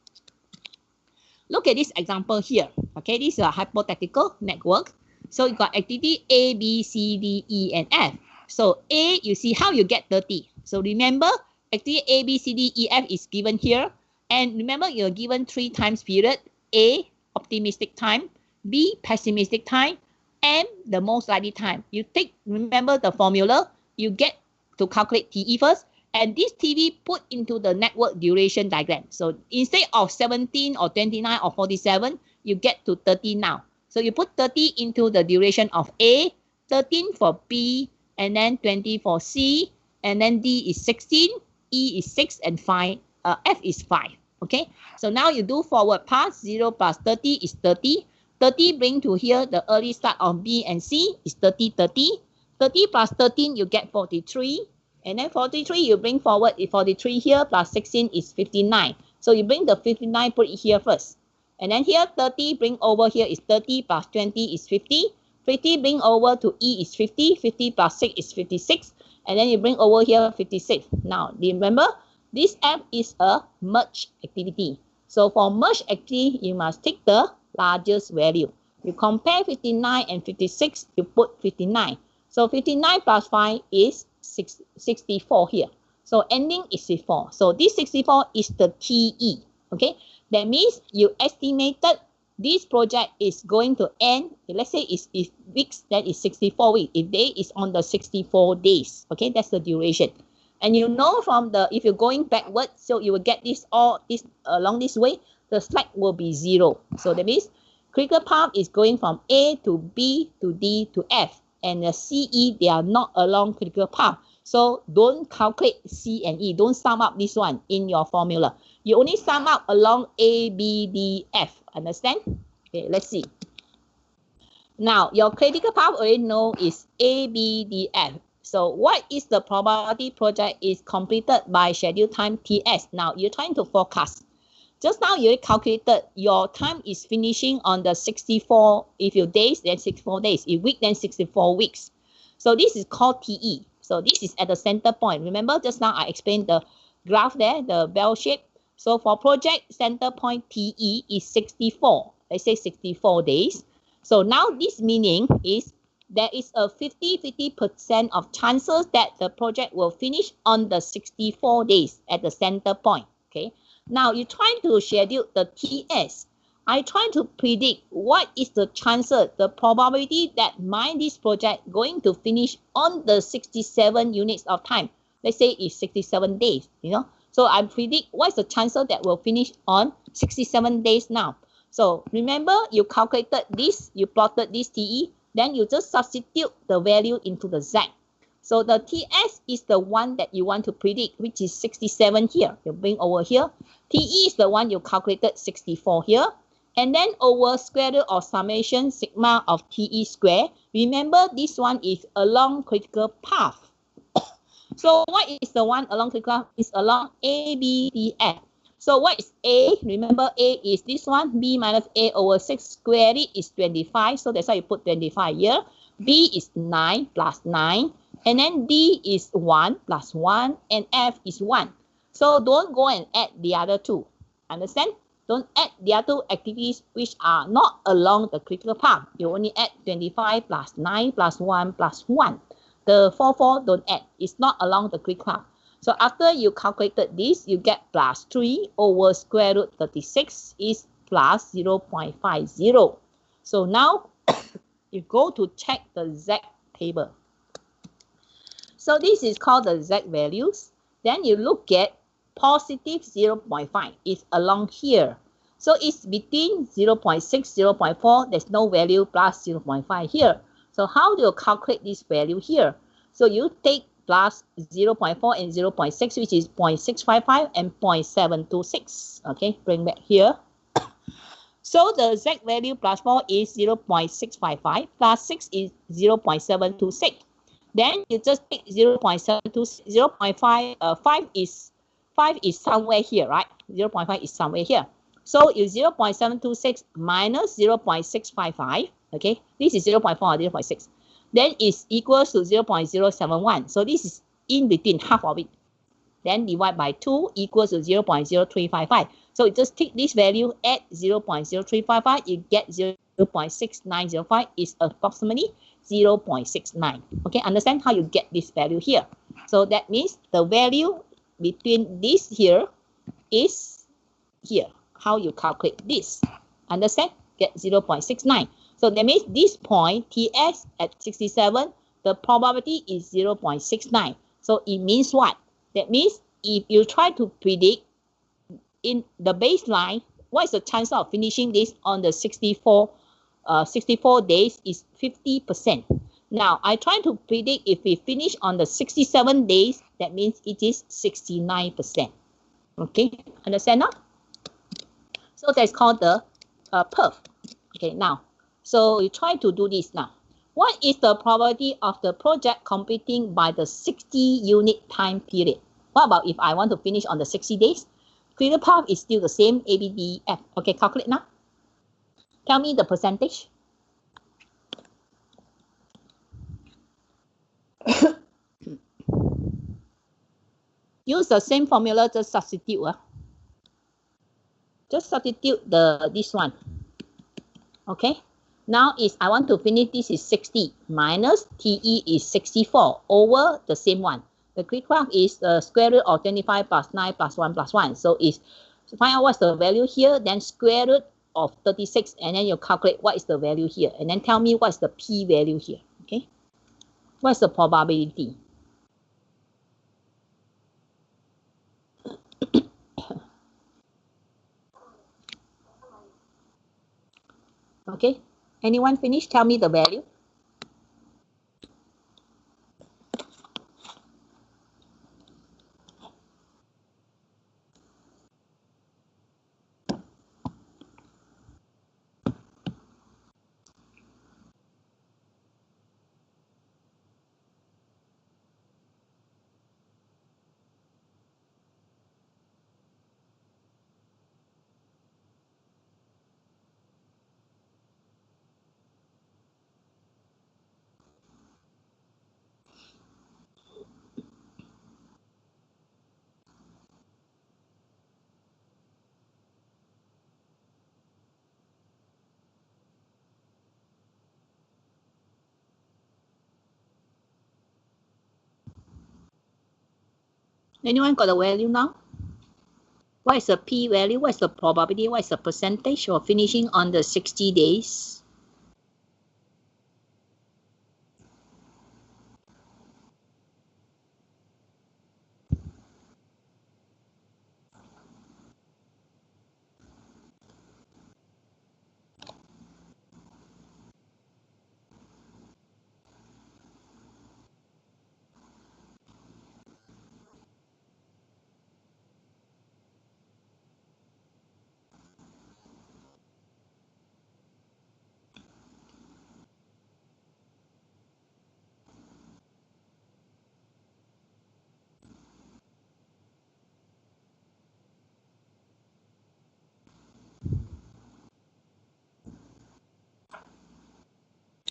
look at this example here. Okay, this is a hypothetical network. So you got activity A, B, C, D, E, and F. So A, you see how you get 30. So remember, activity A, B, C, D, E, F is given here. And remember, you're given 3 times period. A, optimistic time. B, pessimistic time. M, the most likely time. You take, remember the formula, you get to calculate TE first. And this TV put into the network duration diagram. So instead of 17 or 29 or 47, you get to 30 now. So you put 30 into the duration of A, 13 for B, and then 20 for C, and then D is 16, E is 6, and 5, F is 5. Okay, so now you do forward pass. 0 plus 30 is 30. 30 bring to here the early start of B and C is 30, 30. 30 plus 13, you get 43. And then 43, you bring forward 43 here, plus 16 is 59. So you bring the 59, put it here first. And then here, 30, bring over here is 30, plus 20 is 50. 50, bring over to E is 50. 50 plus 6 is 56. And then you bring over here 56. Now, remember, this F is a merge activity. So for merge activity, you must take the largest value. You compare 59 and 56, you put 59. So 59 plus 5 is 64 here. So ending is 64. So this 64 is the TE. Okay, that means you estimated this project is going to end. Let's say if weeks, that is 64 weeks. If day is on the 64 days. Okay, that's the duration. And you know from the, if you're going backwards, so you will get this all this along this way, the slack will be 0. So that means critical path is going from A to B to D to F. And the CE, they are not along critical path. So don't calculate C and E. Don't sum up this one in your formula. You only sum up along A, B, D, F. Understand? Okay, let's see. Now, your critical path already know is A, B, D, F. So what is the probability project is completed by schedule time TS? Now, you're trying to forecast. Just now, you calculated your time is finishing on the 64. If your days, then 64 days. If week, then 64 weeks. So this is called TE. So this is at the center point. Remember, just now I explained the graph there, the bell shape. So for project center point TE is 64. Let's say 64 days. So now this meaning is there is a 50% of chances that the project will finish on the 64 days at the center point. Okay. Now you're trying to schedule the TS. I try to predict what is the chances, the probability that this project going to finish on the 67 units of time. Let's say it's 67 days, you know. So I predict what's the chances that will finish on 67 days now. So remember, you calculated this, you plotted this TE, then you just substitute the value into the Z. So the TS is the one that you want to predict, which is 67 here. You bring over here. TE is the one you calculated 64 here. And then over square root of summation sigma of TE square. Remember, this one is along critical path. So what is the one along critical path? It's along A, B, D, F. So what is A? Remember, A is this one. B minus A over 6 squared is 25. So that's why you put 25 here. B is 9 plus 9. And then D is 1 plus 1. And F is 1. So don't go and add the other two. Understand? Don't add the other activities which are not along the critical path. You only add 25 plus 9 plus 1 plus 1. The 4 don't add. It's not along the critical path. So after you calculated this, you get plus 3 over square root 36 is plus 0.50. So now you go to check the Z table. So this is called the Z values. Then you look at positive 0.5 is along here. So it's between 0.6, 0.4. There's no value plus 0.5 here. So how do you calculate this value here? So you take plus 0.4 and 0.6, which is 0.655 and 0.726. Okay, bring back here. So the Z value plus 4 is 0.655, plus 6 is 0.726. Then you just take 0.726, 5 is somewhere here, right? 0.5 is somewhere here. So you 0.726 minus 0.655, okay? This is 0.4 or 0.6. Then it's equals to 0.071. So this is in between half of it. Then divide by 2 equals to 0.0355. So you just take this value at 0.0355, you get 0.6905 is approximately 0.69. Okay, understand how you get this value here. So that means the value between this here is here. How you calculate this? Understand? Get 0.69. So that means this point, TS at 67, the probability is 0.69. So it means what? That means if you try to predict in the baseline, what is the chance of finishing this on the 64 days is 50%. Now, I try to predict if we finish on the 67 days, that means it is 69%. Okay, understand now? So that's called the perf. Okay, now, so you try to do this now. What is the probability of the project completing by the 60 unit time period? What about if I want to finish on the 60 days? Clear path is still the same, A, B, D, F. Okay, calculate now. Tell me the percentage. Use the same formula, just substitute. Just substitute this one. Okay. Now is I want to finish this is 60 minus TE is 64 over the same one. The quick graph is the square root of 25 plus 9 plus 1 plus 1. So is to find out what's the value here, then square root of 36, and then you calculate what is the value here, and then tell me what's the P value here. Okay. What's the probability? Okay. Anyone finish? Tell me the value. Anyone got the value now? What is the P value? What is the probability? What is the percentage of finishing on the 60 days?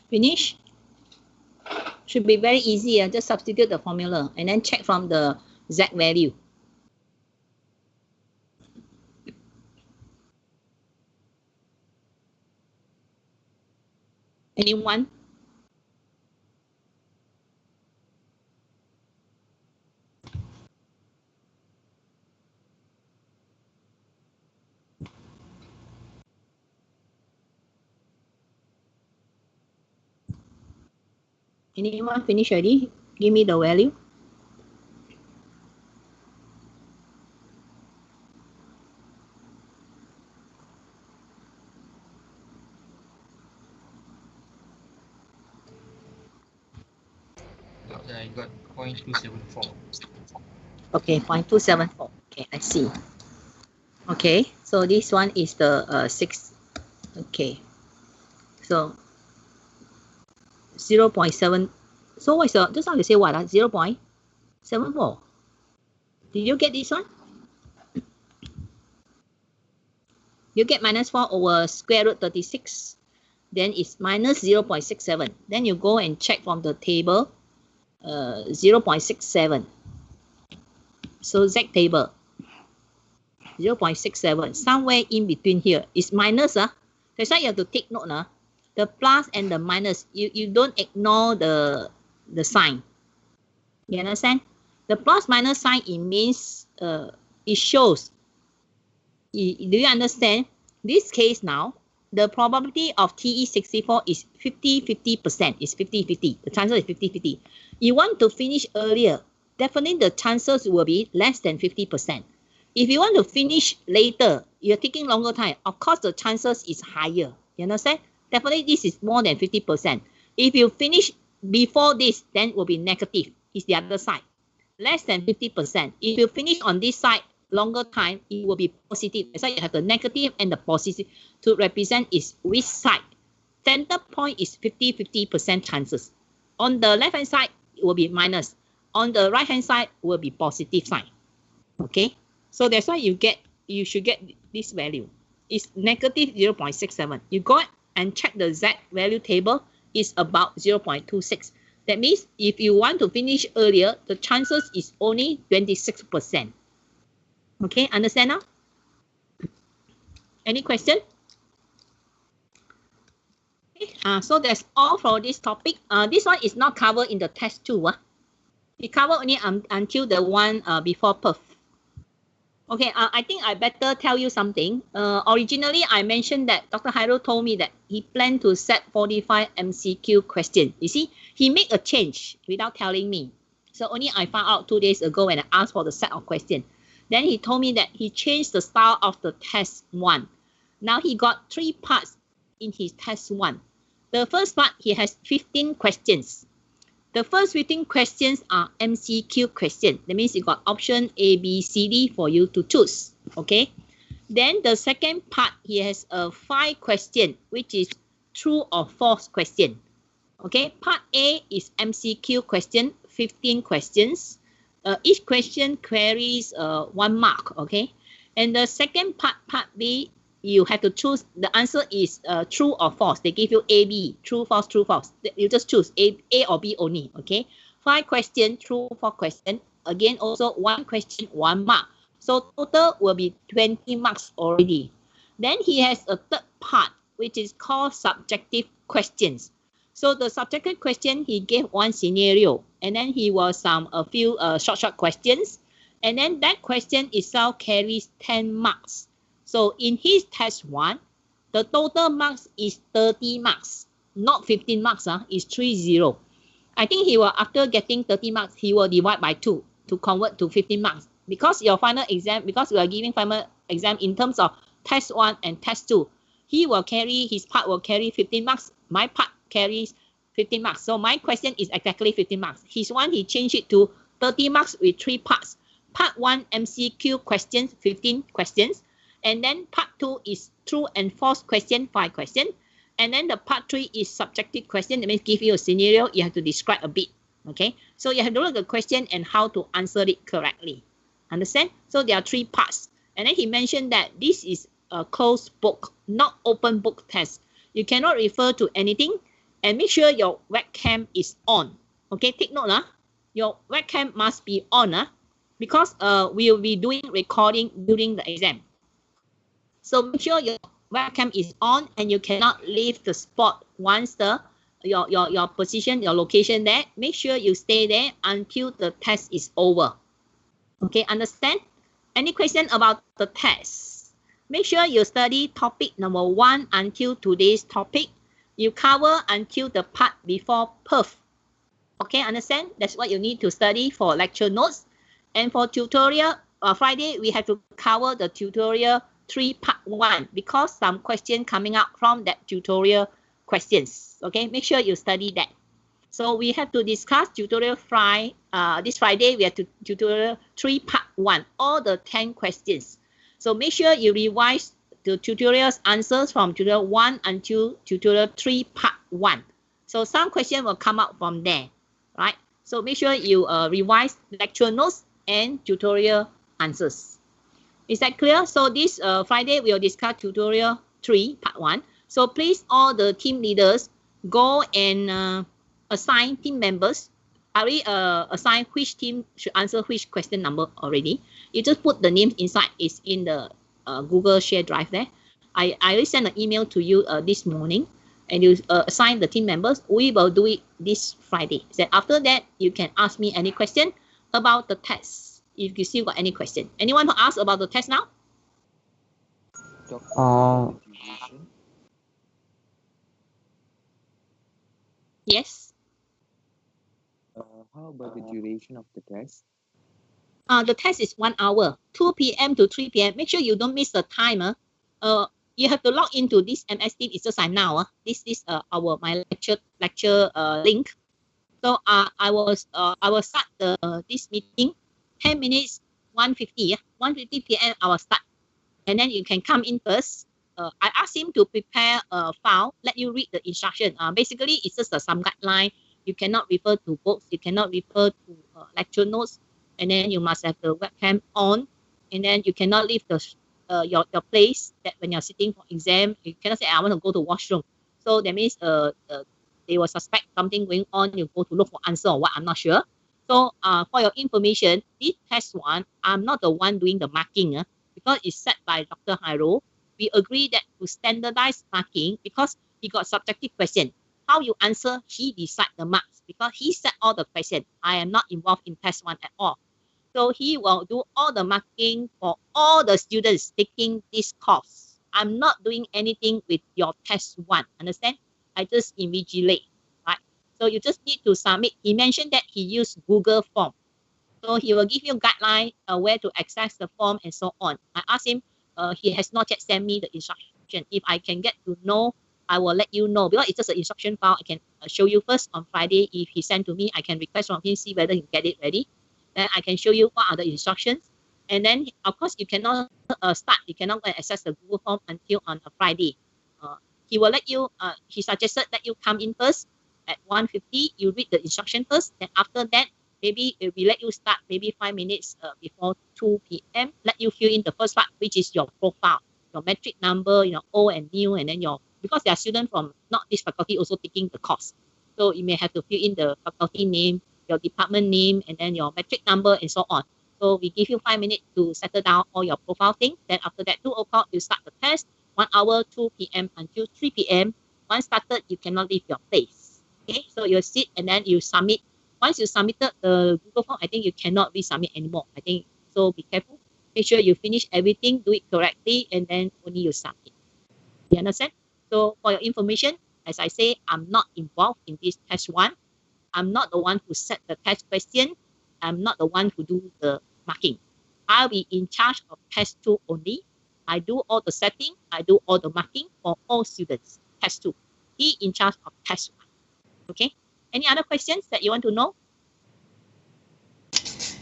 Finish? Should be very easy. Just substitute the formula and then check from the Z value. Anyone? Anyone finish already? Give me the value. I got 0.274. Okay, 0.274. Okay, I see. Okay, so this one is the 6. Okay, so 0.7. So what's the, just now you say what? 0.74. Did you get this one? You get minus 4 over square root 36. Then it's minus 0.67. Then you go and check from the table 0.67. So Z table. 0.67, somewhere in between here. It's minus. That's why you have to take note. The plus and the minus, you don't ignore the sign. You understand? The plus minus sign, it means it shows. Do you understand? This case now, the probability of TE64 is 50-50%. It's 50-50. The chances is 50-50. You want to finish earlier, definitely the chances will be less than 50%. If you want to finish later, you're taking longer time. Of course, the chances is higher. You understand? Definitely, this is more than 50%. If you finish before this, then it will be negative. It's the other side. Less than 50%. If you finish on this side longer time, it will be positive. That's why you have the negative and the positive to represent is which side. Center point is 50-50% chances. On the left hand side, it will be minus. On the right hand side will be positive sign. Okay, so that's why you should get this value. It's negative 0.67. You go and check the Z value table, is about 0.26. That means if you want to finish earlier, the chances is only 26%. Okay, understand now? Any question? Okay, so that's all for this topic. This one is not covered in the test 2. It covered only until the one before perf. Okay, I think I better tell you something. Originally, I mentioned that Dr. Hairo told me that he planned to set 45 MCQ questions. You see, he made a change without telling me. So only I found out 2 days ago when I asked for the set of questions. Then he told me that he changed the style of the test 1. Now he got 3 parts in his test 1. The first part, he has 15 questions. The first 15 questions are MCQ questions. That means you got option A, B, C, D for you to choose. Okay. Then the second part, he has a 5 question, which is true or false question. Okay. Part A is MCQ question, 15 questions. Each question carries 1 mark. Okay. And the second part, part B, you have to choose. The answer is true or false. They give you A, B, true, false, true, false. You just choose A or B only. Okay. 5 questions, true, false question. Again, also 1 question, 1 mark. So total will be 20 marks already. Then he has a third part, which is called subjective questions. So the subjective question, he gave 1 scenario, and then he was a few short questions, and then that question itself carries 10 marks. So in his test 1, the total marks is 30 marks, not 15 marks. It's 30. I think he will, after getting 30 marks, he will divide by 2 to convert to 15 marks. Because your final exam, because we are giving final exam in terms of test 1 and test 2, his part will carry 15 marks. My part carries 15 marks. So my question is exactly 15 marks. His one, he changed it to 30 marks with 3 parts. Part 1, MCQ questions, 15 questions. And then part 2 is true and false question, 5 questions. And then the part 3 is subjective question. That means give you a scenario, you have to describe a bit. Okay, so you have to look at the question and how to answer it correctly. Understand? So there are 3 parts. And then he mentioned that this is a closed book, not open book test. You cannot refer to anything, and make sure your webcam is on. Okay, take note. Your webcam must be on because we will be doing recording during the exam. So make sure your webcam is on and you cannot leave the spot once your position, your location there. Make sure you stay there until the test is over. Okay, understand? Any question about the test? Make sure you study topic number 1 until today's topic. You cover until the part before perf. Okay, understand? That's what you need to study for lecture notes. And for tutorial, Friday, we have to cover the tutorial 3 part 1 because some question coming out from that tutorial questions. Okay, make sure you study that. So we have to discuss tutorial this Friday. We have to tutorial 3 part 1, all the 10 questions. So make sure you revise the tutorial's answers from tutorial 1 until tutorial 3 part 1. So some questions will come out from there, right? So make sure you revise lecture notes and tutorial answers. Is that clear? So this Friday, we'll discuss tutorial 3, part 1. So please, all the team leaders, go and assign team members I already assigned which team should answer which question number already. You just put the names inside. It's in the Google Share Drive there. I already sent an email to you this morning, and you assign the team members. We will do it this Friday. So after that, you can ask me any question about the test. If you still got any question, anyone who ask about the test now? Doctor, duration. Yes. How about the duration of the test? The test is 1 hour, 2 p.m. to 3 p.m. Make sure you don't miss the time. You have to log into this MS Team. It's just now. This is my lecture link. So I will start this meeting 10 minutes 1:50. 1:50 p.m. I will start, and then you can come in first. I asked him to prepare a file, let you read the instruction. Basically, it's just some guideline. You cannot refer to books. You cannot refer to lecture notes. And then you must have the webcam on. And then you cannot leave the your place that when you're sitting for exam. You cannot say, I want to go to washroom. So that means they will suspect something going on. You go to look for answer or what, I'm not sure. So for your information, this test one, I'm not the one doing the marking because it's set by Dr. Hairo. We agree that to standardize marking because he got subjective question. How you answer, he decide the marks because he set all the question. I am not involved in test one at all. So he will do all the marking for all the students taking this course. I'm not doing anything with your test one. Understand? I just invigilate, right? So you just need to submit. He mentioned that he used Google form. So he will give you a guideline where to access the form and so on. I asked him, he has not yet sent me the instruction. If I can get to know, I will let you know. Because it's just an instruction file, I can show you first on Friday. If he sent to me, I can request from him, see whether he get it ready. Then I can show you what are the instructions. And then, of course, you cannot start. You cannot go and access the Google form until on a Friday. He will let you, he suggested that you come in first at 1:50. You read the instruction first. Then after that, maybe we let you start maybe 5 minutes before 2 p.m. Let you fill in the first part, which is your profile, your metric number, old and new, and then because there are students from not this faculty also taking the course. So you may have to fill in the faculty name, your department name, and then your metric number and so on. So we give you 5 minutes to settle down all your profile thing. Then after that, 2 o'clock, you start the test. 1 hour, 2 p.m. until 3 p.m. Once started, you cannot leave your place. Okay, so you sit and then you submit. Once you submitted the Google form, I think you cannot resubmit anymore. I think so. Be careful. Make sure you finish everything, do it correctly, and then only you submit. You understand? So for your information, as I say, I'm not involved in this test one. I'm not the one who set the test question. I'm not the one who do the marking. I'll be in charge of test 2 only. I do all the setting. I do all the marking for all students. Test 2. He in charge of test 1. Okay. Any other questions that you want to know?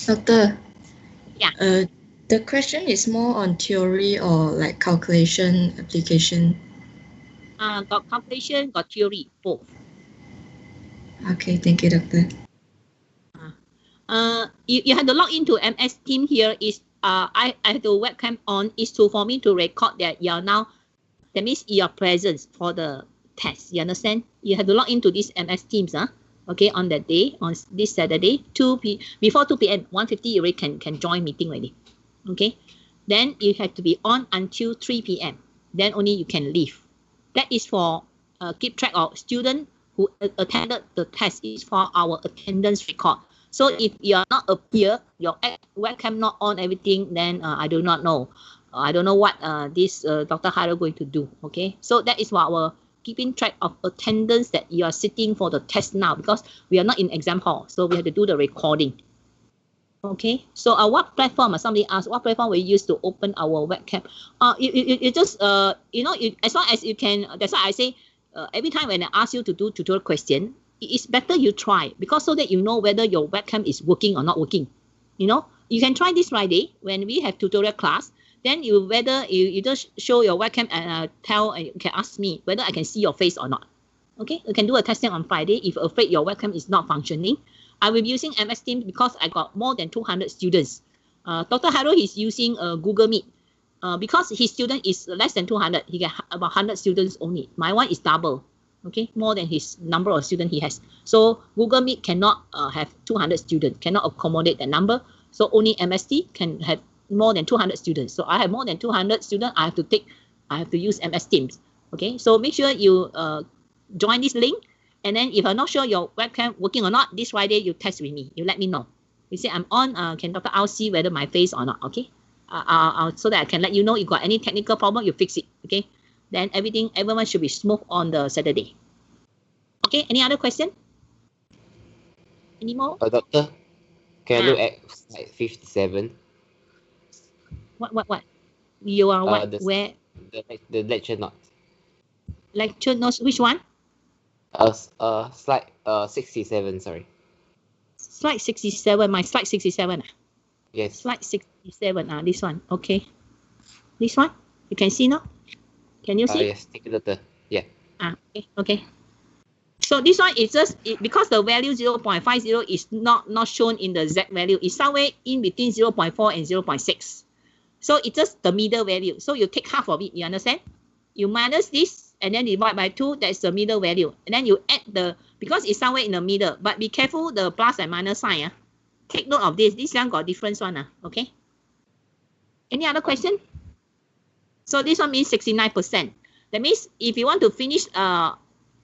Doctor. Yeah. The question is more on theory or like calculation, application? Got calculation, got theory, both. Okay, thank you, Doctor. You have to log into MS Team here. Is I have the webcam on is for me to record that you're now. That means your presence for the test. You understand? You have to log into this MS Teams. Okay, on that day, on this Saturday, before 2 p.m. 1:50, you already can join meeting already. Okay, then you have to be on until 3 p.m. Then only you can leave. That is for keep track of student who attended the test. Is for our attendance record. So if you are not appear, your webcam not on, everything, then I do not know. I don't know what this Dr. Haro going to do. Okay, so that is for our keeping track of attendance that you are sitting for the test now, because we are not in exam hall, so we have to do the recording. Okay, so what platform? Somebody asked, what platform we use to open our webcam? You just as long as you can. That's why I say every time when I ask you to do tutorial question, it's better you try, because so that you know whether your webcam is working or not working. You can try this Friday when we have tutorial class. Then you just show your webcam and you can ask me whether I can see your face or not. Okay, you can do a testing on Friday. If you're afraid your webcam is not functioning, I will be using MS Teams because I got more than 200 students. Dr. Haro is using Google Meet because his student is less than 200. He got about 100 students only. My one is double. okay, more than his number of students he has. So Google Meet cannot have 200 students, cannot accommodate that number. So only MST can have more than 200 students. So I have more than 200 students, I have to use MS Teams. Okay, so make sure you join this link, and then if I'm not sure your webcam working or not, this Friday you test with me, you let me know. You say I'm on, can Dr. Ao see whether my face or not, okay? So that I can let you know if you got any technical problem, you fix it, okay? Then everyone should be smooth on the Saturday. Okay, any other question? Any more? Doctor, can I look at slide 57? What? You are what? Where? The lecture notes. Lecture notes, which one? Slide 67, sorry. Slide 67, my slide 67. Yes. Slide 67, this one, okay. This one, you can see now? Can you see? Yes, take a look. Yeah. Okay. So this one is just, because the value 0.50 is not shown in the Z value, it's somewhere in between 0.4 and 0.6. So it's just the middle value. So you take half of it, you understand? You minus this and then divide by 2, that's the middle value. And then you add because it's somewhere in the middle, but be careful the plus and minus sign. Take note of this. This one got difference one, okay? Any other question? So this one means 69%. That means if you want to finish on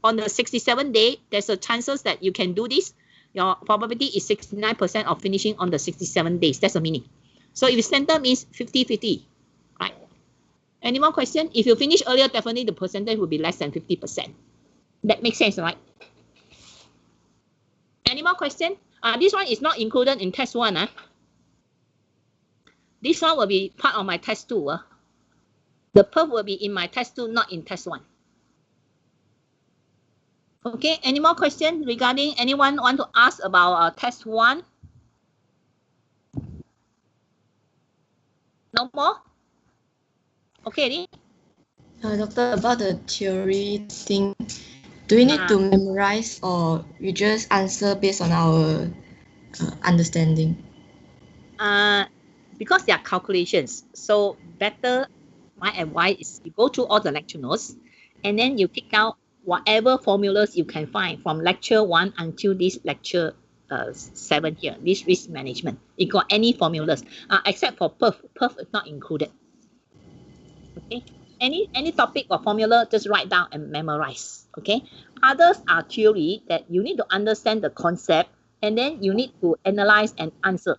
the 67th day, there's a chances that you can do this. Your probability is 69% of finishing on the 67 days. That's the meaning. So if center means 50-50, right? Any more question? If you finish earlier, definitely the percentage will be less than 50%. That makes sense, right? Any more question? This one is not included in test 1. This one will be part of my test 2. The perf will be in my test 2, not in test 1. Okay, any more questions regarding anyone want to ask about test 1? No more? Okay, Doctor, about the theory thing, do we need to memorize or we just answer based on our understanding? Because they are calculations, so better, my advice is you go through all the lecture notes and then you pick out whatever formulas you can find from lecture 1 until this lecture 7 here, this risk management. You got any formulas except for perf. Perf is not included. Okay, any topic or formula, just write down and memorize. Okay, others are theory that you need to understand the concept and then you need to analyze and answer.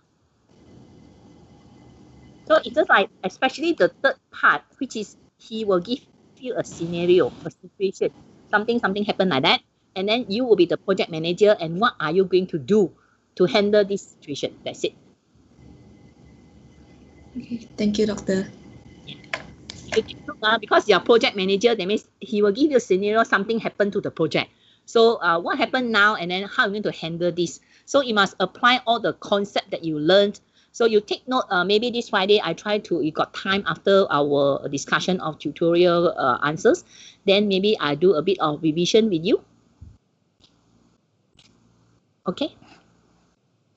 So it's just like, especially the third part, which is he will give you a scenario, a situation, something happen like that, and then you will be the project manager, and what are you going to do to handle this situation? That's it. Okay, thank you, Doctor. Because you're project manager, that means he will give you a scenario, something happened to the project. So what happened now, and then how are you going to handle this? So you must apply all the concept that you learned. So you take note, maybe this Friday, you got time after our discussion of tutorial answers, then maybe I do a bit of revision with you. Okay.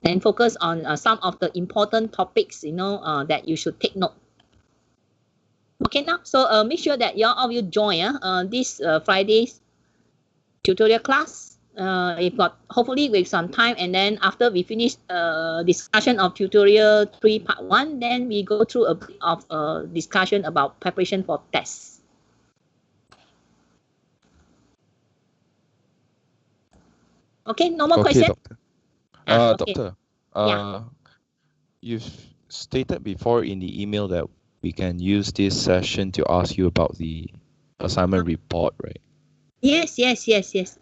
And focus on some of the important topics, that you should take note. Okay, now, so make sure that all of you join this Friday's tutorial class. If got, hopefully with some time, and then after we finish discussion of tutorial 3 part 1, then we go through a bit of discussion about preparation for tests. Okay, no more question? Doctor. Doctor, you've stated before in the email that we can use this session to ask you about the assignment report, right? Yes.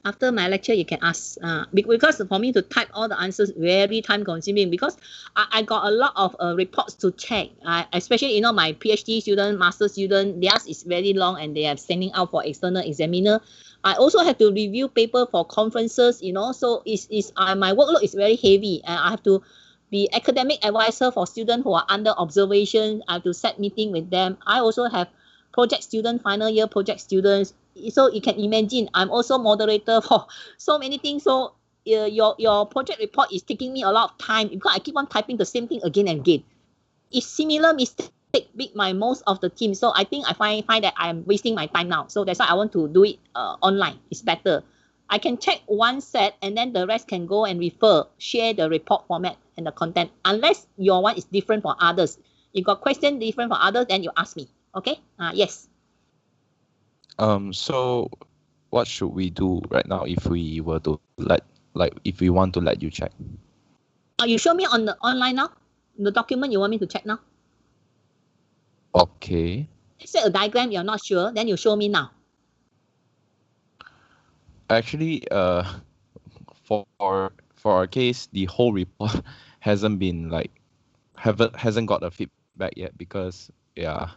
After my lecture, you can ask. Because for me to type all the answers very time consuming, because I got a lot of reports to check. Especially my PhD student, master student, theirs is very long and they are sending out for external examiner. I also have to review paper for conferences. So my workload is very heavy, and I have to be academic advisor for students who are under observation. I have to set meeting with them. I also have project student, final year project students. So you can imagine, I'm also moderator for so many things. So your project report is taking me a lot of time because I keep on typing the same thing again and again. If similar mistake take my most of the team. So I think I find that I'm wasting my time now. So that's why I want to do it online. It's better. I can check one set and then the rest can go and refer, share the report format and the content. Unless your one is different for others. You got question different for others, then you ask me. Okay? Yes. So what should we do right now if we were to if we want to let you check? You show me on the online now. The document you want me to check now. Okay. Let's say a diagram you're not sure, then you show me now. Actually, for our case, the whole report hasn't been hasn't got a feedback yet because I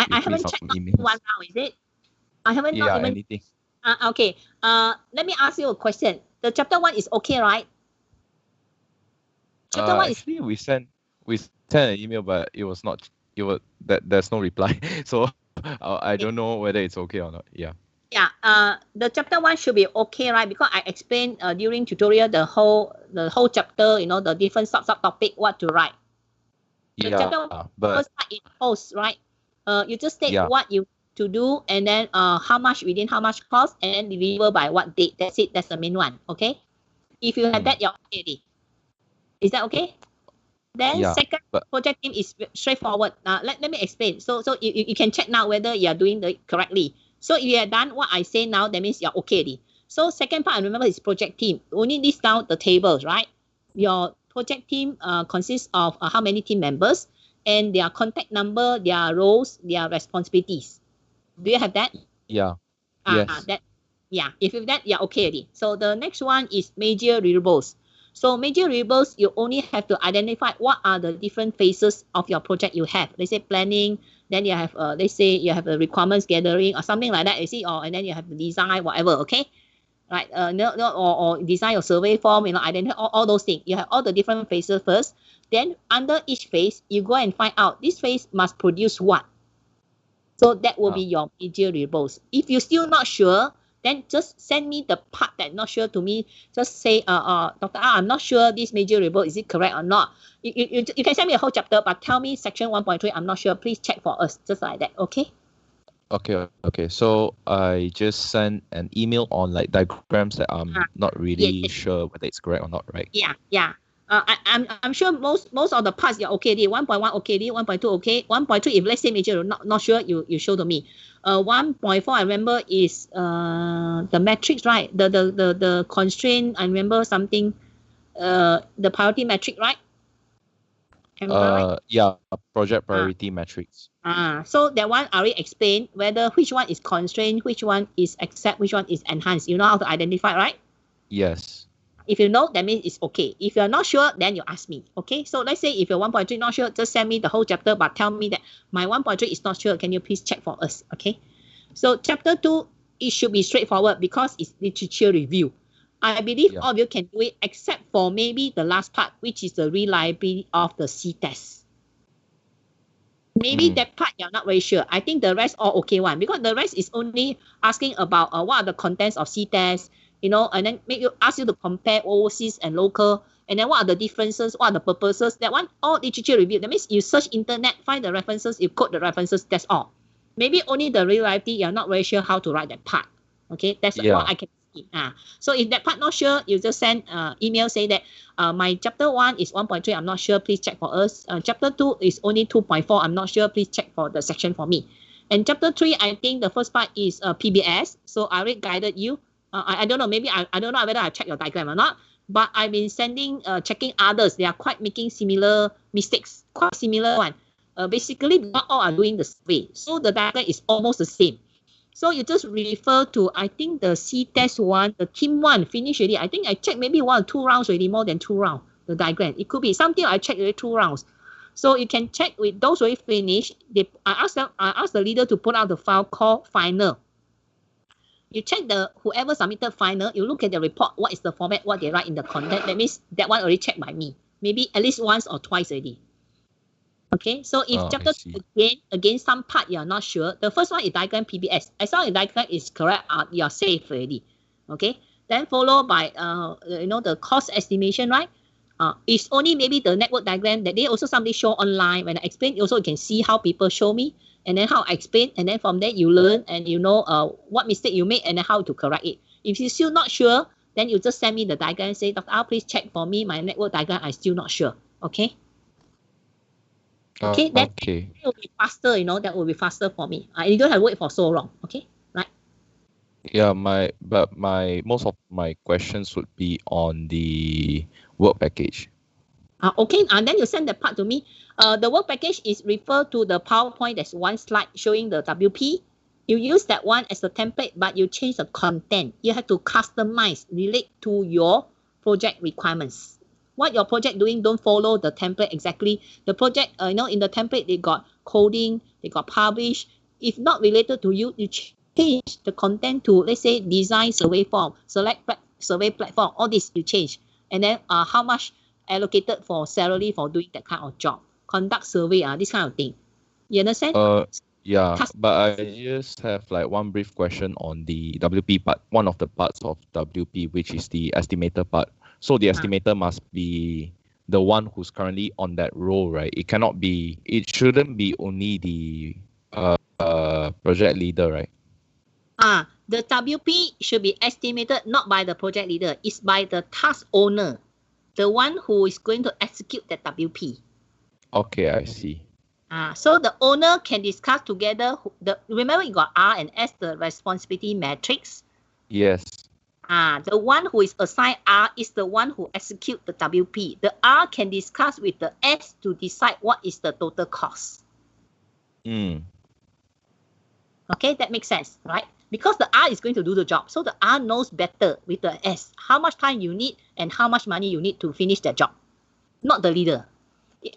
haven't checked one now, is it? I haven't not even anything. Okay. Let me ask you a question. The chapter 1 is okay, right? Chapter 1 is actually we sent an email, but there's no reply. So I don't know whether it's okay or not. Yeah. Yeah. The chapter 1 should be okay, right? Because I explained during tutorial the whole chapter, the different subtopic what to write. The chapter 1 first part is post, right? You just state what you to do and then how much within how much cost and then deliver by what date. That's it. That's the main one. Okay. If you have that, you're okay. Is that okay? Then second project team is straightforward. Let me explain. So you can check now whether you are doing it correctly. So if you have done what I say now, that means you're okay. So second part, I remember is project team. Only list down the tables, right? Your project team consists of how many team members and their contact number, their roles, their responsibilities. Do you have that? Yeah. Yes. If you have that, you're okay already. So the next one is major deliverables. So major deliverables, you only have to identify what are the different phases of your project you have. Let's say planning, then you have let's say you have a requirements gathering or something like that. You see, and then you have the design, whatever. Okay, right? Or design your survey form. Identify all those things. You have all the different phases first. Then under each phase, you go and find out this phase must produce what. So that will be your major deliverables. If you're still not sure, then just send me the part that not sure to me. Just say, Dr. I'm not sure this major deliverable, is it correct or not? You can send me a whole chapter, but tell me section 1.3, I'm not sure. Please check for us, just like that, okay? Okay. So I just sent an email on diagrams that I'm not really sure whether it's correct or not, right? Yeah. I'm sure most of the parts you're okay. 1.1 okay, 1.2 okay, 1.3 if let's say major not sure, you show to me. 1.4 I remember is the metrics, right? The constraint. I remember something. The priority metric, right? Right? Yeah, project priority metrics. So that one I already explained whether which one is constraint, which one is accept, which one is enhanced. You know how to identify, right? Yes. If you know, that means it's okay. If you're not sure, then you ask me. Okay. So let's say if you're 1.3 not sure, just send me the whole chapter, but tell me that my 1.3 is not sure. Can you please check for us? Okay. So chapter 2, it should be straightforward because it's literature review. I believe all of you can do it except for maybe the last part, which is the reliability of the C test. Maybe that part you're not very sure. I think the rest all okay one because the rest is only asking about what are the contents of C test, and then ask you to compare overseas and local, and then what are the differences, what are the purposes. That one all literature review. That means you search internet, find the references, you quote the references. That's all. Maybe only the reliability you're not very sure how to write that part. Okay, that's what I can see. So if that part not sure, you just send email say that my chapter 1 is 1.3. I'm not sure. Please check for us. Chapter 2 is only 2.4. I'm not sure. Please check for the section for me. And chapter 3, I think the first part is PBS. So I already guided you. I don't know. Maybe I don't know whether I check your diagram or not. But I've been checking others. They are quite making similar mistakes. Quite similar one. Basically, not all are doing the survey. So the diagram is almost the same. So you just refer to, I think the C test one, the team one finished already. I think I checked maybe 1 or 2 rounds already, more than 2 rounds, the diagram. It could be something I checked already 2 rounds. So you can check with those already finished. I asked the leader to put out the file called final. You check whoever submitted final, you look at the report, what is the format, what they write in the content. That means that one already checked by me. Maybe at least once or twice already. Okay, so if chapter again some part you're not sure, the first one is diagram PBS. As long as diagram is correct, you're safe already. Okay, then followed by the cost estimation, right? It's only maybe the network diagram that they also somebody show online. When I explain, also you can see how people show me, and then how I explain, and then from there you learn and you know what mistake you made and then how to correct it. If you're still not sure, then you just send me the diagram and say, Dr. Al, please check for me my network diagram. I'm still not sure. Okay. Okay, that will be faster, you know, that will be faster for me. You don't have to wait for so long. Okay, right? Yeah, most of my questions would be on the work package. Okay, and then you send the part to me. The work package is referred to the PowerPoint. There's one slide showing the WP. You use that one as a template, but you change the content. You have to customize, relate to your project requirements. What your project doing, don't follow the template exactly. The project, you know, in the template, they got coding, they got publish. If not related to you, you change the content to, let's say, design survey form, select survey platform, all this you change. And then how much allocated for salary for doing that kind of job, conduct survey, this kind of thing. You understand? Yeah, but I just have like one brief question on the WP part, one of the parts of WP, which is the estimator part. So the estimator must be the one who's currently on that role, right? It shouldn't be only the project leader, right? The WP should be estimated not by the project leader, it's by the task owner, the one who is going to execute the WP. Okay, I see. So the owner can discuss together. Remember you got R and S, the responsibility matrix? Yes. The one who is assigned R is the one who executes the WP. The R can discuss with the S to decide what is the total cost. Okay, that makes sense, right? Because the R is going to do the job. So the R knows better with the S how much time you need and how much money you need to finish that job. Not the leader.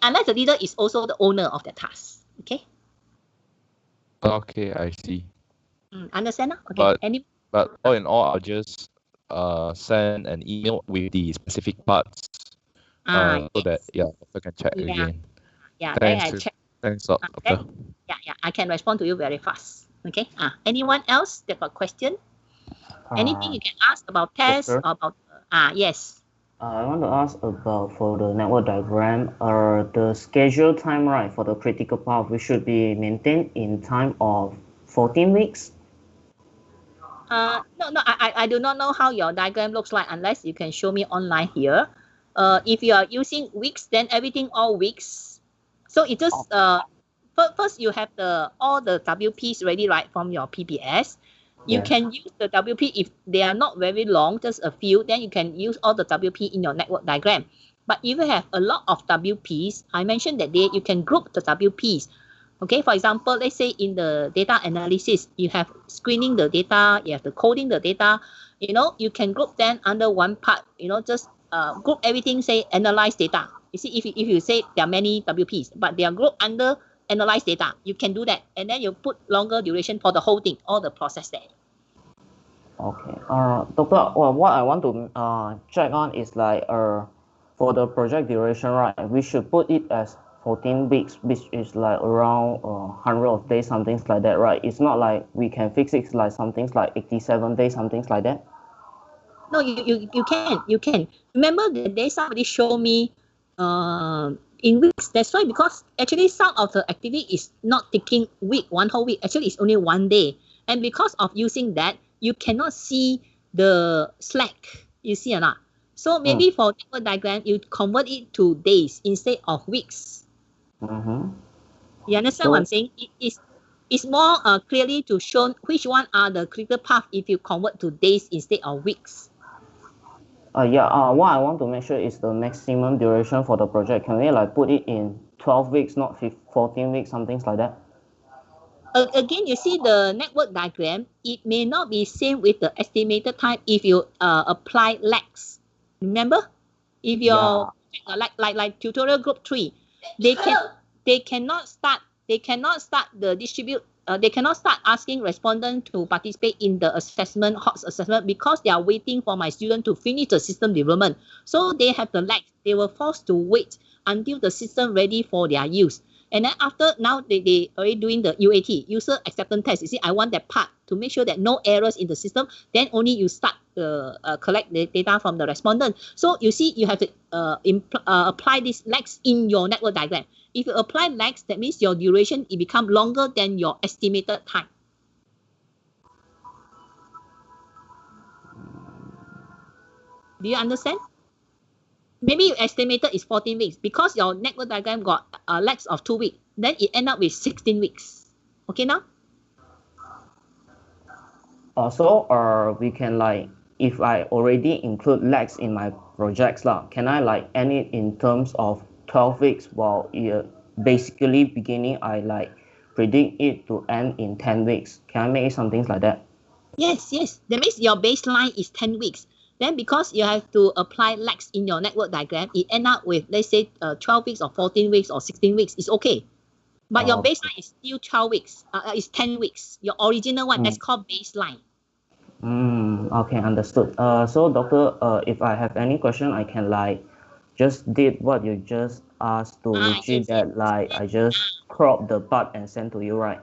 Unless the leader is also the owner of the task. Okay? Okay, I see. Understand? Okay. But all in all, I'll just send an email with the specific parts so that I can check again. Yeah, thanks, then I check. Thanks, Doctor. I can respond to you very fast. Okay. Anyone else that got question? Anything you can ask about tests or about yes. I want to ask about for the network diagram, the schedule time, right, for the critical path, we should be maintained in time of 14 weeks? No, I do not know how your diagram looks like unless you can show me online here. If you are using weeks, then everything all weeks. So it just first you have all the WPs ready, right, from your PPS. You can use the WP if they are not very long, just a few, then you can use all the WP in your network diagram. But if you have a lot of WPs, I mentioned that you can group the WPs. Okay, for example, let's say in the data analysis, you have screening the data, you have the coding the data, you can group them under one part, just group everything, say analyze data. You see, if you say there are many WPs, but they are grouped under analyze data, you can do that, and then you put longer duration for the whole thing, all the process there. Okay. Doctor, what I want to check on is like for the project duration, right? We should put it as 14 weeks, which is like around 100 of days, some things like that, right? It's not like we can fix it like some things like 87 days, some things like that. No, you can. Remember the day somebody showed me in weeks. That's why, because actually some of the activity is not taking one whole week. Actually, it's only one day. And because of using that, you cannot see the slack. You see or not? So maybe for network diagram, you convert it to days instead of weeks. You understand what I'm saying? It's more clearly to show which one are the critical path if you convert to days instead of weeks. What I want to make sure is the maximum duration for the project. Can we like put it in 12 weeks, not 14 weeks, some things like that? Again, you see the network diagram, it may not be same with the estimated time if you apply lags. Remember? If you're like tutorial group 3, they cannot start the distribute. They cannot start asking respondents to participate in the assessment, HOTS assessment, because they are waiting for my student to finish the system development. So they have the lag. They were forced to wait until the system ready for their use. And then after now they already doing the UAT, user acceptance test. You see, I want that part to make sure that no errors in the system. Then only you start collect the data from the respondent. So you see, you have to apply this lags in your network diagram. If you apply lags, that means your duration it become longer than your estimated time. Do you understand? Maybe you estimated is 14 weeks because your network diagram got lags of 2 weeks. Then it end up with 16 weeks. Okay now? Also, we can like, if I already include lags in my projects lah, can I like end it in terms of 12 weeks while basically beginning I like predict it to end in 10 weeks? Can I make something like that? Yes, yes. That means your baseline is 10 weeks. Then because you have to apply lags in your network diagram, it end up with, let's say, 12 weeks or 14 weeks or 16 weeks. It's okay. But your baseline is still 12 weeks. It's 10 weeks. Your original one, that's called baseline. Okay, understood. So doctor, if I have any question, I can like just did what you just asked to Richie that like I just crop the part and send to you, right?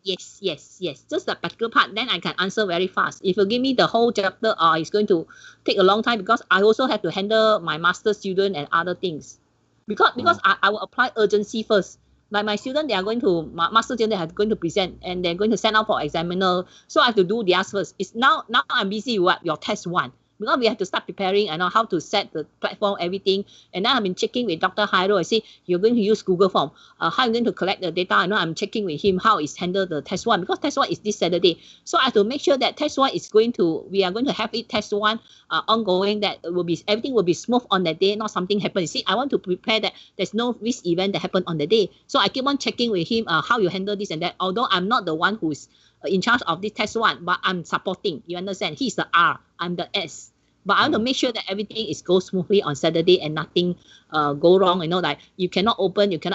Yes, yes, yes. Just the particular part, then I can answer very fast. If you give me the whole chapter, it's going to take a long time because I also have to handle my master student and other things. Because I will apply urgency first. Like my student, they are going to, master student, they are going to present and they're going to send out for examiner. So I have to do theirs first. It's now I'm busy with your test one. Because we have to start preparing and know how to set the platform, everything. And now I've been checking with Dr. Hairo. I say, you're going to use Google Form. How are you going to collect the data? I know I'm checking with him how is handled the test one because test one is this Saturday. So I have to make sure that test one is we are going to have it test one ongoing, that everything will be smooth on that day, not something happen. You see, I want to prepare that there's no risk event that happened on the day. So I keep on checking with him how you handle this and that. Although I'm not the one who's in charge of this test one, but I'm supporting. You understand? He's the R, I'm the S. But I want to make sure that everything goes smoothly on Saturday and nothing go wrong. You know, like you cannot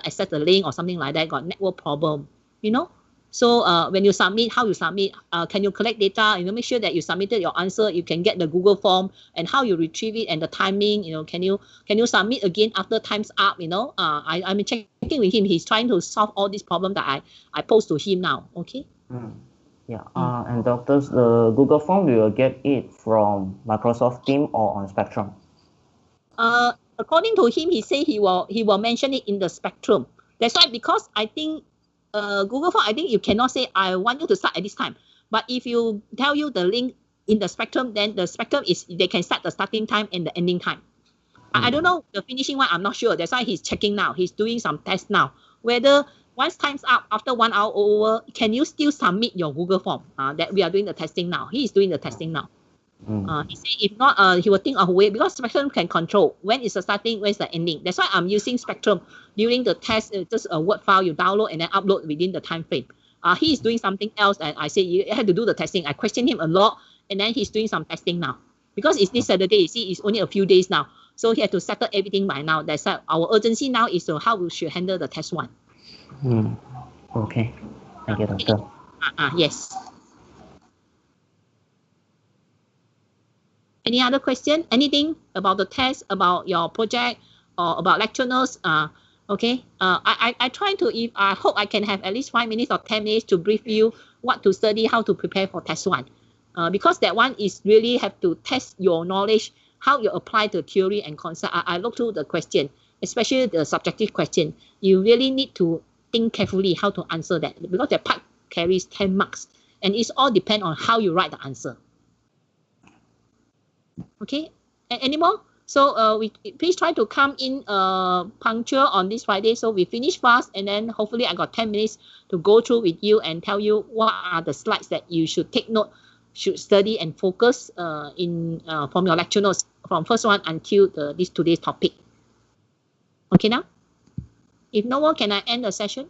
access the link or something like that. Got network problem. You know. So when you submit, how you submit? Can you collect data? You know, make sure that you submitted your answer. You can get the Google form and how you retrieve it and the timing. You know, can you submit again after time's up? You know, I'm checking with him. He's trying to solve all these problems that I pose to him now. Okay. Yeah, and doctors, the Google form, we will get it from Microsoft Teams or on Spectrum? According to him, he say he will mention it in the Spectrum. That's why, because I think Google form, I think you cannot say I want you to start at this time. But if you tell you the link in the Spectrum, then the Spectrum they can start the starting time and the ending time. I don't know the finishing one. I'm not sure. That's why he's checking now. He's doing some tests now. Whether once time's up, after 1 hour over, can you still submit your Google form? That we are doing the testing now. He is doing the testing now. He said if not, he will think of a way, because Spectrum can control when is the starting, when is the ending. That's why I'm using Spectrum during the test. Just a Word file you download and then upload within the time frame. He is doing something else, and I say you have to do the testing. I question him a lot, and then he's doing some testing now. Because it's this Saturday, you see, it's only a few days now. So he had to settle everything by now. That's why our urgency now is to how we should handle the test one. Okay. Thank you, doctor. Yes. Any other question? Anything about the test, about your project, or about lecture notes? Okay. I try to, I hope I can have at least 5 minutes or 10 minutes to brief you what to study, how to prepare for test one. Because that one is really have to test your knowledge, how you apply the theory and concept. I look through the question, especially the subjective question. You really need to think carefully how to answer that, because that part carries 10 marks, and it's all depend on how you write the answer. Okay, any more? So please try to come in punctual on this Friday, so we finish fast, and then hopefully I got 10 minutes to go through with you and tell you what are the slides that you should take note, should study and focus from your lecture notes, from first one until today's topic. Okay now? If no one, can I end the session?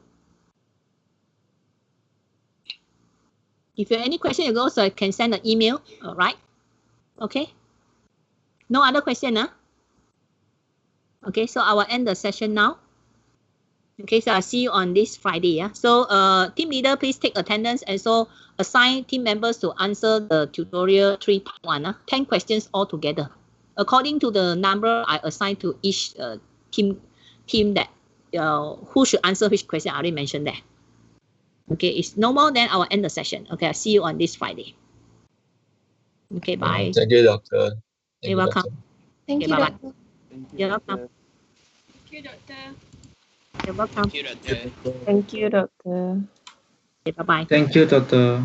If you have any question, you also can send an email, all right? Okay. No other question, huh? Okay, so I will end the session now. Okay, so I'll see you on this Friday. Yeah. So team leader, please take attendance, and so assign team members to answer the tutorial 3.1. 10 questions altogether, according to the number I assigned to each team that who should answer which question. I already mentioned that. Okay, it's no more, then I will end the session. Okay, I'll see you on this Friday. Okay, bye. Thank you, doctor. You're welcome. Thank Okay, you, bye-bye. doctor. You're welcome. Thank you, doctor. You're welcome. Thank you, doctor. Thank you, doctor. Okay, bye-bye. Thank you, doctor.